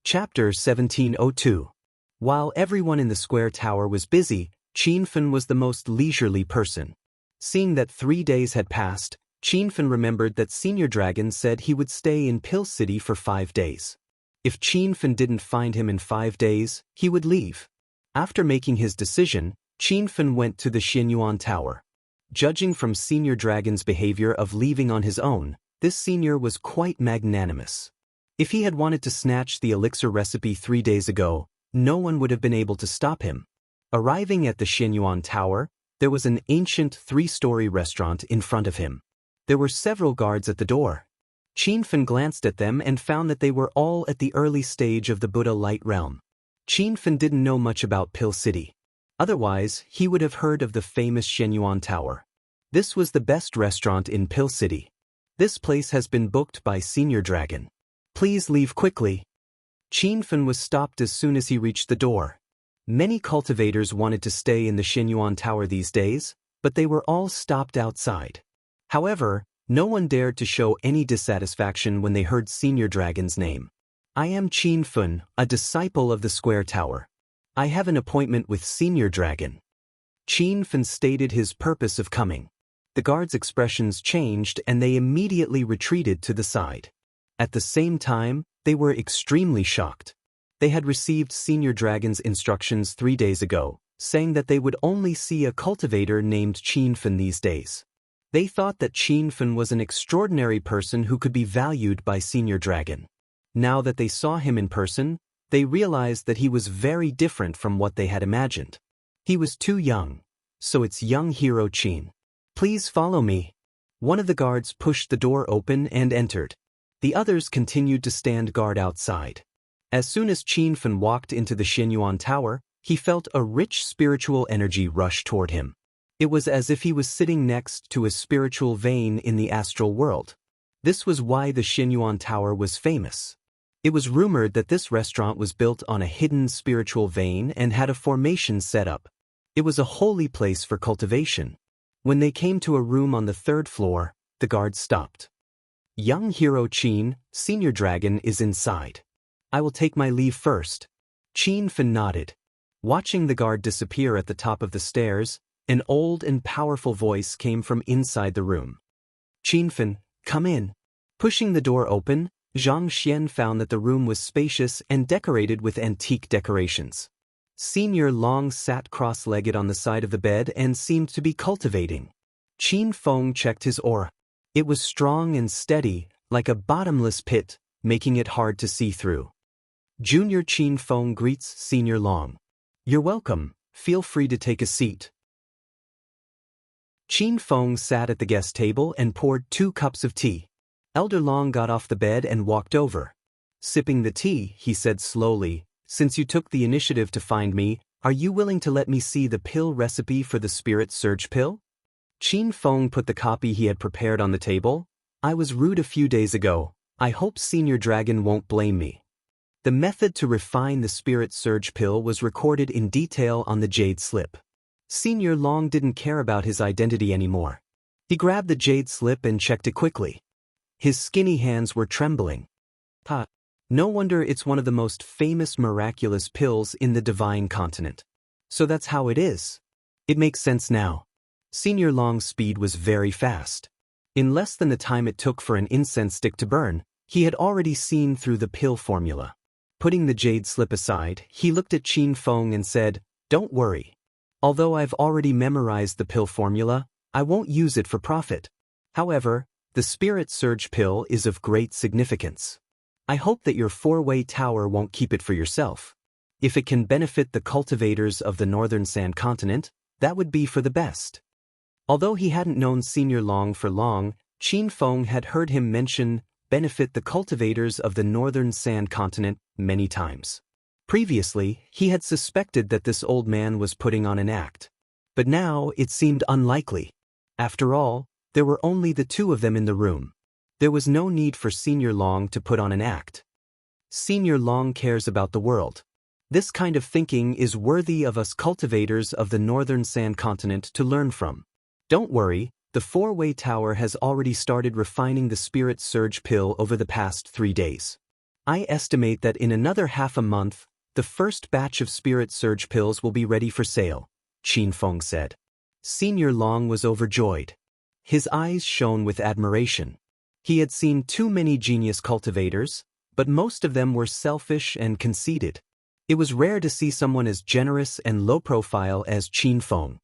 Chapter 1702. While everyone in the square tower was busy, Qin Feng was the most leisurely person. Seeing that 3 days had passed, Qin Feng remembered that Senior Dragon said he would stay in Pill City for 5 days. If Qin Feng didn't find him in 5 days, he would leave. After making his decision, Qin Feng went to the Xianyuan Tower. Judging from Senior Dragon's behavior of leaving on his own, this senior was quite magnanimous. If he had wanted to snatch the elixir recipe 3 days ago, no one would have been able to stop him. Arriving at the Xianyuan Tower, there was an ancient 3-story restaurant in front of him. There were several guards at the door. Qin Feng glanced at them and found that they were all at the early stage of the Buddha Light Realm. Qin Feng didn't know much about Pill City. Otherwise, he would have heard of the famous Xianyuan Tower. This was the best restaurant in Pill City. This place has been booked by Senior Dragon. Please leave quickly. Qin Feng was stopped as soon as he reached the door. Many cultivators wanted to stay in the Xianyuan Tower these days, but they were all stopped outside. However, no one dared to show any dissatisfaction when they heard Senior Dragon's name. I am Qin Feng, a disciple of the Square Tower. I have an appointment with Senior Dragon. Qin Feng stated his purpose of coming. The guards' expressions changed and they immediately retreated to the side. At the same time, they were extremely shocked. They had received Senior Dragon's instructions 3 days ago, saying that they would only see a cultivator named Qin Feng these days. They thought that Qin Feng was an extraordinary person who could be valued by Senior Dragon. Now that they saw him in person, they realized that he was very different from what they had imagined. He was too young. So it's young hero Qin. Please follow me. One of the guards pushed the door open and entered. The others continued to stand guard outside. As soon as Qin Feng walked into the Xianyuan Tower, he felt a rich spiritual energy rush toward him. It was as if he was sitting next to a spiritual vein in the astral world. This was why the Xinyuan Tower was famous. It was rumored that this restaurant was built on a hidden spiritual vein and had a formation set up. It was a holy place for cultivation. When they came to a room on the 3rd floor, the guard stopped. Young hero Qin, senior dragon, is inside. I will take my leave first. Qin Fan nodded. Watching the guard disappear at the top of the stairs, an old and powerful voice came from inside the room. Qin Fan, come in. Pushing the door open, Zhang Xian found that the room was spacious and decorated with antique decorations. Senior Long sat cross-legged on the side of the bed and seemed to be cultivating. Qin Feng checked his aura. It was strong and steady, like a bottomless pit, making it hard to see through. Junior Qin Feng greets Senior Long. You're welcome, feel free to take a seat. Qin Feng sat at the guest table and poured 2 cups of tea. Elder Long got off the bed and walked over. Sipping the tea, he said slowly, since you took the initiative to find me, are you willing to let me see the pill recipe for the Spirit Surge pill? Qin Feng put the copy he had prepared on the table. I was rude a few days ago. I hope Senior Dragon won't blame me. The method to refine the Spirit Surge pill was recorded in detail on the jade slip. Senior Long didn't care about his identity anymore. He grabbed the jade slip and checked it quickly. His skinny hands were trembling. No wonder it's one of the most famous miraculous pills in the divine continent. So that's how it is. It makes sense now. Senior Long's speed was very fast. In less than the time it took for an incense stick to burn, he had already seen through the pill formula. Putting the jade slip aside, he looked at Qin Feng and said, Don't worry. Although I've already memorized the pill formula, I won't use it for profit. However, the Spirit Surge pill is of great significance. I hope that your 4-way tower won't keep it for yourself. If it can benefit the cultivators of the Northern Sand Continent, that would be for the best. Although he hadn't known Senior Long for long, Qin Feng had heard him mention benefit the cultivators of the Northern Sand Continent many times. Previously, he had suspected that this old man was putting on an act. But now it seemed unlikely. After all, there were only the 2 of them in the room. There was no need for Senior Long to put on an act. Senior Long cares about the world. This kind of thinking is worthy of us cultivators of the Northern Sand Continent to learn from. Don't worry, the 4-way tower has already started refining the Spirit Surge pill over the past 3 days. I estimate that in another half a month, the first batch of Spirit Surge pills will be ready for sale, Qin Feng said. Senior Long was overjoyed. His eyes shone with admiration. He had seen too many genius cultivators, but most of them were selfish and conceited. It was rare to see someone as generous and low-profile as Qin Feng.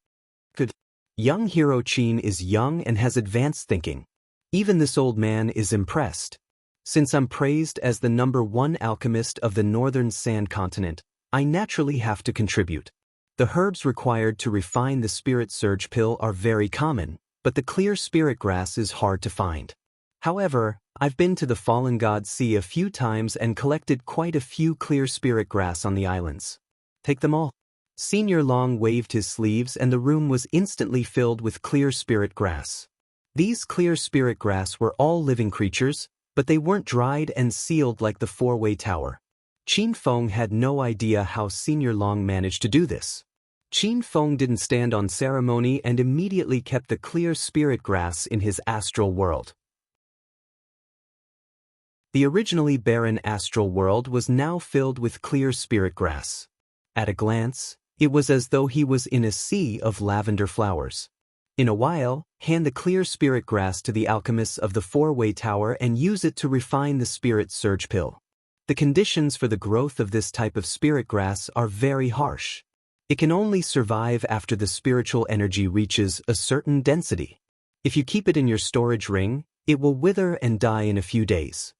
Young hero Qin is young and has advanced thinking. Even this old man is impressed. Since I'm praised as the #1 alchemist of the Northern Sand Continent, I naturally have to contribute. The herbs required to refine the Spirit Surge pill are very common, but the clear spirit grass is hard to find. However, I've been to the Fallen God Sea a few times and collected quite a few clear spirit grass on the islands. Take them all. Senior Long waved his sleeves and the room was instantly filled with clear spirit grass. These clear spirit grass were all living creatures, but they weren't dried and sealed like the 4-way tower. Qin Feng had no idea how Senior Long managed to do this. Qin Feng didn't stand on ceremony and immediately kept the clear spirit grass in his astral world. The originally barren astral world was now filled with clear spirit grass. At a glance, it was as though he was in a sea of lavender flowers. In a while, hand the clear spirit grass to the alchemists of the 4-way tower and use it to refine the Spirit Surge pill. The conditions for the growth of this type of spirit grass are very harsh. It can only survive after the spiritual energy reaches a certain density. If you keep it in your storage ring, it will wither and die in a few days.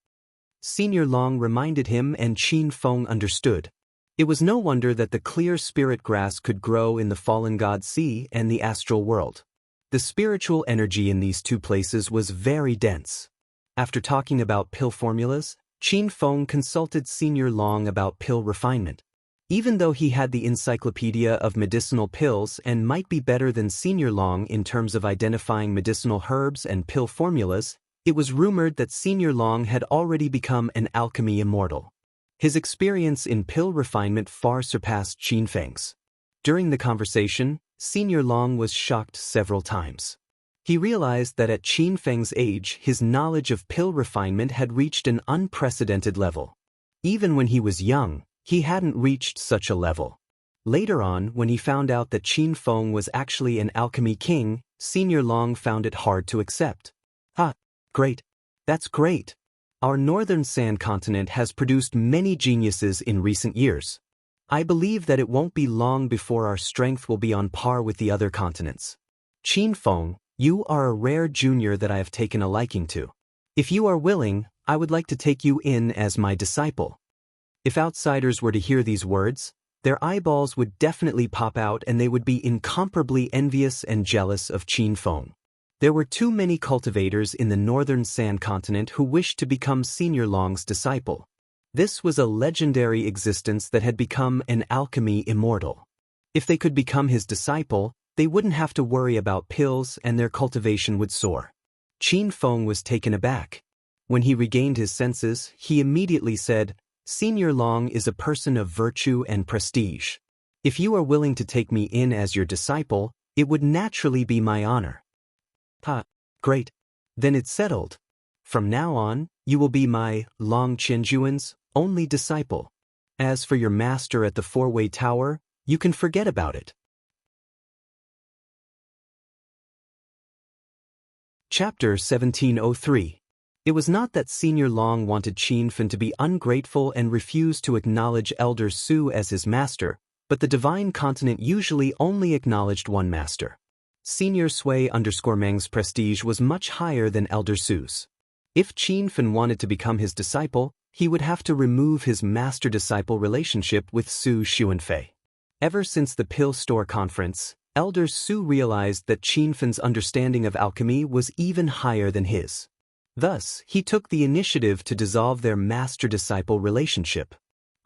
Senior Long reminded him and Qin Feng understood. It was no wonder that the clear spirit grass could grow in the Fallen God Sea and the astral world. The spiritual energy in these 2 places was very dense. After talking about pill formulas, Qin Feng consulted Senior Long about pill refinement. Even though he had the encyclopedia of medicinal pills and might be better than Senior Long in terms of identifying medicinal herbs and pill formulas, it was rumored that Senior Long had already become an alchemy immortal. His experience in pill refinement far surpassed Qin Feng's. During the conversation, Senior Long was shocked several times. He realized that at Qin Feng's age, his knowledge of pill refinement had reached an unprecedented level. Even when he was young, he hadn't reached such a level. Later on, when he found out that Qin Feng was actually an alchemy king, Senior Long found it hard to accept. Great. That's great. Our northern sand continent has produced many geniuses in recent years. I believe that it won't be long before our strength will be on par with the other continents. Qin Feng, you are a rare junior that I have taken a liking to. If you are willing, I would like to take you in as my disciple. If outsiders were to hear these words, their eyeballs would definitely pop out and they would be incomparably envious and jealous of Qin Feng. There were too many cultivators in the northern sand continent who wished to become Senior Long's disciple. This was a legendary existence that had become an alchemy immortal. If they could become his disciple, they wouldn't have to worry about pills and their cultivation would soar. Qin Feng was taken aback. When he regained his senses, he immediately said, Senior Long is a person of virtue and prestige. If you are willing to take me in as your disciple, it would naturally be my honor. Great. Then it's settled. From now on, you will be my Long Qianjuan's only disciple. As for your master at the four-way tower, you can forget about it. Chapter 1703. It was not that Senior Long wanted Qin Feng to be ungrateful and refuse to acknowledge Elder Su as his master, but the divine continent usually only acknowledged one master. Senior Sui_Meng's prestige was much higher than Elder Su's. If Qin Feng wanted to become his disciple, he would have to remove his master-disciple relationship with Su Xuanfei. Ever since the Pill Store Conference, Elder Su realized that Qin Feng's understanding of alchemy was even higher than his. Thus, he took the initiative to dissolve their master-disciple relationship.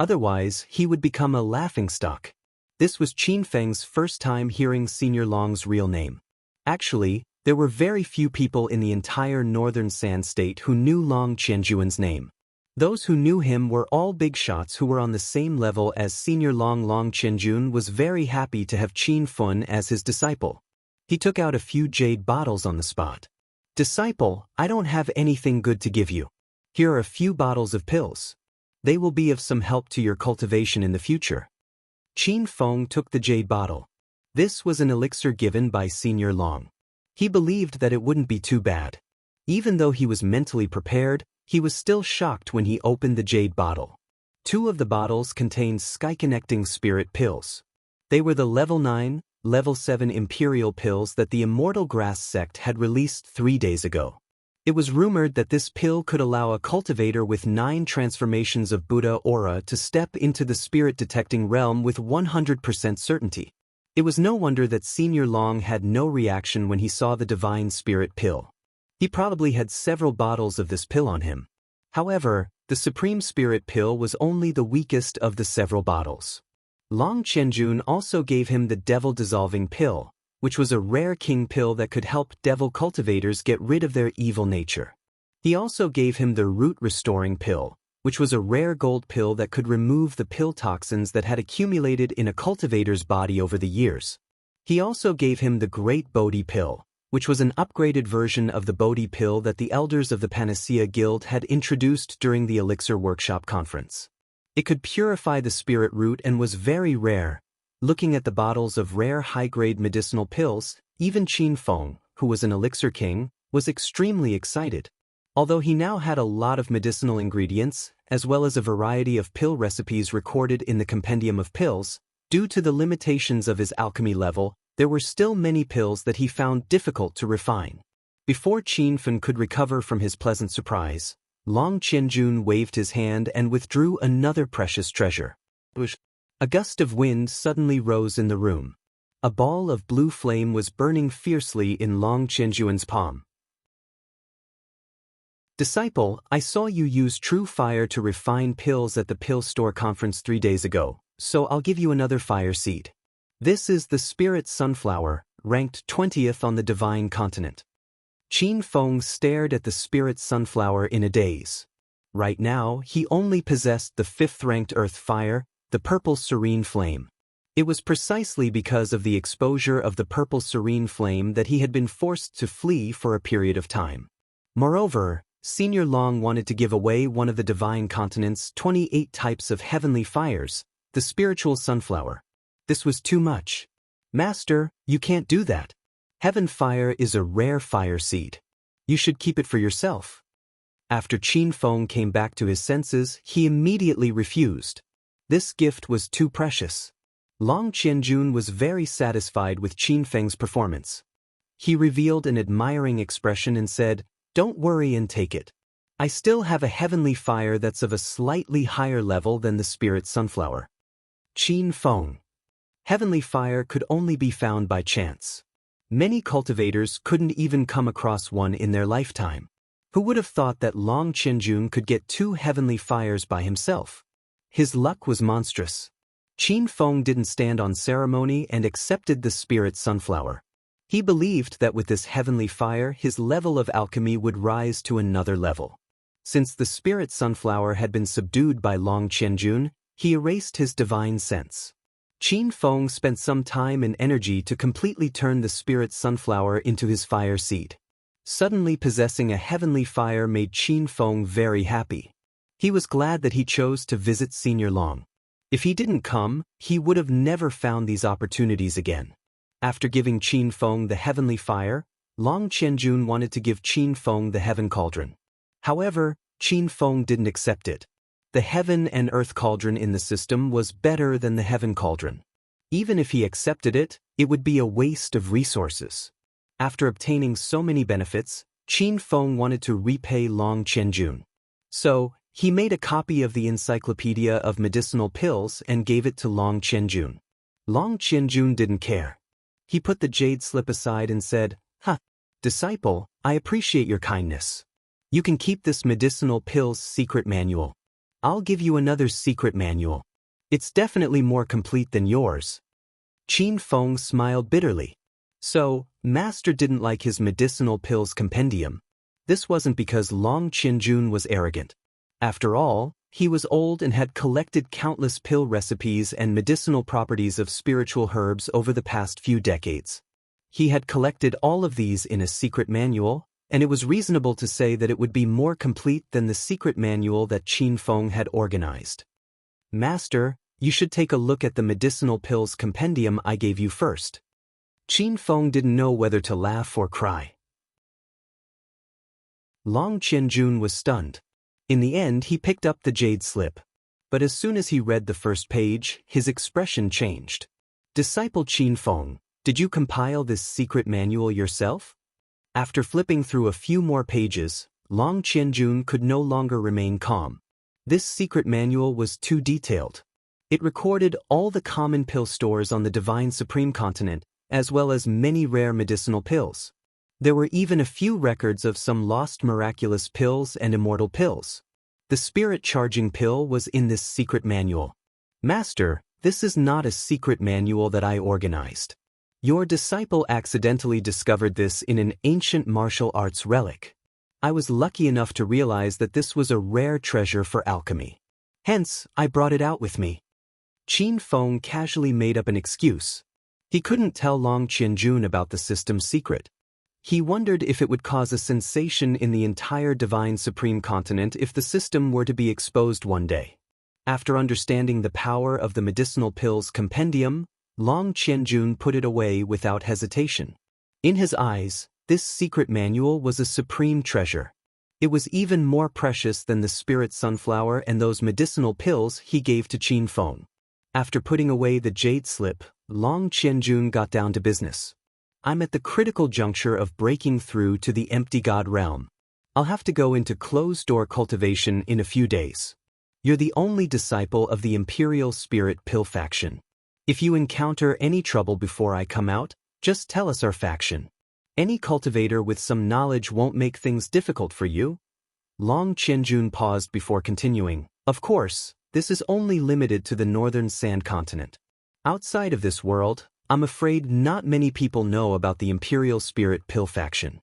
Otherwise, he would become a laughingstock. This was Qin Feng's first time hearing Senior Long's real name. Actually, there were very few people in the entire northern Sand State who knew Long Qianjuan's name. Those who knew him were all big shots who were on the same level as Senior Long. Long Qianjun was very happy to have Qin Feng as his disciple. He took out a few jade bottles on the spot. Disciple, I don't have anything good to give you. Here are a few bottles of pills. They will be of some help to your cultivation in the future. Qin Feng took the jade bottle. This was an elixir given by Senior Long. He believed that it wouldn't be too bad. Even though he was mentally prepared, he was still shocked when he opened the jade bottle. 2 of the bottles contained sky-connecting spirit pills. They were the level 9, level 7 imperial pills that the Immortal Grass sect had released 3 days ago. It was rumored that this pill could allow a cultivator with 9 transformations of Buddha aura to step into the spirit-detecting realm with 100% certainty. It was no wonder that Senior Long had no reaction when he saw the divine spirit pill. He probably had several bottles of this pill on him. However, the supreme spirit pill was only the weakest of the several bottles. Long Qianjun also gave him the devil-dissolving pill, which was a rare king pill that could help devil cultivators get rid of their evil nature. He also gave him the root-restoring pill, which was a rare gold pill that could remove the pill toxins that had accumulated in a cultivator's body over the years. He also gave him the Great Bodhi pill, which was an upgraded version of the Bodhi pill that the elders of the Panacea Guild had introduced during the Elixir Workshop Conference. It could purify the spirit root and was very rare. Looking at the bottles of rare high-grade medicinal pills, even Qin Feng, who was an elixir king, was extremely excited. Although he now had a lot of medicinal ingredients, as well as a variety of pill recipes recorded in the Compendium of Pills, due to the limitations of his alchemy level, there were still many pills that he found difficult to refine. Before Qin Feng could recover from his pleasant surprise, Long Qianjun waved his hand and withdrew another precious treasure. A gust of wind suddenly rose in the room. A ball of blue flame was burning fiercely in Long Qianjuan's palm. Disciple, I saw you use true fire to refine pills at the Pill Store Conference 3 days ago. So I'll give you another fire seed. This is the spirit sunflower, ranked 20th on the divine continent. Qin Feng stared at the spirit sunflower in a daze. Right now, he only possessed the 5th-ranked earth fire, the purple serene flame. It was precisely because of the exposure of the purple serene flame that he had been forced to flee for a period of time. Moreover, Senior Long wanted to give away one of the divine continent's 28 types of heavenly fires, the spiritual sunflower. This was too much. Master, you can't do that. Heaven fire is a rare fire seed. You should keep it for yourself. After Qin Feng came back to his senses, he immediately refused. This gift was too precious. Long Qianjun was very satisfied with Qin Feng's performance. He revealed an admiring expression and said, "Don't worry and take it. I still have a heavenly fire that's of a slightly higher level than the spirit sunflower." Qin Feng. Heavenly fire could only be found by chance. Many cultivators couldn't even come across one in their lifetime. Who would have thought that Long Qianjun could get 2 heavenly fires by himself? His luck was monstrous. Qin Feng didn't stand on ceremony and accepted the spirit sunflower. He believed that with this heavenly fire his level of alchemy would rise to another level. Since the spirit sunflower had been subdued by Long Qianjun, he erased his divine sense. Qin Feng spent some time and energy to completely turn the spirit sunflower into his fire seed. Suddenly possessing a heavenly fire made Qin Feng very happy. He was glad that he chose to visit Senior Long. If he didn't come, he would have never found these opportunities again. After giving Qin Feng the heavenly fire, Long Qianjun wanted to give Qin Feng the heaven cauldron. However, Qin Feng didn't accept it. The heaven and earth cauldron in the system was better than the heaven cauldron. Even if he accepted it, it would be a waste of resources. After obtaining so many benefits, Qin Feng wanted to repay Long Qianjun. So, he made a copy of the Encyclopedia of Medicinal Pills and gave it to Long Qianjun. Long Qianjun didn't care. He put the jade slip aside and said, "Disciple, I appreciate your kindness. You can keep this Medicinal Pills secret manual. I'll give you another secret manual. It's definitely more complete than yours." Qin Feng smiled bitterly. So, Master didn't like his Medicinal Pills compendium. This wasn't because Long Qianjun was arrogant. After all, he was old and had collected countless pill recipes and medicinal properties of spiritual herbs over the past few decades. He had collected all of these in a secret manual, and it was reasonable to say that it would be more complete than the secret manual that Qin Feng had organized. "Master, you should take a look at the Medicinal Pills compendium I gave you first." Qin Feng didn't know whether to laugh or cry. Long Qianjun was stunned. In the end, he picked up the jade slip. But as soon as he read the first page, his expression changed. "Disciple Qin Feng, did you compile this secret manual yourself?" After flipping through a few more pages, Long Qianjun could no longer remain calm. This secret manual was too detailed. It recorded all the common pill stores on the Divine Supreme Continent, as well as many rare medicinal pills. There were even a few records of some lost miraculous pills and immortal pills. The spirit charging pill was in this secret manual. "Master, this is not a secret manual that I organized. Your disciple accidentally discovered this in an ancient martial arts relic. I was lucky enough to realize that this was a rare treasure for alchemy. Hence, I brought it out with me." Qin Feng casually made up an excuse. He couldn't tell Long Qianjun about the system's secret. He wondered if it would cause a sensation in the entire Divine Supreme Continent if the system were to be exposed one day. After understanding the power of the Medicinal Pills compendium, Long Qianjun put it away without hesitation. In his eyes, this secret manual was a supreme treasure. It was even more precious than the spirit sunflower and those medicinal pills he gave to Qin Feng. After putting away the jade slip, Long Qianjun got down to business. "I'm at the critical juncture of breaking through to the empty god realm. I'll have to go into closed-door cultivation in a few days. You're the only disciple of the Imperial Spirit Pill faction. If you encounter any trouble before I come out, just tell us our faction. Any cultivator with some knowledge won't make things difficult for you." Long Qianjun paused before continuing. "Of course, This is only limited to the northern sand continent. Outside of this world, I'm afraid not many people know about the Imperial Spirit Pill faction.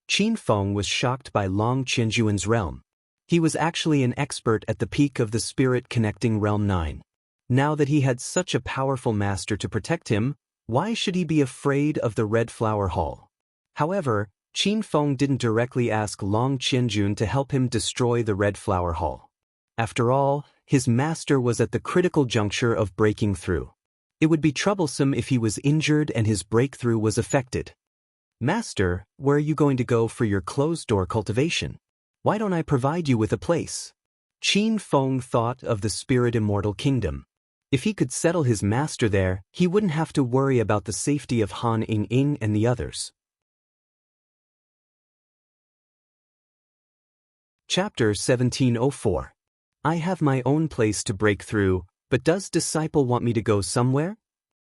Qin Feng was shocked by Long Qianjuan's realm. He was actually an expert at the peak of the spirit connecting Realm 9. Now that he had such a powerful master to protect him, why should he be afraid of the Red Flower Hall? However, Qin Feng didn't directly ask Long Qianjun to help him destroy the Red Flower Hall. After all, his master was at the critical juncture of breaking through. It would be troublesome if he was injured and his breakthrough was affected. Master, where are you going to go for your closed-door cultivation? Why don't I provide you with a place? Qin Feng thought of the Spirit Immortal Kingdom. If he could settle his master there, he wouldn't have to worry about the safety of Han Ying and the others. Chapter 1704. I have my own place to break through, but does disciple want me to go somewhere?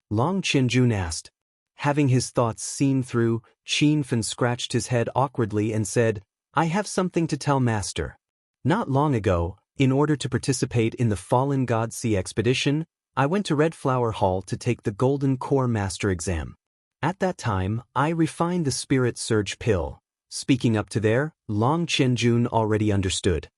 Long Qianjun asked. Having his thoughts seen through, Qin Feng scratched his head awkwardly and said, I have something to tell Master. Not long ago, in order to participate in the Fallen God Sea expedition, I went to Red Flower Hall to take the Golden Core Master exam. At that time, I refined the Spirit Surge Pill. Speaking up to there, Long Qianjun already understood.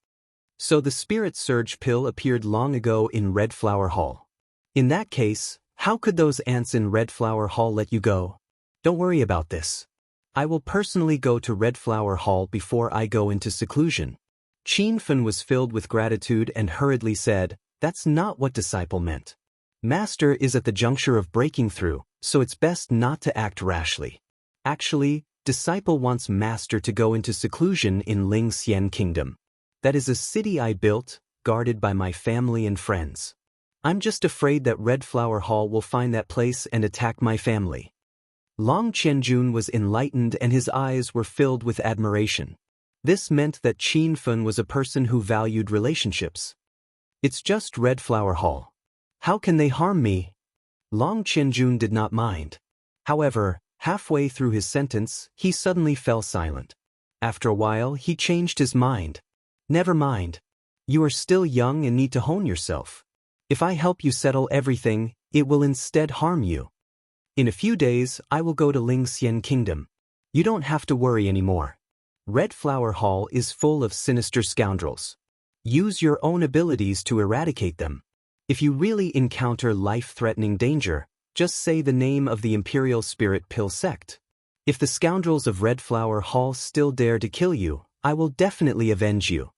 So the Spirit Surge Pill appeared long ago in Red Flower Hall. In that case, how could those ants in Red Flower Hall let you go? Don't worry about this. I will personally go to Red Flower Hall before I go into seclusion. Qin Feng was filled with gratitude and hurriedly said, That's not what disciple meant. Master is at the juncture of breaking through, so it's best not to act rashly. Actually, disciple wants Master to go into seclusion in Ling Xian Kingdom. That is a city I built, guarded by my family and friends. I'm just afraid that Red Flower Hall will find that place and attack my family. Long Qianjun was enlightened and his eyes were filled with admiration. This meant that Qin Feng was a person who valued relationships. It's just Red Flower Hall. How can they harm me? Long Qianjun did not mind. However, halfway through his sentence, he suddenly fell silent. After a while, he changed his mind. Never mind. You are still young and need to hone yourself. If I help you settle everything, it will instead harm you. In a few days, I will go to Ling Xian Kingdom. You don't have to worry anymore. Red Flower Hall is full of sinister scoundrels. Use your own abilities to eradicate them. If you really encounter life-threatening danger, just say the name of the Imperial Spirit Pill sect. If the scoundrels of Red Flower Hall still dare to kill you, I will definitely avenge you.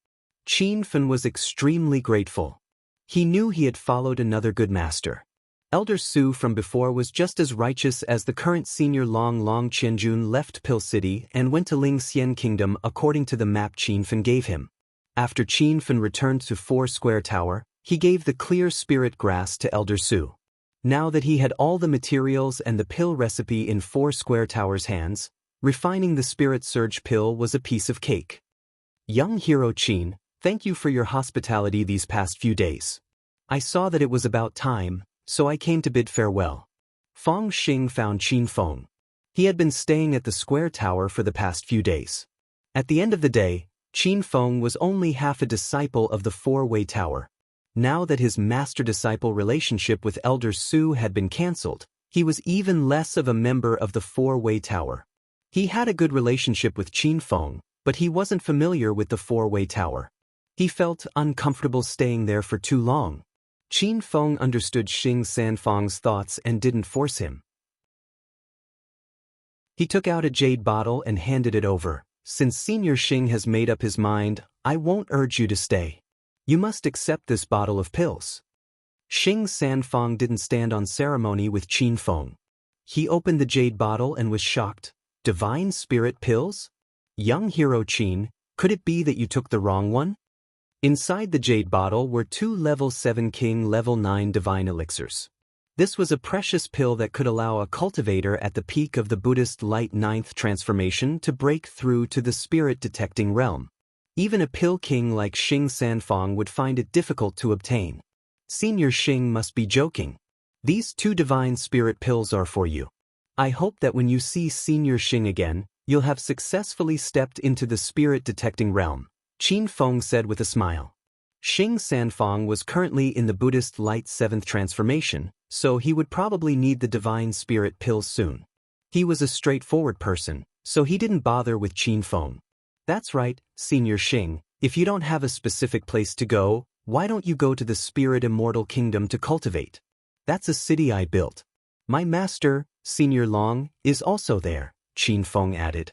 Qin Feng was extremely grateful. He knew he had followed another good master. Elder Su from before was just as righteous as the current senior Long Qianjun left Pill City and went to Ling Xian Kingdom according to the map Qin Feng gave him. After Qin Feng returned to Four Square Tower, he gave the clear spirit grass to Elder Su. Now that he had all the materials and the pill recipe in Four Square Tower's hands, refining the Spirit Surge Pill was a piece of cake. Young hero Qin, thank you for your hospitality these past few days. I saw that it was about time, so I came to bid farewell. Feng Xing found Qin Feng. He had been staying at the Square Tower for the past few days. At the end of the day, Qin Feng was only half a disciple of the Four-Way Tower. Now that his master-disciple relationship with Elder Su had been cancelled, he was even less of a member of the Four-Way Tower. He had a good relationship with Qin Feng, but he wasn't familiar with the Four-Way Tower. He felt uncomfortable staying there for too long. Qin Feng understood Xing Sanfang's thoughts and didn't force him. He took out a jade bottle and handed it over. Since Senior Xing has made up his mind, I won't urge you to stay. You must accept this bottle of pills. Xing Sanfang didn't stand on ceremony with Qin Feng. He opened the jade bottle and was shocked. Divine Spirit Pills? Young hero Qin, could it be that you took the wrong one? Inside the jade bottle were 2 level 7 King level 9 divine elixirs. This was a precious pill that could allow a cultivator at the peak of the Buddhist Light 9th transformation to break through to the spirit-detecting realm. Even a pill king like Xing Sanfang would find it difficult to obtain. Senior Xing must be joking. These 2 divine spirit pills are for you. I hope that when you see Senior Xing again, you'll have successfully stepped into the spirit-detecting realm, Qin Feng said with a smile. Xing Sanfang was currently in the Buddhist Light 7th transformation, so he would probably need the Divine Spirit pills soon. He was a straightforward person, so he didn't bother with Qin Feng. That's right, Senior Xing, if you don't have a specific place to go, why don't you go to the Spirit Immortal Kingdom to cultivate? That's a city I built. My master, Senior Long, is also there, Qin Feng added.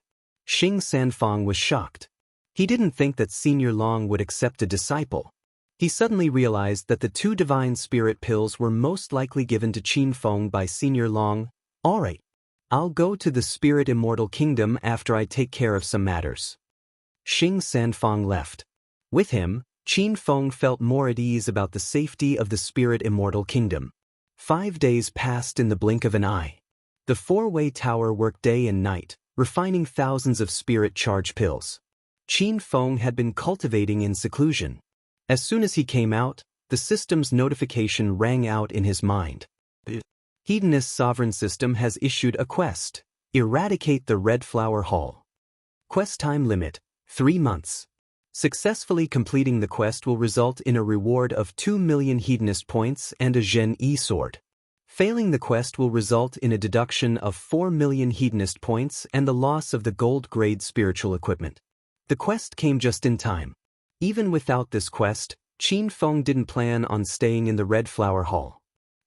Xing Sanfang was shocked. He didn't think that Senior Long would accept a disciple. He suddenly realized that the 2 Divine Spirit pills were most likely given to Qin Feng by Senior Long. All right, I'll go to the Spirit Immortal Kingdom after I take care of some matters. Xing Sanfang left. With him, Qin Feng felt more at ease about the safety of the Spirit Immortal Kingdom. 5 days passed in the blink of an eye. The 4-way tower worked day and night, refining thousands of spirit charge pills. Qin Feng had been cultivating in seclusion. As soon as he came out, the system's notification rang out in his mind. The Hedonist Sovereign System has issued a quest. Eradicate the Red Flower Hall. Quest time limit, 3 months. Successfully completing the quest will result in a reward of 2 million Hedonist points and a Zhen Yi sword. Failing the quest will result in a deduction of 4 million Hedonist points and the loss of the gold-grade spiritual equipment. The quest came just in time. Even without this quest, Qin Feng didn't plan on staying in the Red Flower Hall.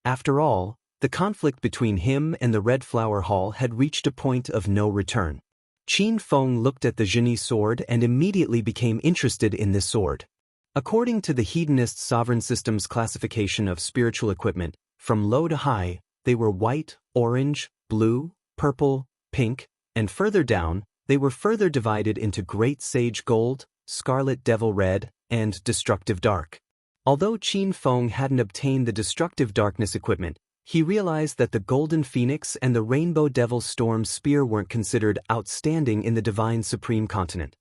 After all, the conflict between him and the Red Flower Hall had reached a point of no return. Qin Feng looked at the Zhenyi sword and immediately became interested in this sword. According to the Hedonist Sovereign System's classification of spiritual equipment, from low to high, they were white, orange, blue, purple, pink, and further down, they were further divided into Great Sage Gold, Scarlet Devil Red, and Destructive Dark. Although Qin Feng hadn't obtained the Destructive Darkness equipment, he realized that the Golden Phoenix and the Rainbow Devil Storm Spear weren't considered outstanding in the Divine Supreme Continent.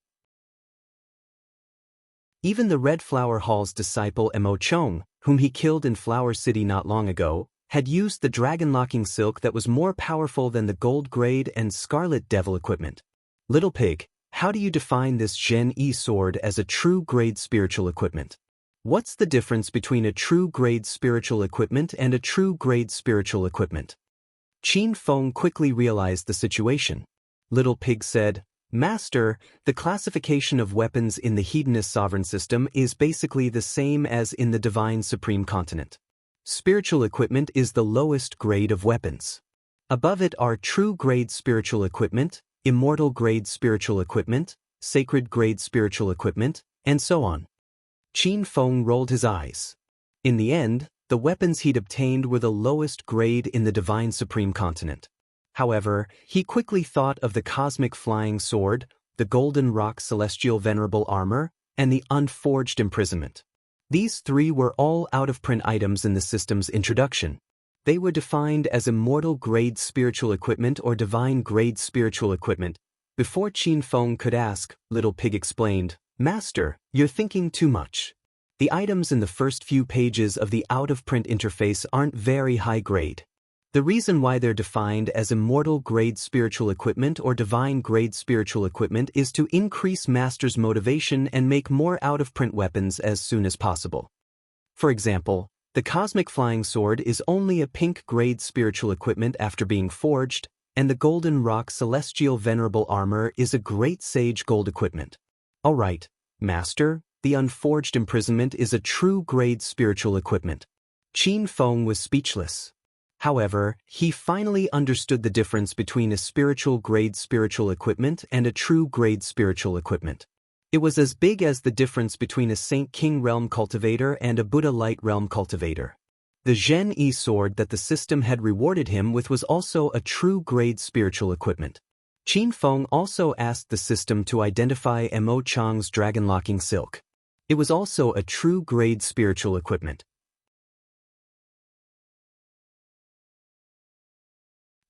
Even the Red Flower Hall's disciple Mo Chong, whom he killed in Flower City not long ago, had used the dragon-locking silk that was more powerful than the Gold Grade and Scarlet Devil equipment. Little Pig, how do you define this Zhen Yi sword as a true grade spiritual equipment? What's the difference between a true grade spiritual equipment and a true grade spiritual equipment? Qin Feng quickly realized the situation. Little Pig said, Master, the classification of weapons in the Hedonist Sovereign System is basically the same as in the Divine Supreme Continent. Spiritual equipment is the lowest grade of weapons. Above it are true grade spiritual equipment, immortal grade spiritual equipment, sacred grade spiritual equipment, and so on. Qin Feng rolled his eyes. In the end, the weapons he'd obtained were the lowest grade in the Divine Supreme Continent. However, he quickly thought of the Cosmic Flying Sword, the Golden Rock Celestial Venerable Armor, and the Unforged Imprisonment. These 3 were all out-of-print items in the system's introduction. They were defined as immortal grade spiritual equipment or divine grade spiritual equipment. Before Qin Feng could ask, Little Pig explained, Master, you're thinking too much. The items in the first few pages of the out-of-print interface aren't very high grade. The reason why they're defined as immortal grade spiritual equipment or divine grade spiritual equipment is to increase Master's motivation and make more out-of-print weapons as soon as possible. For example, the Cosmic Flying Sword is only a pink grade spiritual equipment after being forged, and the Golden Rock Celestial Venerable Armor is a Great Sage Gold equipment. All right, Master, the Unforged Imprisonment is a true grade spiritual equipment. Qin Feng was speechless. However, he finally understood the difference between a spiritual grade spiritual equipment and a true grade spiritual equipment. It was as big as the difference between a Saint King Realm cultivator and a Buddha Light Realm cultivator. The Zhen Yi sword that the system had rewarded him with was also a true grade spiritual equipment. Qin Feng also asked the system to identify Mo Chang's dragon-locking silk. It was also a true grade spiritual equipment.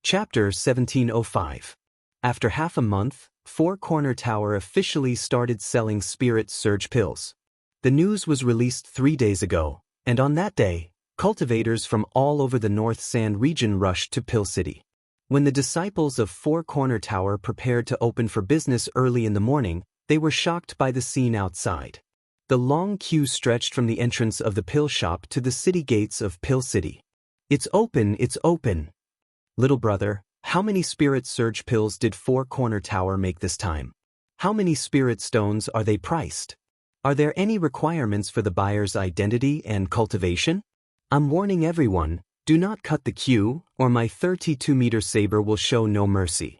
Chapter 1705. After half a month, Four Corner Tower officially started selling Spirit Surge pills. The news was released 3 days ago, and on that day, cultivators from all over the North Sand region rushed to Pill City. When the disciples of Four Corner Tower prepared to open for business early in the morning, they were shocked by the scene outside. The long queue stretched from the entrance of the pill shop to the city gates of Pill City. It's open, it's open. Little brother, how many spirit surge pills did Four Corner Tower make this time? How many spirit stones are they priced? Are there any requirements for the buyer's identity and cultivation? I'm warning everyone, do not cut the queue, or my 32-meter saber will show no mercy.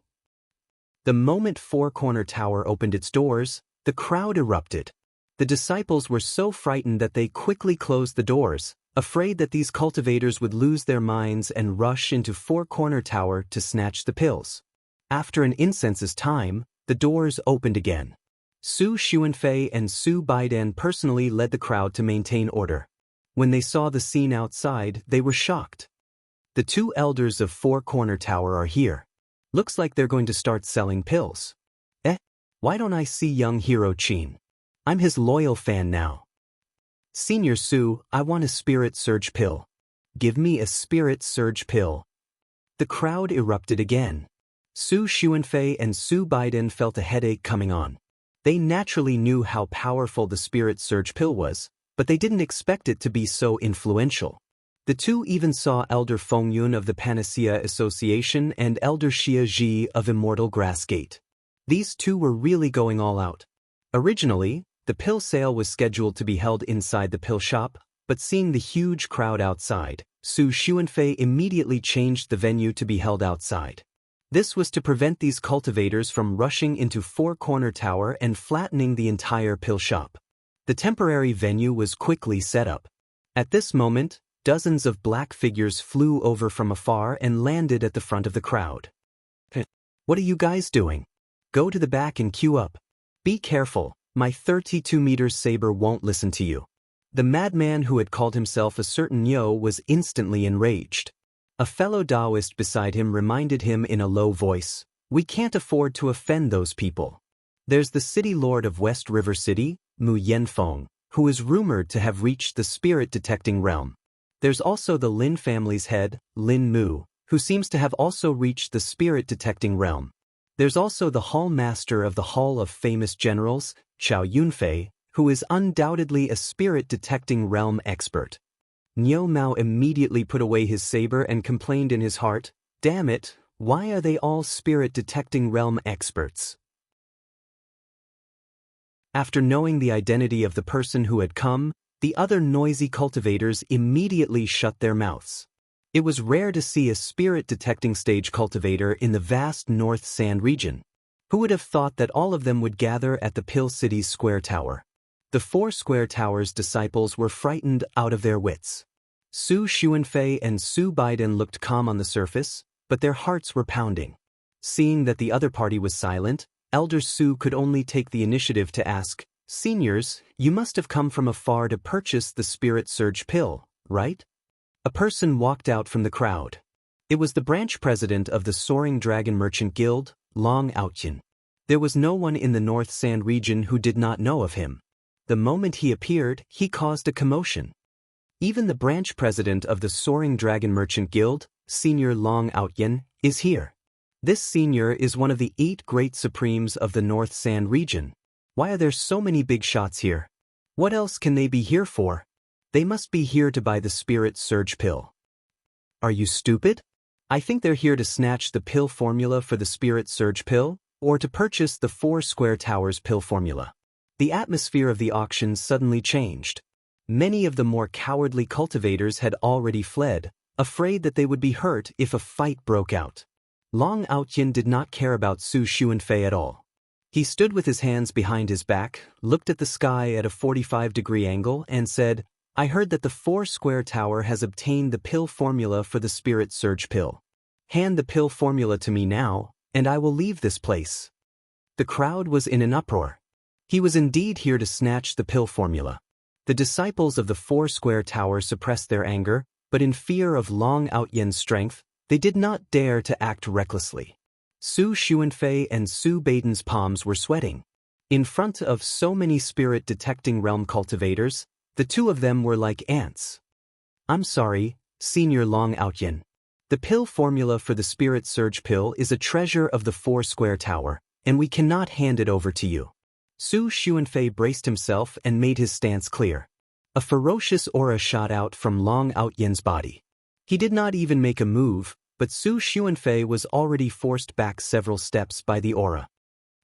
The moment Four Corner Tower opened its doors, the crowd erupted. The disciples were so frightened that they quickly closed the doors, afraid that these cultivators would lose their minds and rush into Four Corner Tower to snatch the pills. After an incense's time, the doors opened again. Su Xuanfei and Su Baidan personally led the crowd to maintain order. When they saw the scene outside, they were shocked. The two elders of Four Corner Tower are here. Looks like they're going to start selling pills. Why don't I see young hero Qin? I'm his loyal fan now. Senior Su, I want a spirit surge pill. Give me a spirit surge pill. The crowd erupted again. Su Xuanfei and Su Baidan felt a headache coming on. They naturally knew how powerful the spirit surge pill was, but they didn't expect it to be so influential. The two even saw Elder Fengyun of the Panacea Association and Elder Xia Ji of Immortal Grass Gate. These two were really going all out. Originally, the pill sale was scheduled to be held inside the pill shop, but seeing the huge crowd outside, Su Xuanfei immediately changed the venue to be held outside. This was to prevent these cultivators from rushing into Four Corner Tower and flattening the entire pill shop. The temporary venue was quickly set up. At this moment, dozens of black figures flew over from afar and landed at the front of the crowd. What are you guys doing? Go to the back and queue up. Be careful. My 32-meter saber won't listen to you. The madman who had called himself a certain Yo was instantly enraged. A fellow Taoist beside him reminded him in a low voice, we can't afford to offend those people. There's the city lord of West River City, Mu Yanfeng, who is rumored to have reached the spirit-detecting realm. There's also the Lin family's head, Lin Mu, who seems to have also reached the spirit-detecting realm. There's also the Hall Master of the Hall of Famous Generals, Chao Yunfei, who is undoubtedly a spirit-detecting realm expert. Niu Mao immediately put away his saber and complained in his heart, damn it, why are they all spirit-detecting realm experts? After knowing the identity of the person who had come, the other noisy cultivators immediately shut their mouths. It was rare to see a spirit-detecting stage cultivator in the vast North Sand region. Who would have thought that all of them would gather at the Pill City's Square Tower? The Four Square Tower's disciples were frightened out of their wits. Su Xuanfei and Su Baidan looked calm on the surface, but their hearts were pounding. Seeing that the other party was silent, Elder Su could only take the initiative to ask, Seniors, you must have come from afar to purchase the Spirit Surge pill, right? A person walked out from the crowd. It was the branch president of the Soaring Dragon Merchant Guild, Long Outyan. There was no one in the North Sand region who did not know of him. The moment he appeared, he caused a commotion. Even the branch president of the Soaring Dragon Merchant Guild, Senior Long Outyan, is here. This senior is one of the 8 great supremes of the North Sand region. Why are there so many big shots here? What else can they be here for? They must be here to buy the Spirit Surge pill. Are you stupid? I think they're here to snatch the pill formula for the Spirit Surge pill, or to purchase the Four Square Towers pill formula. The atmosphere of the auction suddenly changed. Many of the more cowardly cultivators had already fled, afraid that they would be hurt if a fight broke out. Long Outyan did not care about Su Xuanfei at all. He stood with his hands behind his back, looked at the sky at a 45-degree angle, and said, I heard that the Four Square Tower has obtained the pill formula for the Spirit Surge pill. Hand the pill formula to me now, and I will leave this place. The crowd was in an uproar. He was indeed here to snatch the pill formula. The disciples of the Four Square Tower suppressed their anger, but in fear of Long Outyan's strength, they did not dare to act recklessly. Su Xuanfei and Su Baidan's palms were sweating. In front of so many spirit-detecting realm cultivators, the two of them were like ants. I'm sorry, Senior Long Outyan. The pill formula for the Spirit Surge pill is a treasure of the Four Square Tower, and we cannot hand it over to you. Su Xuanfei braced himself and made his stance clear. A ferocious aura shot out from Long Outyen's body. He did not even make a move, but Su Xuanfei was already forced back several steps by the aura.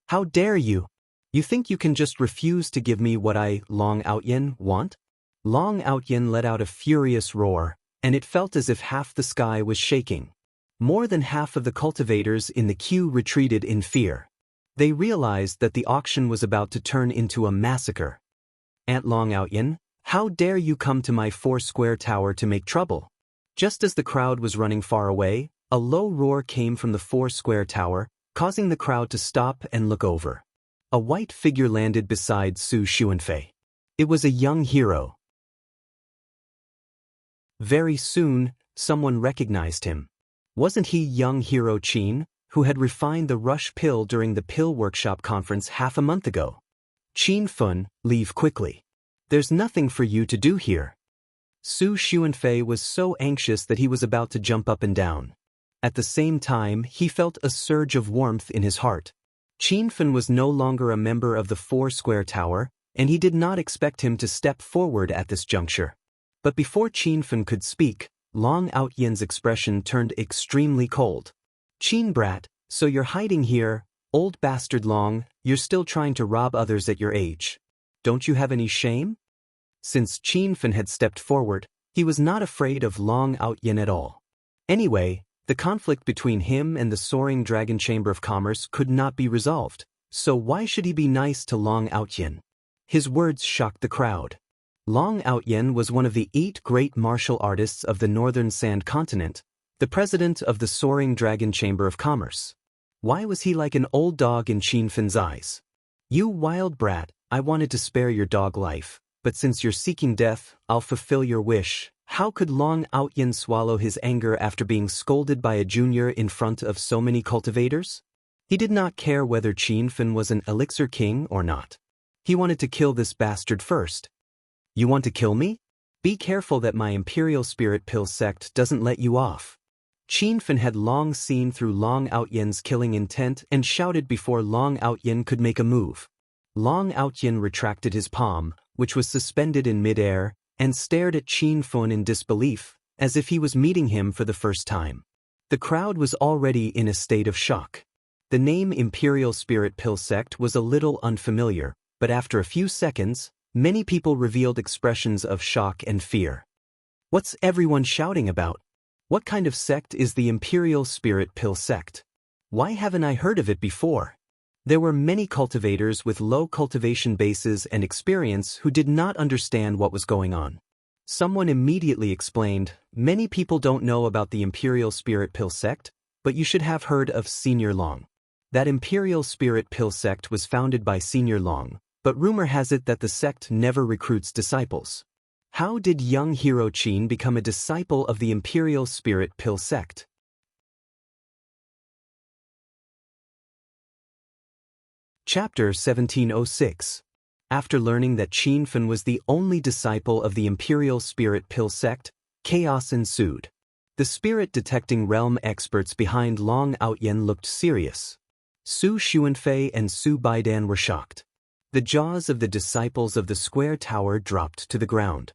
How dare you? You think you can just refuse to give me what I, Long Outyen, want? Long Outyen let out a furious roar, and it felt as if half the sky was shaking. More than half of the cultivators in the queue retreated in fear. They realized that the auction was about to turn into a massacre. Aunt Long Outyen, how dare you come to my 4-square tower to make trouble? Just as the crowd was running far away, a low roar came from the 4-square tower, causing the crowd to stop and look over. A white figure landed beside Su Xuanfei. It was a young hero. Very soon, someone recognized him. Wasn't he young hero Qin, who had refined the rush pill during the pill workshop conference half a month ago? Qin Fun, leave quickly. There's nothing for you to do here. Su Xuanfei was so anxious that he was about to jump up and down. At the same time, he felt a surge of warmth in his heart. Qin Fun was no longer a member of the 4-square tower, and he did not expect him to step forward at this juncture. But before Qin Fun could speak, Long Outyen's expression turned extremely cold. Qin brat, so you're hiding here, old bastard Long, you're still trying to rob others at your age. Don't you have any shame? Since Qin Fun had stepped forward, he was not afraid of Long Outyen at all. Anyway, the conflict between him and the Soaring Dragon Chamber of Commerce could not be resolved, so why should he be nice to Long Outyen? His words shocked the crowd. Long Outyen was one of the 8 great martial artists of the Northern Sand Continent, the president of the Soaring Dragon Chamber of Commerce. Why was he like an old dog in Qin Fun's eyes? You wild brat, I wanted to spare your dog life, but since you're seeking death, I'll fulfill your wish. How could Long Outyen swallow his anger after being scolded by a junior in front of so many cultivators? He did not care whether Qin Fun was an elixir king or not. He wanted to kill this bastard first. You want to kill me? Be careful that my Imperial Spirit Pill sect doesn't let you off. Qin Fun had long seen through Long Outyen's killing intent and shouted before Long Outyen could make a move. Long Outyen retracted his palm, which was suspended in midair, and stared at Qin Fun in disbelief, as if he was meeting him for the first time. The crowd was already in a state of shock. The name Imperial Spirit Pill sect was a little unfamiliar, but after a few seconds, many people revealed expressions of shock and fear. What's everyone shouting about? What kind of sect is the Imperial Spirit Pill sect? Why haven't I heard of it before? There were many cultivators with low cultivation bases and experience who did not understand what was going on. Someone immediately explained, many people don't know about the Imperial Spirit Pill sect, but you should have heard of Senior Long. That Imperial Spirit Pill sect was founded by Senior Long, but rumor has it that the sect never recruits disciples. How did young hero Qin become a disciple of the Imperial Spirit Pill sect? Chapter 1706. After learning that Qin Fun was the only disciple of the Imperial Spirit Pill sect, chaos ensued. The spirit-detecting realm experts behind Long Outyen looked serious. Su Xuanfei and Su Baidan were shocked. The jaws of the disciples of the square tower dropped to the ground.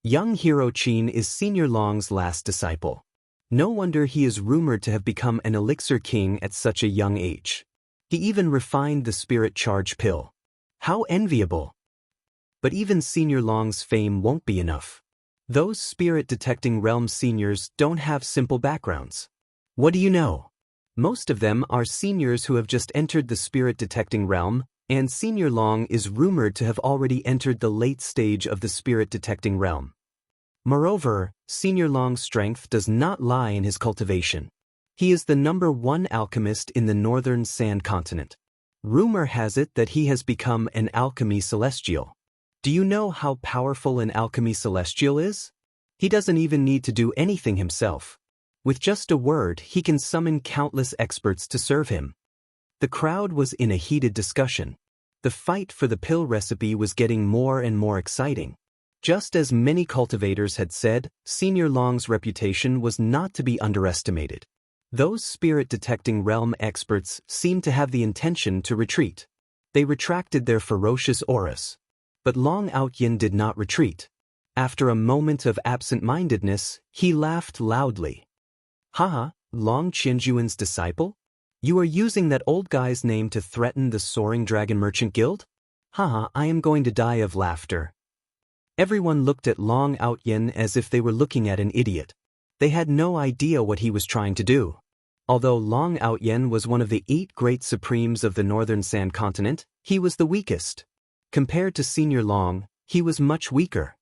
Young hero Qin is Senior Long's last disciple. No wonder he is rumored to have become an elixir king at such a young age. He even refined the spirit charge pill. How enviable! But even Senior Long's fame won't be enough. Those spirit-detecting realm seniors don't have simple backgrounds. What do you know? Most of them are seniors who have just entered the spirit-detecting realm, and Senior Long is rumored to have already entered the late stage of the spirit-detecting realm. Moreover, Senior Long's strength does not lie in his cultivation. He is the #1 alchemist in the Northern Sand Continent. Rumor has it that he has become an alchemy celestial. Do you know how powerful an alchemy celestial is? He doesn't even need to do anything himself. With just a word, he can summon countless experts to serve him. The crowd was in a heated discussion. The fight for the pill recipe was getting more and more exciting. Just as many cultivators had said, Senior Long's reputation was not to be underestimated. Those spirit-detecting realm experts seemed to have the intention to retreat. They retracted their ferocious auras. But Long Outyin did not retreat. After a moment of absent-mindedness, he laughed loudly. Haha, Long Qianjuan's disciple? You are using that old guy's name to threaten the Soaring Dragon Merchant Guild? Haha, I am going to die of laughter. Everyone looked at Long Outyin as if they were looking at an idiot. They had no idea what he was trying to do. Although Long Outyin was one of the 8 great supremes of the Northern Sand Continent, he was the weakest. Compared to Senior Long, he was much weaker.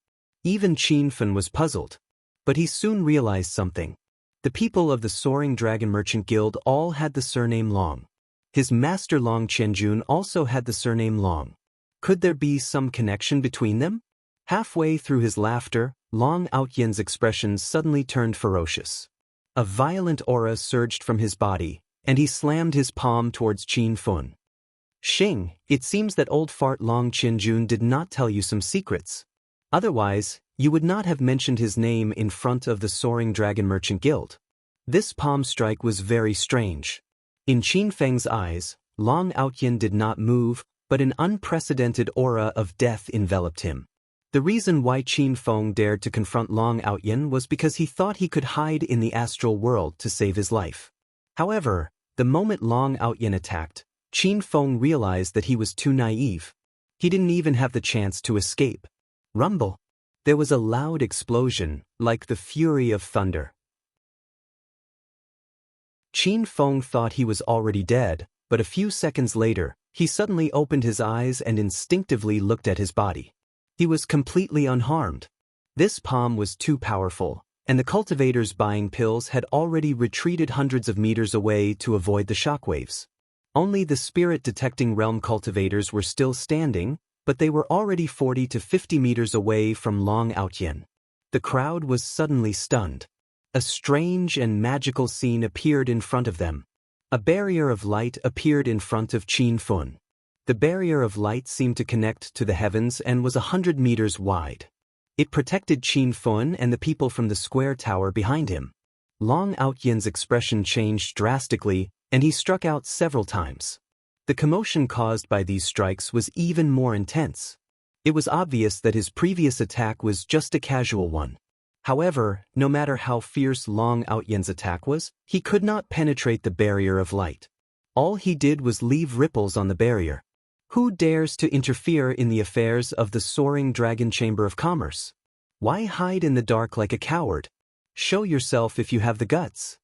Even Qin Fen was puzzled. But he soon realized something. The people of the Soaring Dragon Merchant Guild all had the surname Long. His master Long Qianjun also had the surname Long. Could there be some connection between them? Halfway through his laughter, Long Outyen's expression suddenly turned ferocious. A violent aura surged from his body, and he slammed his palm towards Qin Fen. Xing, it seems that old fart Long Qianjun did not tell you some secrets. Otherwise, you would not have mentioned his name in front of the Soaring Dragon Merchant Guild. This palm strike was very strange. In Qin Feng's eyes, Long Outyen did not move, but an unprecedented aura of death enveloped him. The reason why Qin Feng dared to confront Long Outyen was because he thought he could hide in the astral world to save his life. However, the moment Long Outyen attacked, Qin Feng realized that he was too naive. He didn't even have the chance to escape. Rumble. There was a loud explosion, like the fury of thunder. Qin Feng thought he was already dead, but a few seconds later, he suddenly opened his eyes and instinctively looked at his body. He was completely unharmed. This palm was too powerful, and the cultivators buying pills had already retreated hundreds of meters away to avoid the shockwaves. Only the spirit-detecting realm cultivators were still standing, but they were already 40 to 50 meters away from Long Outyen. The crowd was suddenly stunned. A strange and magical scene appeared in front of them. A barrier of light appeared in front of Qin Fen. The barrier of light seemed to connect to the heavens and was 100 meters wide. It protected Qin Fen and the people from the square tower behind him. Long Outyen's expression changed drastically, and he struck out several times. The commotion caused by these strikes was even more intense. It was obvious that his previous attack was just a casual one. However, no matter how fierce Long Outyen's attack was, he could not penetrate the barrier of light. All he did was leave ripples on the barrier. Who dares to interfere in the affairs of the Soaring Dragon Chamber of Commerce? Why hide in the dark like a coward? Show yourself if you have the guts.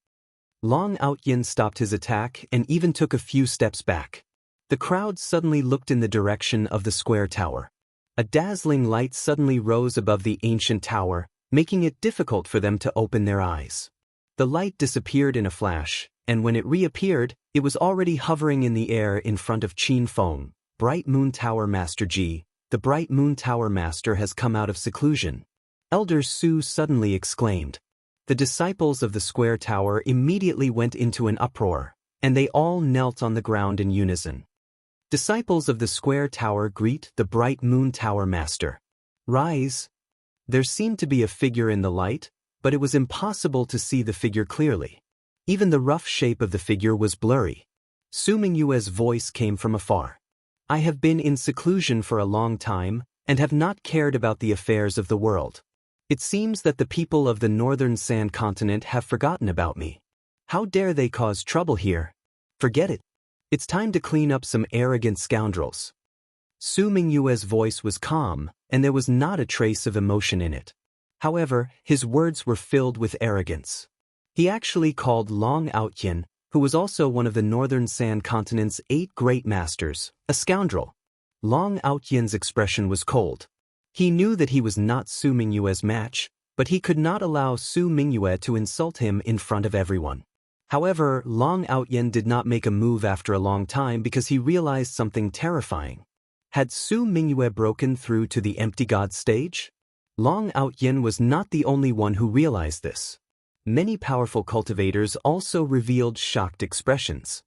Long Outyen stopped his attack and even took a few steps back. The crowd suddenly looked in the direction of the square tower. A dazzling light suddenly rose above the ancient tower, making it difficult for them to open their eyes. The light disappeared in a flash, and when it reappeared, it was already hovering in the air in front of Qin Feng. Bright Moon Tower Master Ji, the Bright Moon Tower Master has come out of seclusion. Elder Su suddenly exclaimed. The disciples of the square tower immediately went into an uproar, and they all knelt on the ground in unison. Disciples of the square tower greet the Bright Moon Tower Master. Rise. There seemed to be a figure in the light, but it was impossible to see the figure clearly. Even the rough shape of the figure was blurry. Su Mingyue's voice came from afar. I have been in seclusion for a long time, and have not cared about the affairs of the world. It seems that the people of the Northern Sand Continent have forgotten about me. How dare they cause trouble here? Forget it. It's time to clean up some arrogant scoundrels. Su Mingyue's voice was calm, and there was not a trace of emotion in it. However, his words were filled with arrogance. He actually called Long Outyen, who was also one of the Northern Sand Continent's 8 great masters, a scoundrel. Long Outyen's expression was cold. He knew that he was not Su Mingyue's match, but he could not allow Su Mingyue to insult him in front of everyone. However, Long Outyen did not make a move after a long time because he realized something terrifying. Had Su Mingyue broken through to the empty god stage? Long Outyen was not the only one who realized this. Many powerful cultivators also revealed shocked expressions.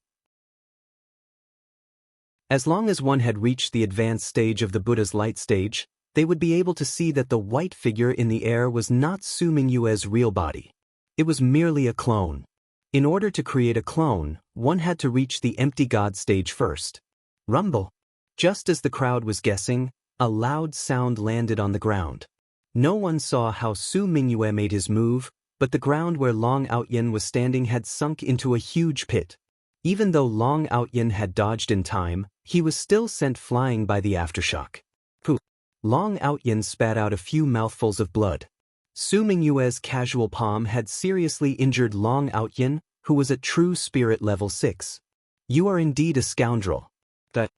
As long as one had reached the advanced stage of the Buddha's light stage, they would be able to see that the white figure in the air was not Su Mingyue's real body. It was merely a clone. In order to create a clone, one had to reach the empty god stage first. Rumble. Just as the crowd was guessing, a loud sound landed on the ground. No one saw how Su Mingyue made his move, but the ground where Long Outyin was standing had sunk into a huge pit. Even though Long Outyin had dodged in time, he was still sent flying by the aftershock. Pooh! Long Outyin spat out a few mouthfuls of blood. Su Mingyue's casual palm had seriously injured Long Outyin, who was at true spirit level 6. You are indeed a scoundrel. That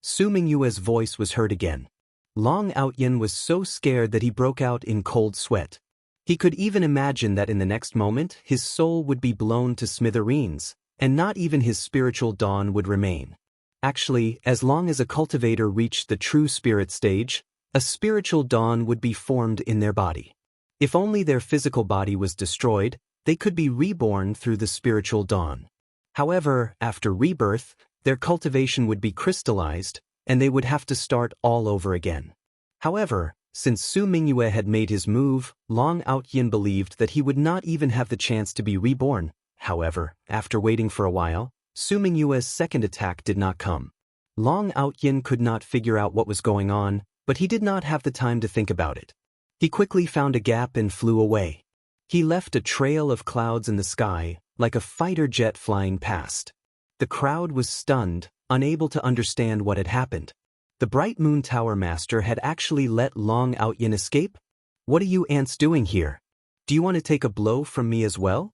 Su Mingyue's voice was heard again. Long Outyin was so scared that he broke out in cold sweat. He could even imagine that in the next moment his soul would be blown to smithereens, and not even his spiritual dawn would remain. Actually, as long as a cultivator reached the true spirit stage, a spiritual dawn would be formed in their body. If only their physical body was destroyed, they could be reborn through the spiritual dawn. However, after rebirth, their cultivation would be crystallized, and they would have to start all over again. However, since Su Mingyue had made his move, Long Outyin believed that he would not even have the chance to be reborn. However, after waiting for a while, Su Mingyue's second attack did not come. Long Outyin could not figure out what was going on, but he did not have the time to think about it. He quickly found a gap and flew away. He left a trail of clouds in the sky, like a fighter jet flying past. The crowd was stunned, unable to understand what had happened. The Bright Moon Tower Master had actually let Long Outyin escape? What are you ants doing here? Do you want to take a blow from me as well?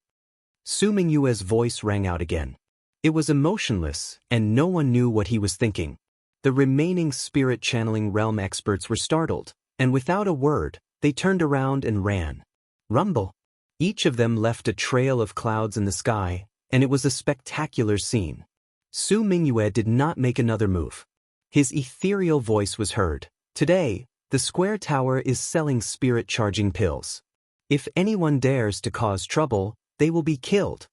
Su Mingyue's voice rang out again. It was emotionless, and no one knew what he was thinking. The remaining spirit channeling realm experts were startled, and without a word, they turned around and ran. Rumble! Each of them left a trail of clouds in the sky, and it was a spectacular scene. Su Mingyue did not make another move. His ethereal voice was heard. Today, the Square Tower is selling spirit charging pills. If anyone dares to cause trouble, they will be killed.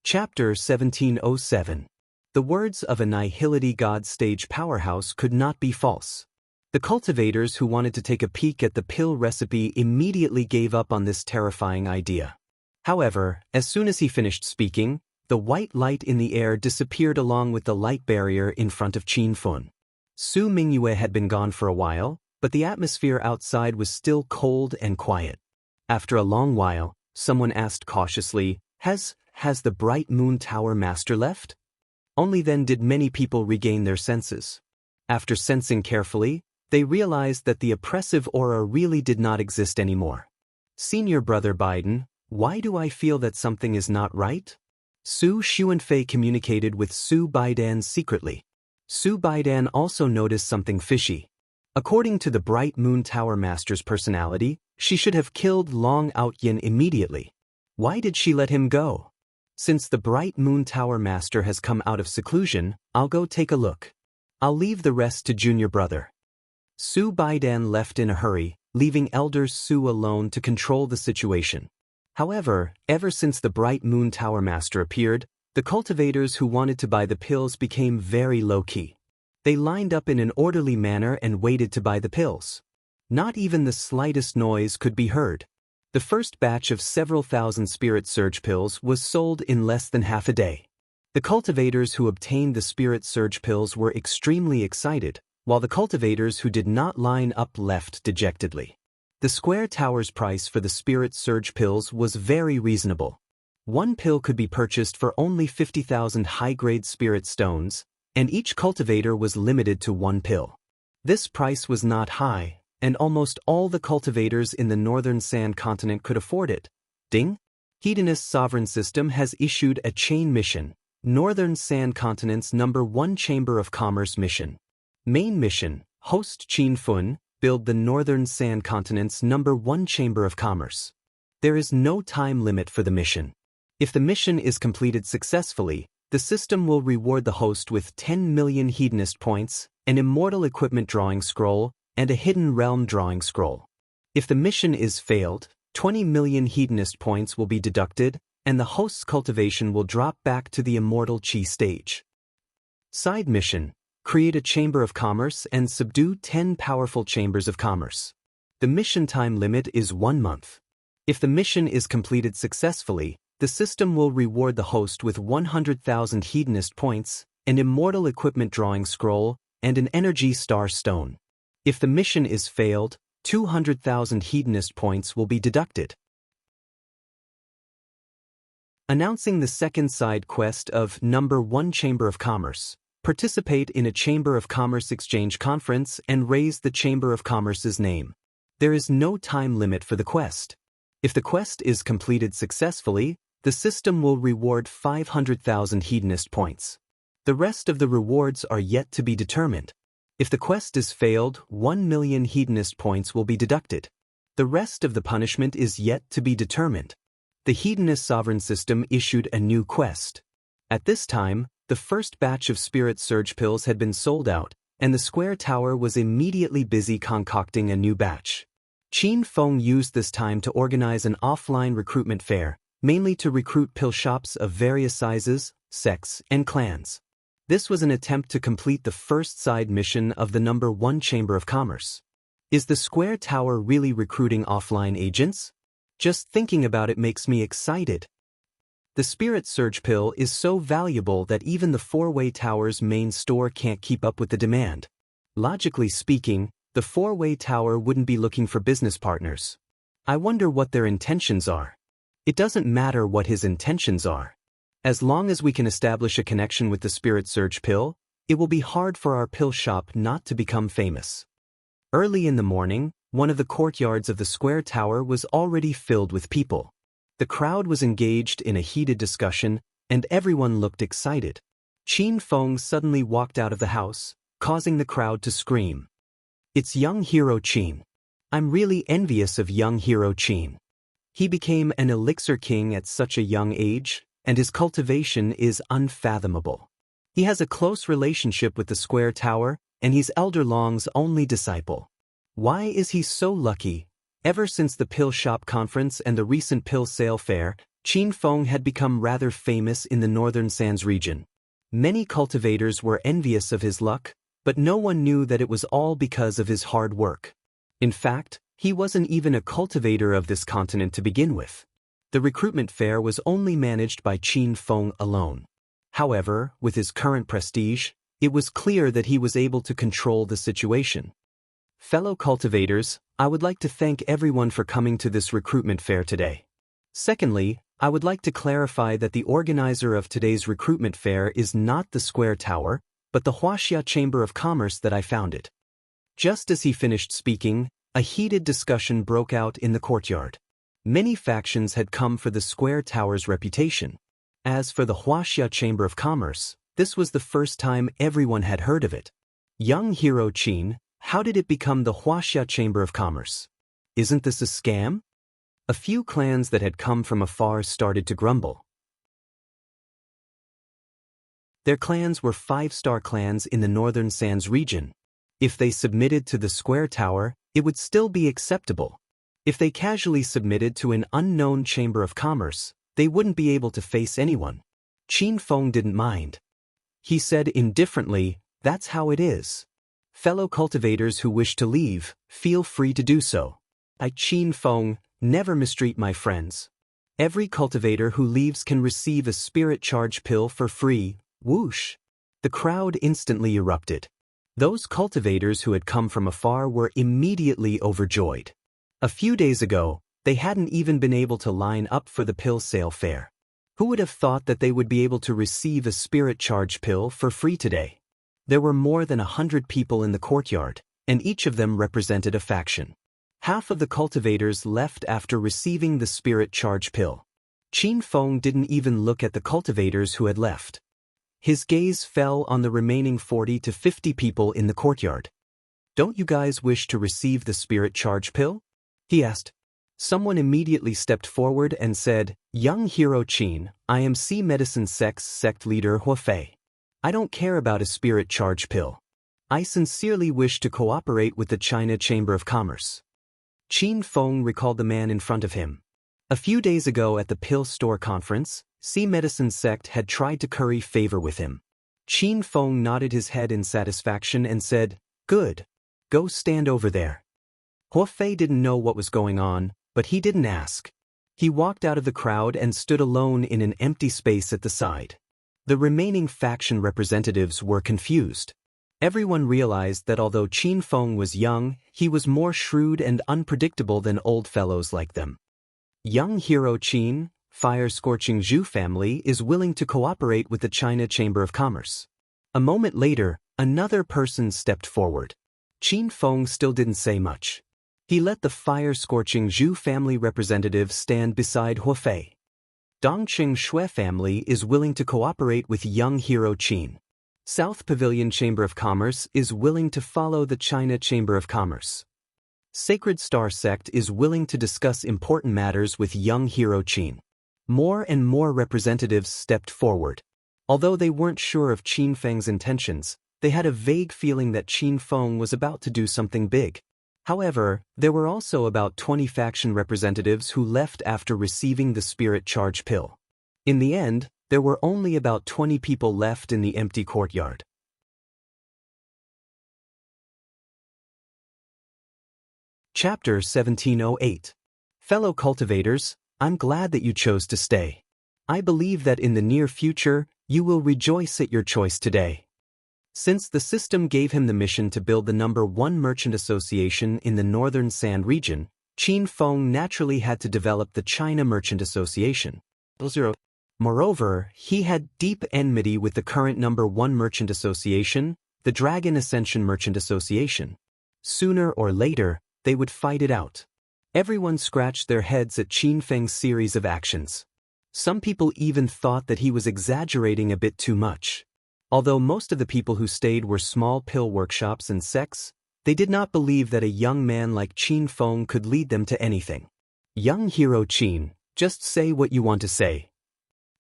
Chapter 1707. The words of a Nihility God stage powerhouse could not be false. The cultivators who wanted to take a peek at the pill recipe immediately gave up on this terrifying idea. However, as soon as he finished speaking, the white light in the air disappeared along with the light barrier in front of Qin Fun. Su Mingyue had been gone for a while, but the atmosphere outside was still cold and quiet. After a long while, someone asked cautiously, Has the Bright Moon Tower Master left? Only then did many people regain their senses. After sensing carefully, they realized that the oppressive aura really did not exist anymore. Senior Brother Biden, why do I feel that something is not right? Su Xuanfei communicated with Su Baidan secretly. Su Baidan also noticed something fishy. According to the Bright Moon Tower Master's personality, she should have killed Long Outyin immediately. Why did she let him go? Since the Bright Moon Tower Master has come out of seclusion, I'll go take a look. I'll leave the rest to Junior Brother. Su Baidan left in a hurry, leaving Elder Su alone to control the situation. However, ever since the Bright Moon Tower Master appeared, the cultivators who wanted to buy the pills became very low-key. They lined up in an orderly manner and waited to buy the pills. Not even the slightest noise could be heard. The first batch of several thousand Spirit Surge pills was sold in less than half a day. The cultivators who obtained the Spirit Surge pills were extremely excited, while the cultivators who did not line up left dejectedly. The Square Tower's price for the Spirit Surge pills was very reasonable. One pill could be purchased for only 50,000 high-grade spirit stones, and each cultivator was limited to one pill. This price was not high, and almost all the cultivators in the Northern Sand Continent could afford it. Ding! Hedonist Sovereign System has issued a chain mission, Northern Sand Continent's #1 Chamber of Commerce mission. Main mission, host Qin Fun, build the Northern Sand Continent's #1 Chamber of Commerce. There is no time limit for the mission. If the mission is completed successfully, the system will reward the host with 10 million Hedonist points, an immortal equipment drawing scroll, and a hidden realm drawing scroll. If the mission is failed, 20 million Hedonist points will be deducted, and the host's cultivation will drop back to the immortal Qi stage. Side mission. Create a Chamber of Commerce and subdue 10 powerful Chambers of Commerce. The mission time limit is 1 month. If the mission is completed successfully, The system will reward the host with 100,000 Hedonist points, an immortal equipment drawing scroll, and an energy star stone. If the mission is failed, 200,000 Hedonist points will be deducted. Announcing the second side quest of Number 1 Chamber of Commerce. Participate in a Chamber of Commerce exchange conference and raise the Chamber of Commerce's name. There is no time limit for the quest. If the quest is completed successfully, the system will reward 500,000 Hedonist points. The rest of the rewards are yet to be determined. If the quest is failed, 1 million Hedonist points will be deducted. The rest of the punishment is yet to be determined. The Hedonist Sovereign System issued a new quest. At this time, the first batch of Spirit Surge pills had been sold out, and the Square Tower was immediately busy concocting a new batch. Qin Feng used this time to organize an offline recruitment fair, mainly to recruit pill shops of various sizes, sects, and clans. This was an attempt to complete the first side mission of the Number 1 Chamber of Commerce. Is the Square Tower really recruiting offline agents? Just thinking about it makes me excited. The Spirit Surge pill is so valuable that even the Four-Way Tower's main store can't keep up with the demand. Logically speaking, the Four-Way Tower wouldn't be looking for business partners. I wonder what their intentions are. It doesn't matter what his intentions are. As long as we can establish a connection with the Spirit Surge pill, it will be hard for our pill shop not to become famous. Early in the morning, one of the courtyards of the Square Tower was already filled with people. The crowd was engaged in a heated discussion, and everyone looked excited. Qin Feng suddenly walked out of the house, causing the crowd to scream. It's young hero Qin. I'm really envious of young hero Qin. He became an elixir king at such a young age, and his cultivation is unfathomable. He has a close relationship with the Square Tower, and he's Elder Long's only disciple. Why is he so lucky? Ever since the Pill Shop Conference and the recent Pill Sale Fair, Qin Feng had become rather famous in the Northern Sands region. Many cultivators were envious of his luck, but no one knew that it was all because of his hard work. In fact, he wasn't even a cultivator of this continent to begin with. The recruitment fair was only managed by Qin Feng alone. However, with his current prestige, it was clear that he was able to control the situation. Fellow cultivators, I would like to thank everyone for coming to this recruitment fair today. Secondly, I would like to clarify that the organizer of today's recruitment fair is not the Square Tower, but the Huaxia Chamber of Commerce that I founded. Just as he finished speaking, a heated discussion broke out in the courtyard. Many factions had come for the Square Tower's reputation. As for the Huaxia Chamber of Commerce, this was the first time everyone had heard of it. Young hero Qin, how did it become the Huaxia Chamber of Commerce? Isn't this a scam? A few clans that had come from afar started to grumble. Their clans were 5-star clans in the Northern Sands region. If they submitted to the Square Tower, it would still be acceptable. If they casually submitted to an unknown Chamber of Commerce, they wouldn't be able to face anyone. Qin Feng didn't mind. He said indifferently, "That's how it is. Fellow cultivators who wish to leave, feel free to do so. I, Qin Feng, never mistreat my friends. Every cultivator who leaves can receive a spirit charge pill for free." Whoosh! The crowd instantly erupted. Those cultivators who had come from afar were immediately overjoyed. A few days ago, they hadn't even been able to line up for the pill sale fair. Who would have thought that they would be able to receive a spirit charge pill for free today? There were more than 100 people in the courtyard, and each of them represented a faction. Half of the cultivators left after receiving the spirit charge pill. Qin Feng didn't even look at the cultivators who had left. His gaze fell on the remaining 40 to 50 people in the courtyard. "Don't you guys wish to receive the spirit charge pill?" he asked. Someone immediately stepped forward and said, "Young hero Qin, I am Sea Medicine Sect's sect leader Huafei. I don't care about a spirit charge pill. I sincerely wish to cooperate with the China Chamber of Commerce." Qin Feng recalled the man in front of him. A few days ago at the Pill Store Conference, Sea Medicine Sect had tried to curry favor with him. Qin Feng nodded his head in satisfaction and said, "Good. Go stand over there." Huafei didn't know what was going on, but he didn't ask. He walked out of the crowd and stood alone in an empty space at the side. The remaining faction representatives were confused. Everyone realized that although Qin Feng was young, he was more shrewd and unpredictable than old fellows like them. Young hero Qin, fire-scorching Zhu family, is willing to cooperate with the China Chamber of Commerce. A moment later, another person stepped forward. Qin Feng still didn't say much. He let the fire-scorching Zhu family representative stand beside Huofei. Dongqing Shui family is willing to cooperate with young hero Qin. South Pavilion Chamber of Commerce is willing to follow the China Chamber of Commerce. Sacred Star Sect is willing to discuss important matters with young hero Qin. More and more representatives stepped forward. Although they weren't sure of Qin Feng's intentions, they had a vague feeling that Qin Feng was about to do something big. However, there were also about 20 faction representatives who left after receiving the spirit charge pill. In the end, there were only about 20 people left in the empty courtyard. Chapter 1708. Fellow cultivators, I'm glad that you chose to stay. I believe that in the near future, you will rejoice at your choice today. Since the system gave him the mission to build the #1 merchant association in the Northern Sand region, Qin Feng naturally had to develop the China Merchant Association. Moreover, he had deep enmity with the current #1 merchant association, the Dragon Ascension Merchant Association. Sooner or later, they would fight it out. Everyone scratched their heads at Qin Feng's series of actions. Some people even thought that he was exaggerating a bit too much. Although most of the people who stayed were small pill workshops and sects, they did not believe that a young man like Qin Feng could lead them to anything. Young hero Qin, just say what you want to say.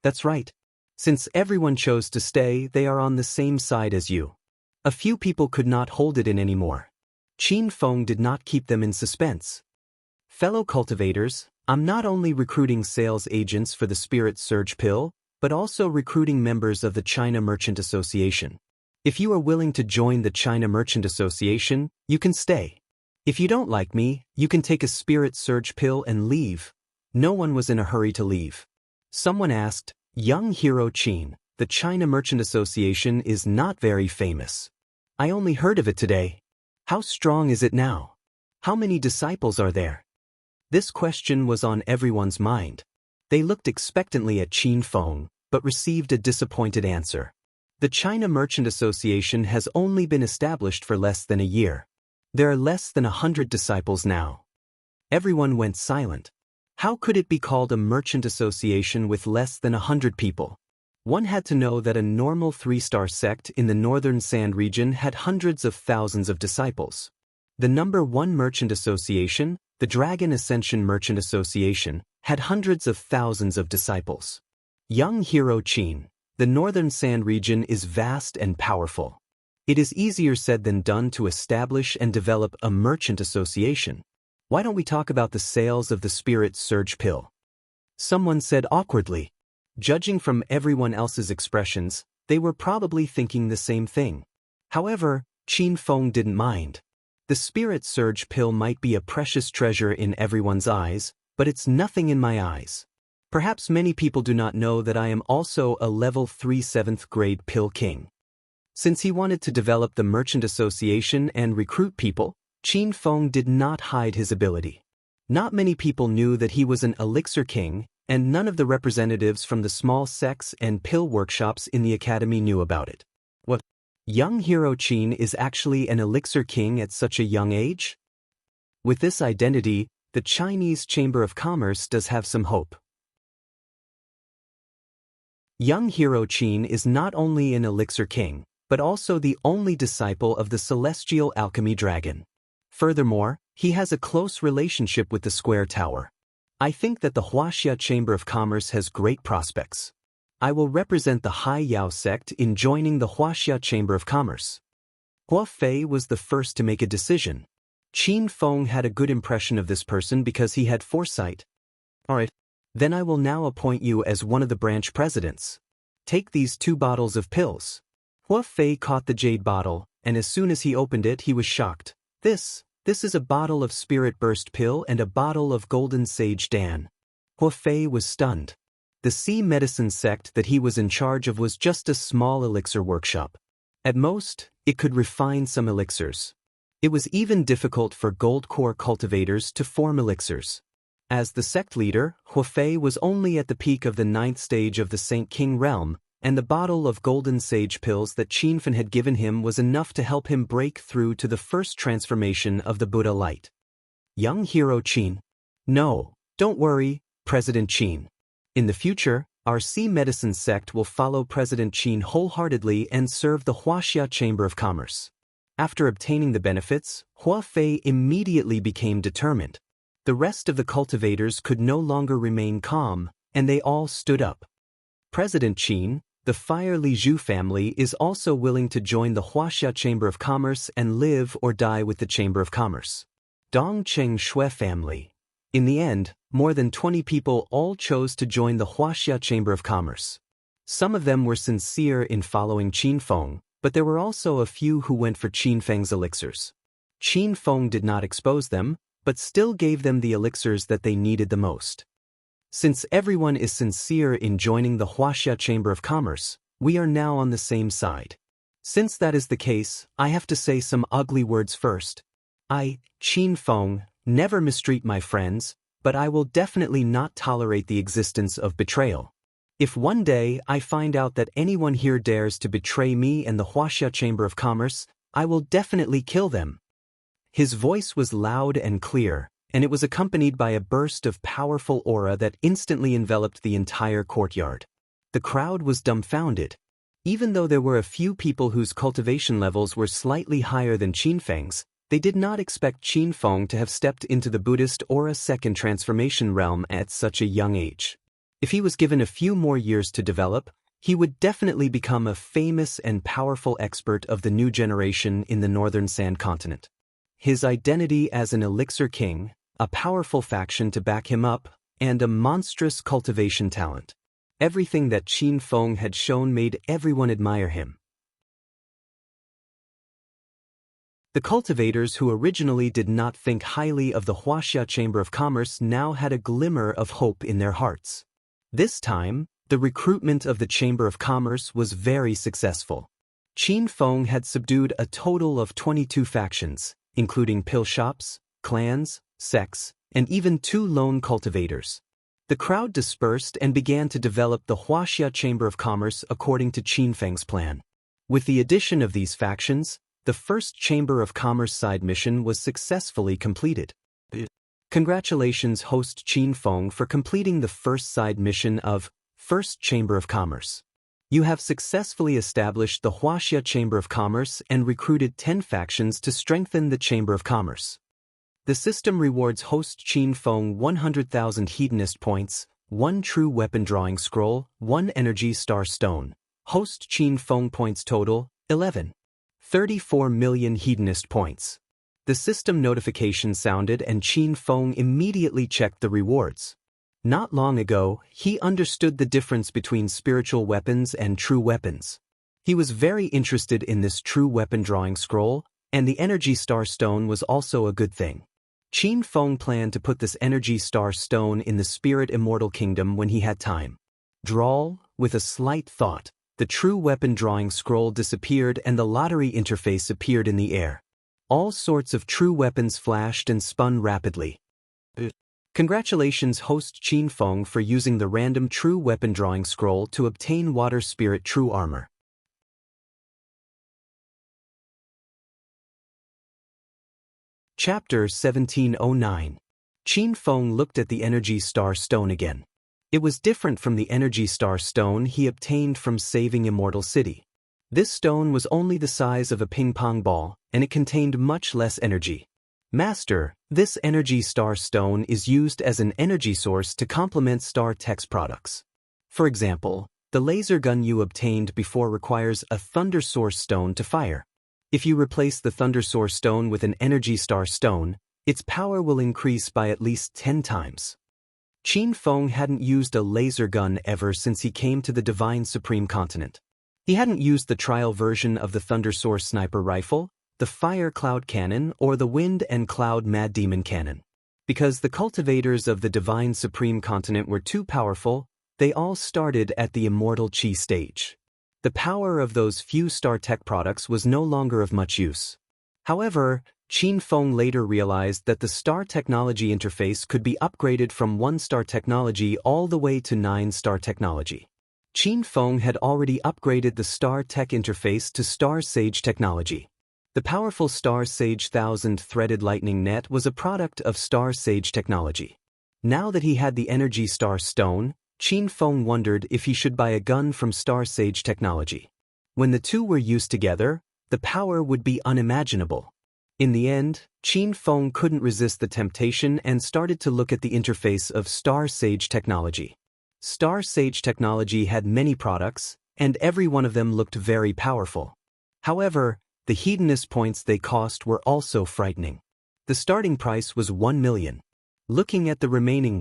That's right. Since everyone chose to stay, they are on the same side as you. A few people could not hold it in anymore. Qin Feng did not keep them in suspense. Fellow cultivators, I'm not only recruiting sales agents for the Spirit Surge pill, but also recruiting members of the China Merchant Association. If you are willing to join the China Merchant Association, you can stay. If you don't like me, you can take a Spirit Surge pill and leave. No one was in a hurry to leave. Someone asked, young hero Qin, the China Merchant Association is not very famous. I only heard of it today. How strong is it now? How many disciples are there? This question was on everyone's mind. They looked expectantly at Qin Feng, but received a disappointed answer. The China Merchant Association has only been established for less than a year. There are less than 100 disciples now. Everyone went silent. How could it be called a merchant association with less than 100 people? One had to know that a normal 3-star sect in the Northern Sand region had hundreds of thousands of disciples. The #1 merchant association, the Dragon Ascension Merchant Association, had hundreds of thousands of disciples. Young hero Qin, the Northern Sand region is vast and powerful. It is easier said than done to establish and develop a merchant association. Why don't we talk about the sales of the Spirit Surge pill? Someone said awkwardly. Judging from everyone else's expressions, they were probably thinking the same thing. However, Qin Feng didn't mind. The Spirit Surge pill might be a precious treasure in everyone's eyes, but it's nothing in my eyes. Perhaps many people do not know that I am also a level 3 7th grade pill king. Since he wanted to develop the merchant association and recruit people, Qin Feng did not hide his ability. Not many people knew that he was an elixir king, and none of the representatives from the small sects and pill workshops in the academy knew about it. What? Young hero Qin is actually an elixir king at such a young age? With this identity, the Chinese Chamber of Commerce does have some hope. Young hero Qin is not only an elixir king, but also the only disciple of the celestial alchemy dragon. Furthermore, he has a close relationship with the Square Tower. I think that the Huaxia Chamber of Commerce has great prospects. I will represent the Hai Yao sect in joining the Huaxia Chamber of Commerce. Huofei was the first to make a decision. Qin Feng had a good impression of this person because he had foresight. Alright, then I will now appoint you as one of the branch presidents. Take these 2 bottles of pills. Huofei caught the jade bottle, and as soon as he opened it he was shocked. This is a bottle of Spirit Burst pill and a bottle of Golden Sage Dan. Hua Fei was stunned. The sea medicine sect that he was in charge of was just a small elixir workshop. At most, it could refine some elixirs. It was even difficult for gold core cultivators to form elixirs. As the sect leader, Hua Fei was only at the peak of the 9th stage of the Saint King realm, and the bottle of golden sage pills that Qinfen had given him was enough to help him break through to the first transformation of the Buddha light. Young hero Qin. No, don't worry, President Qin. In the future, our sea medicine sect will follow President Qin wholeheartedly and serve the Huaxia Chamber of Commerce. After obtaining the benefits, Hua Fei immediately became determined. The rest of the cultivators could no longer remain calm, and they all stood up. President Qin, the Fire Li Zhu family is also willing to join the Huaxia Chamber of Commerce and live or die with the Chamber of Commerce. Dong Cheng Shui family. In the end, more than 20 people all chose to join the Huaxia Chamber of Commerce. Some of them were sincere in following Qin Feng, but there were also a few who went for Qin Feng's elixirs. Qin Feng did not expose them, but still gave them the elixirs that they needed the most. Since everyone is sincere in joining the Huaxia Chamber of Commerce, we are now on the same side. Since that is the case, I have to say some ugly words first. I, Qin Feng, never mistreat my friends, but I will definitely not tolerate the existence of betrayal. If one day I find out that anyone here dares to betray me and the Huaxia Chamber of Commerce, I will definitely kill them. His voice was loud and clear, and it was accompanied by a burst of powerful aura that instantly enveloped the entire courtyard. The crowd was dumbfounded. Even though there were a few people whose cultivation levels were slightly higher than Qin Feng's, they did not expect Qin Feng to have stepped into the Buddhist Aura Second Transformation realm at such a young age. If he was given a few more years to develop, he would definitely become a famous and powerful expert of the new generation in the Northern Sand Continent. His identity as an elixir king, a powerful faction to back him up, and a monstrous cultivation talent. Everything that Qin Feng had shown made everyone admire him. The cultivators who originally did not think highly of the Huaxia Chamber of Commerce now had a glimmer of hope in their hearts. This time, the recruitment of the Chamber of Commerce was very successful. Qin Feng had subdued a total of 22 factions, including pill shops, clans, sects, and even 2 lone cultivators. The crowd dispersed and began to develop the Huaxia Chamber of Commerce according to Qin Feng's plan. With the addition of these factions, the first Chamber of Commerce side mission was successfully completed. Congratulations, host Qin Feng, for completing the first side mission of First Chamber of Commerce. You have successfully established the Huaxia Chamber of Commerce and recruited 10 factions to strengthen the Chamber of Commerce. The system rewards host Qin Feng 100,000 Hedonist points, 1 true weapon drawing scroll, 1 energy star stone. Host Qin Feng points total, 11. 34 million Hedonist points. The system notification sounded and Qin Feng immediately checked the rewards. Not long ago, he understood the difference between spiritual weapons and true weapons. He was very interested in this true weapon drawing scroll, and the energy star stone was also a good thing. Qin Feng planned to put this energy star stone in the spirit immortal kingdom when he had time. Drawl, with a slight thought, the true weapon drawing scroll disappeared and the lottery interface appeared in the air. All sorts of true weapons flashed and spun rapidly. Congratulations, host Qin Feng, for using the random true weapon drawing scroll to obtain water spirit true armor. Chapter 1709. Qin Feng looked at the energy star stone again. It was different from the energy star stone he obtained from saving Immortal City. This stone was only the size of a ping-pong ball, and it contained much less energy. Master, this energy star stone is used as an energy source to complement Star Tech's products. For example, the laser gun you obtained before requires a Thunder Source stone to fire. If you replace the Thunder Source stone with an energy star stone, its power will increase by at least 10 times. Qin Feng hadn't used a laser gun ever since he came to the Divine Supreme Continent. He hadn't used the trial version of the Thunder Source sniper rifle, the Fire Cloud Cannon, or the Wind and Cloud Mad Demon Cannon. Because the cultivators of the Divine Supreme Continent were too powerful, they all started at the immortal Qi stage. The power of those few star tech products was no longer of much use. However, Qin Feng later realized that the star technology interface could be upgraded from 1-star technology all the way to 9-star technology. Qin Feng had already upgraded the star tech interface to Star Sage technology. The powerful Star Sage 1000-threaded lightning net was a product of Star Sage technology. Now that he had the Energy Star Stone, Qin Feng wondered if he should buy a gun from Star Sage technology. When the two were used together, the power would be unimaginable. In the end, Qin Feng couldn't resist the temptation and started to look at the interface of Star Sage technology. Star Sage technology had many products, and every one of them looked very powerful. However, the hedonist points they cost were also frightening. The starting price was 1 million. Looking at the remaining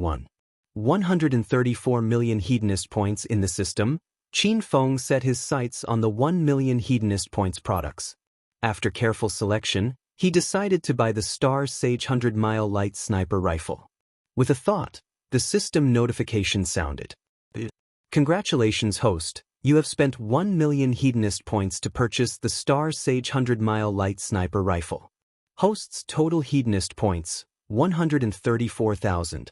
134 million hedonist points in the system, Qin Feng set his sights on the 1 million hedonist points products. After careful selection, he decided to buy the Star Sage 100-mile light sniper rifle. With a thought, the system notification sounded. Congratulations, host. You have spent 1 million hedonist points to purchase the Star Sage 100-mile light sniper rifle. Host's total hedonist points, 134,000.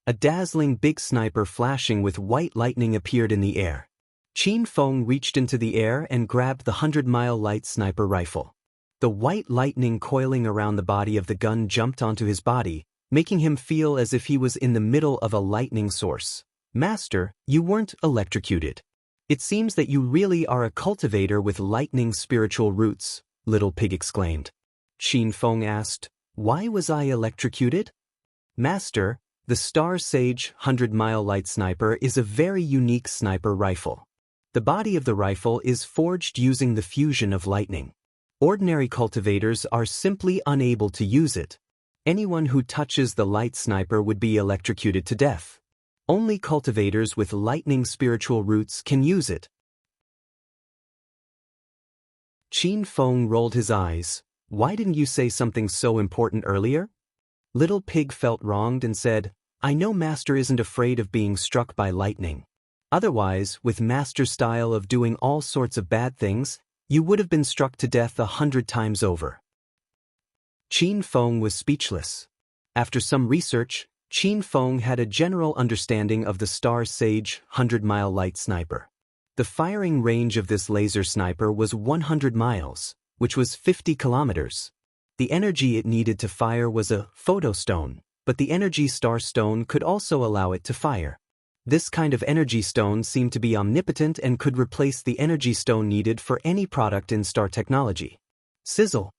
A dazzling big sniper flashing with white lightning appeared in the air. Qin Feng reached into the air and grabbed the 100-mile light sniper rifle. The white lightning coiling around the body of the gun jumped onto his body, making him feel as if he was in the middle of a lightning source. Master, you weren't electrocuted. It seems that you really are a cultivator with lightning spiritual roots, Little Pig exclaimed. Qin Feng asked, why was I electrocuted? Master, the Star Sage 100-mile light sniper is a very unique sniper rifle. The body of the rifle is forged using the fusion of lightning. Ordinary cultivators are simply unable to use it. Anyone who touches the light sniper would be electrocuted to death. Only cultivators with lightning spiritual roots can use it. Qin Feng rolled his eyes. Why didn't you say something so important earlier? Little Pig felt wronged and said, I know Master isn't afraid of being struck by lightning. Otherwise, with Master's style of doing all sorts of bad things, you would have been struck to death 100 times over. Qin Feng was speechless. After some research, Qin Feng had a general understanding of the Star Sage 100-mile light sniper. The firing range of this laser sniper was 100 miles, which was 50 kilometers. The energy it needed to fire was a photostone, but the Energy Star Stone could also allow it to fire. This kind of energy stone seemed to be omnipotent and could replace the energy stone needed for any product in star technology. Sizzle!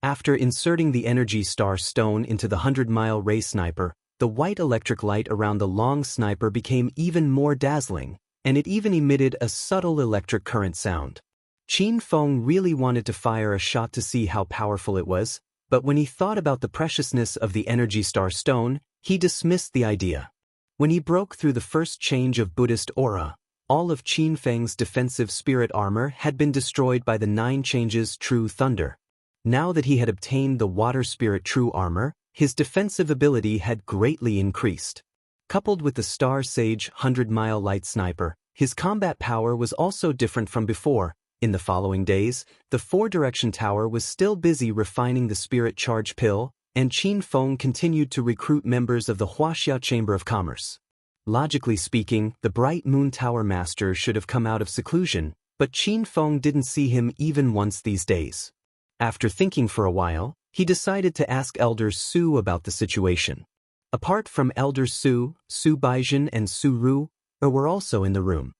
After inserting the Energy Star Stone into the 100-mile ray sniper, the white electric light around the long sniper became even more dazzling, and it even emitted a subtle electric current sound. Qin Feng really wanted to fire a shot to see how powerful it was, but when he thought about the preciousness of the Energy Star Stone, he dismissed the idea. When he broke through the first change of Buddhist aura, all of Qin Feng's defensive spirit armor had been destroyed by the 9 changes True Thunder. Now that he had obtained the Water Spirit True Armor, his defensive ability had greatly increased. Coupled with the Star Sage 100-mile light sniper, his combat power was also different from before. In the following days, the 4-direction tower was still busy refining the spirit charge pill, and Qin Feng continued to recruit members of the Huaxia Chamber of Commerce. Logically speaking, the Bright Moon Tower Master should have come out of seclusion, but Qin Feng didn't see him even once these days. After thinking for a while, he decided to ask Elders Su about the situation. Apart from Elders Su, Su Baizhen and Su Ru were also in the room.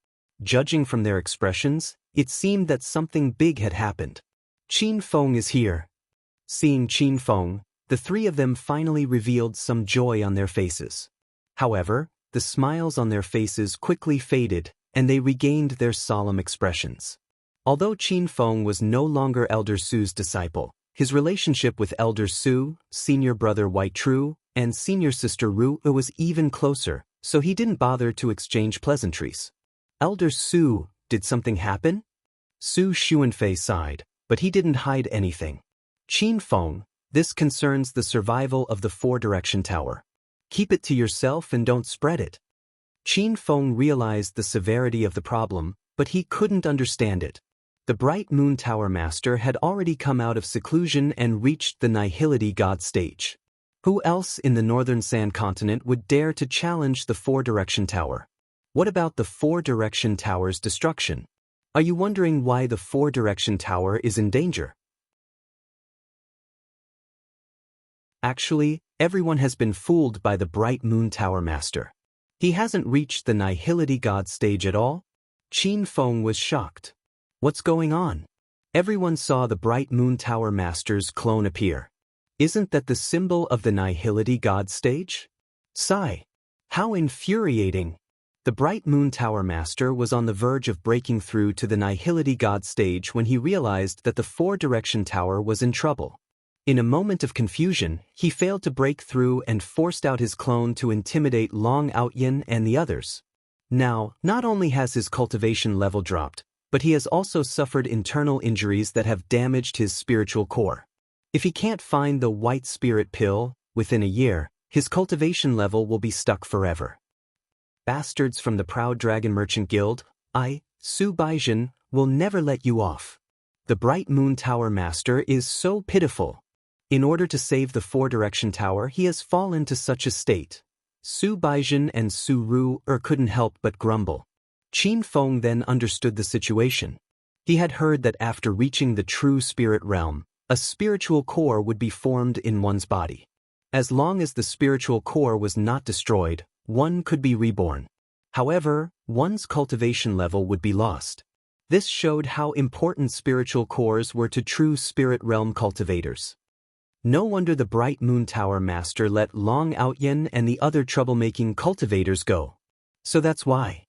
Judging from their expressions, it seemed that something big had happened. Qin Feng is here. Seeing Qin Feng, the 3 of them finally revealed some joy on their faces. However, the smiles on their faces quickly faded, and they regained their solemn expressions. Although Qin Feng was no longer Elder Su's disciple, his relationship with Elder Su, senior brother White True, and senior sister Ru was even closer, so he didn't bother to exchange pleasantries. Elder Su, did something happen? Su Xuanfei sighed, but he didn't hide anything. Qin Feng, this concerns the survival of the 4-direction tower. Keep it to yourself and don't spread it. Qin Feng realized the severity of the problem, but he couldn't understand it. The Bright Moon Tower Master had already come out of seclusion and reached the Nihility God stage. Who else in the Northern Sand Continent would dare to challenge the Four Direction Tower? What about the Four Direction Tower's destruction? Are you wondering why the Four Direction Tower is in danger? Actually, everyone has been fooled by the Bright Moon Tower Master. He hasn't reached the Nihility God stage at all. Qin Feng was shocked. What's going on? Everyone saw the Bright Moon Tower Master's clone appear. Isn't that the symbol of the Nihility God stage? Sigh. How infuriating. The Bright Moon Tower Master was on the verge of breaking through to the Nihility God stage when he realized that the Four Direction Tower was in trouble. In a moment of confusion, he failed to break through and forced out his clone to intimidate Long Outyin and the others. Now, not only has his cultivation level dropped, but he has also suffered internal injuries that have damaged his spiritual core. If he can't find the White Spirit Pill within a year, his cultivation level will be stuck forever. Bastards from the Proud Dragon Merchant Guild, Su Baizhen, will never let you off. The Bright Moon Tower Master is so pitiful. In order to save the Four Direction Tower, he has fallen to such a state. Su Baizhen and Su Ru couldn't help but grumble. Qin Feng then understood the situation. He had heard that after reaching the true spirit realm, a spiritual core would be formed in one's body. As long as the spiritual core was not destroyed, one could be reborn. However, one's cultivation level would be lost. This showed how important spiritual cores were to true spirit realm cultivators. No wonder the Bright Moon Tower Master let Long Outyin and the other troublemaking cultivators go. So that's why.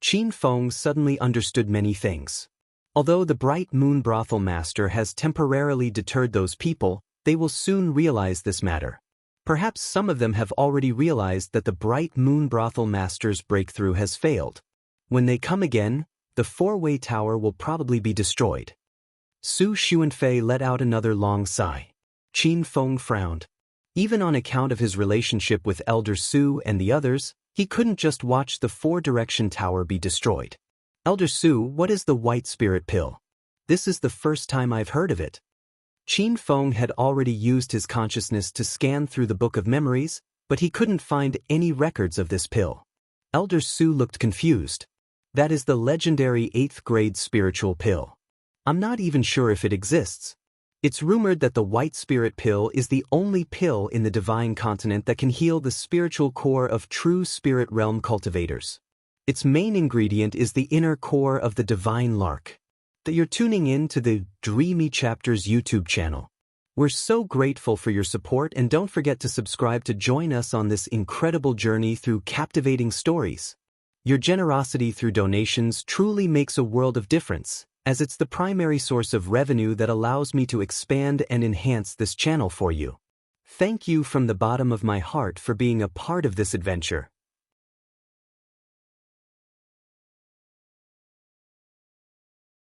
Qin Feng suddenly understood many things. Although the Bright Moon Brothel Master has temporarily deterred those people, they will soon realize this matter. Perhaps some of them have already realized that the Bright Moon Brothel Master's breakthrough has failed. When they come again, the four-way tower will probably be destroyed. Su Xuanfei let out another long sigh. Qin Feng frowned. Even on account of his relationship with Elder Su and the others, he couldn't just watch the Four Direction Tower be destroyed. Elder Su, what is the White Spirit Pill? This is the first time I've heard of it. Qin Feng had already used his consciousness to scan through the Book of Memories, but he couldn't find any records of this pill. Elder Su looked confused. That is the legendary 8th grade spiritual pill. I'm not even sure if it exists. It's rumored that the White Spirit Pill is the only pill in the Divine Continent that can heal the spiritual core of true spirit realm cultivators. Its main ingredient is the inner core of the Divine Lark. That you're tuning in to the Dreamy Chapters YouTube channel. We're so grateful for your support, and don't forget to subscribe to join us on this incredible journey through captivating stories. Your generosity through donations truly makes a world of difference, as it's the primary source of revenue that allows me to expand and enhance this channel for you. Thank you from the bottom of my heart for being a part of this adventure.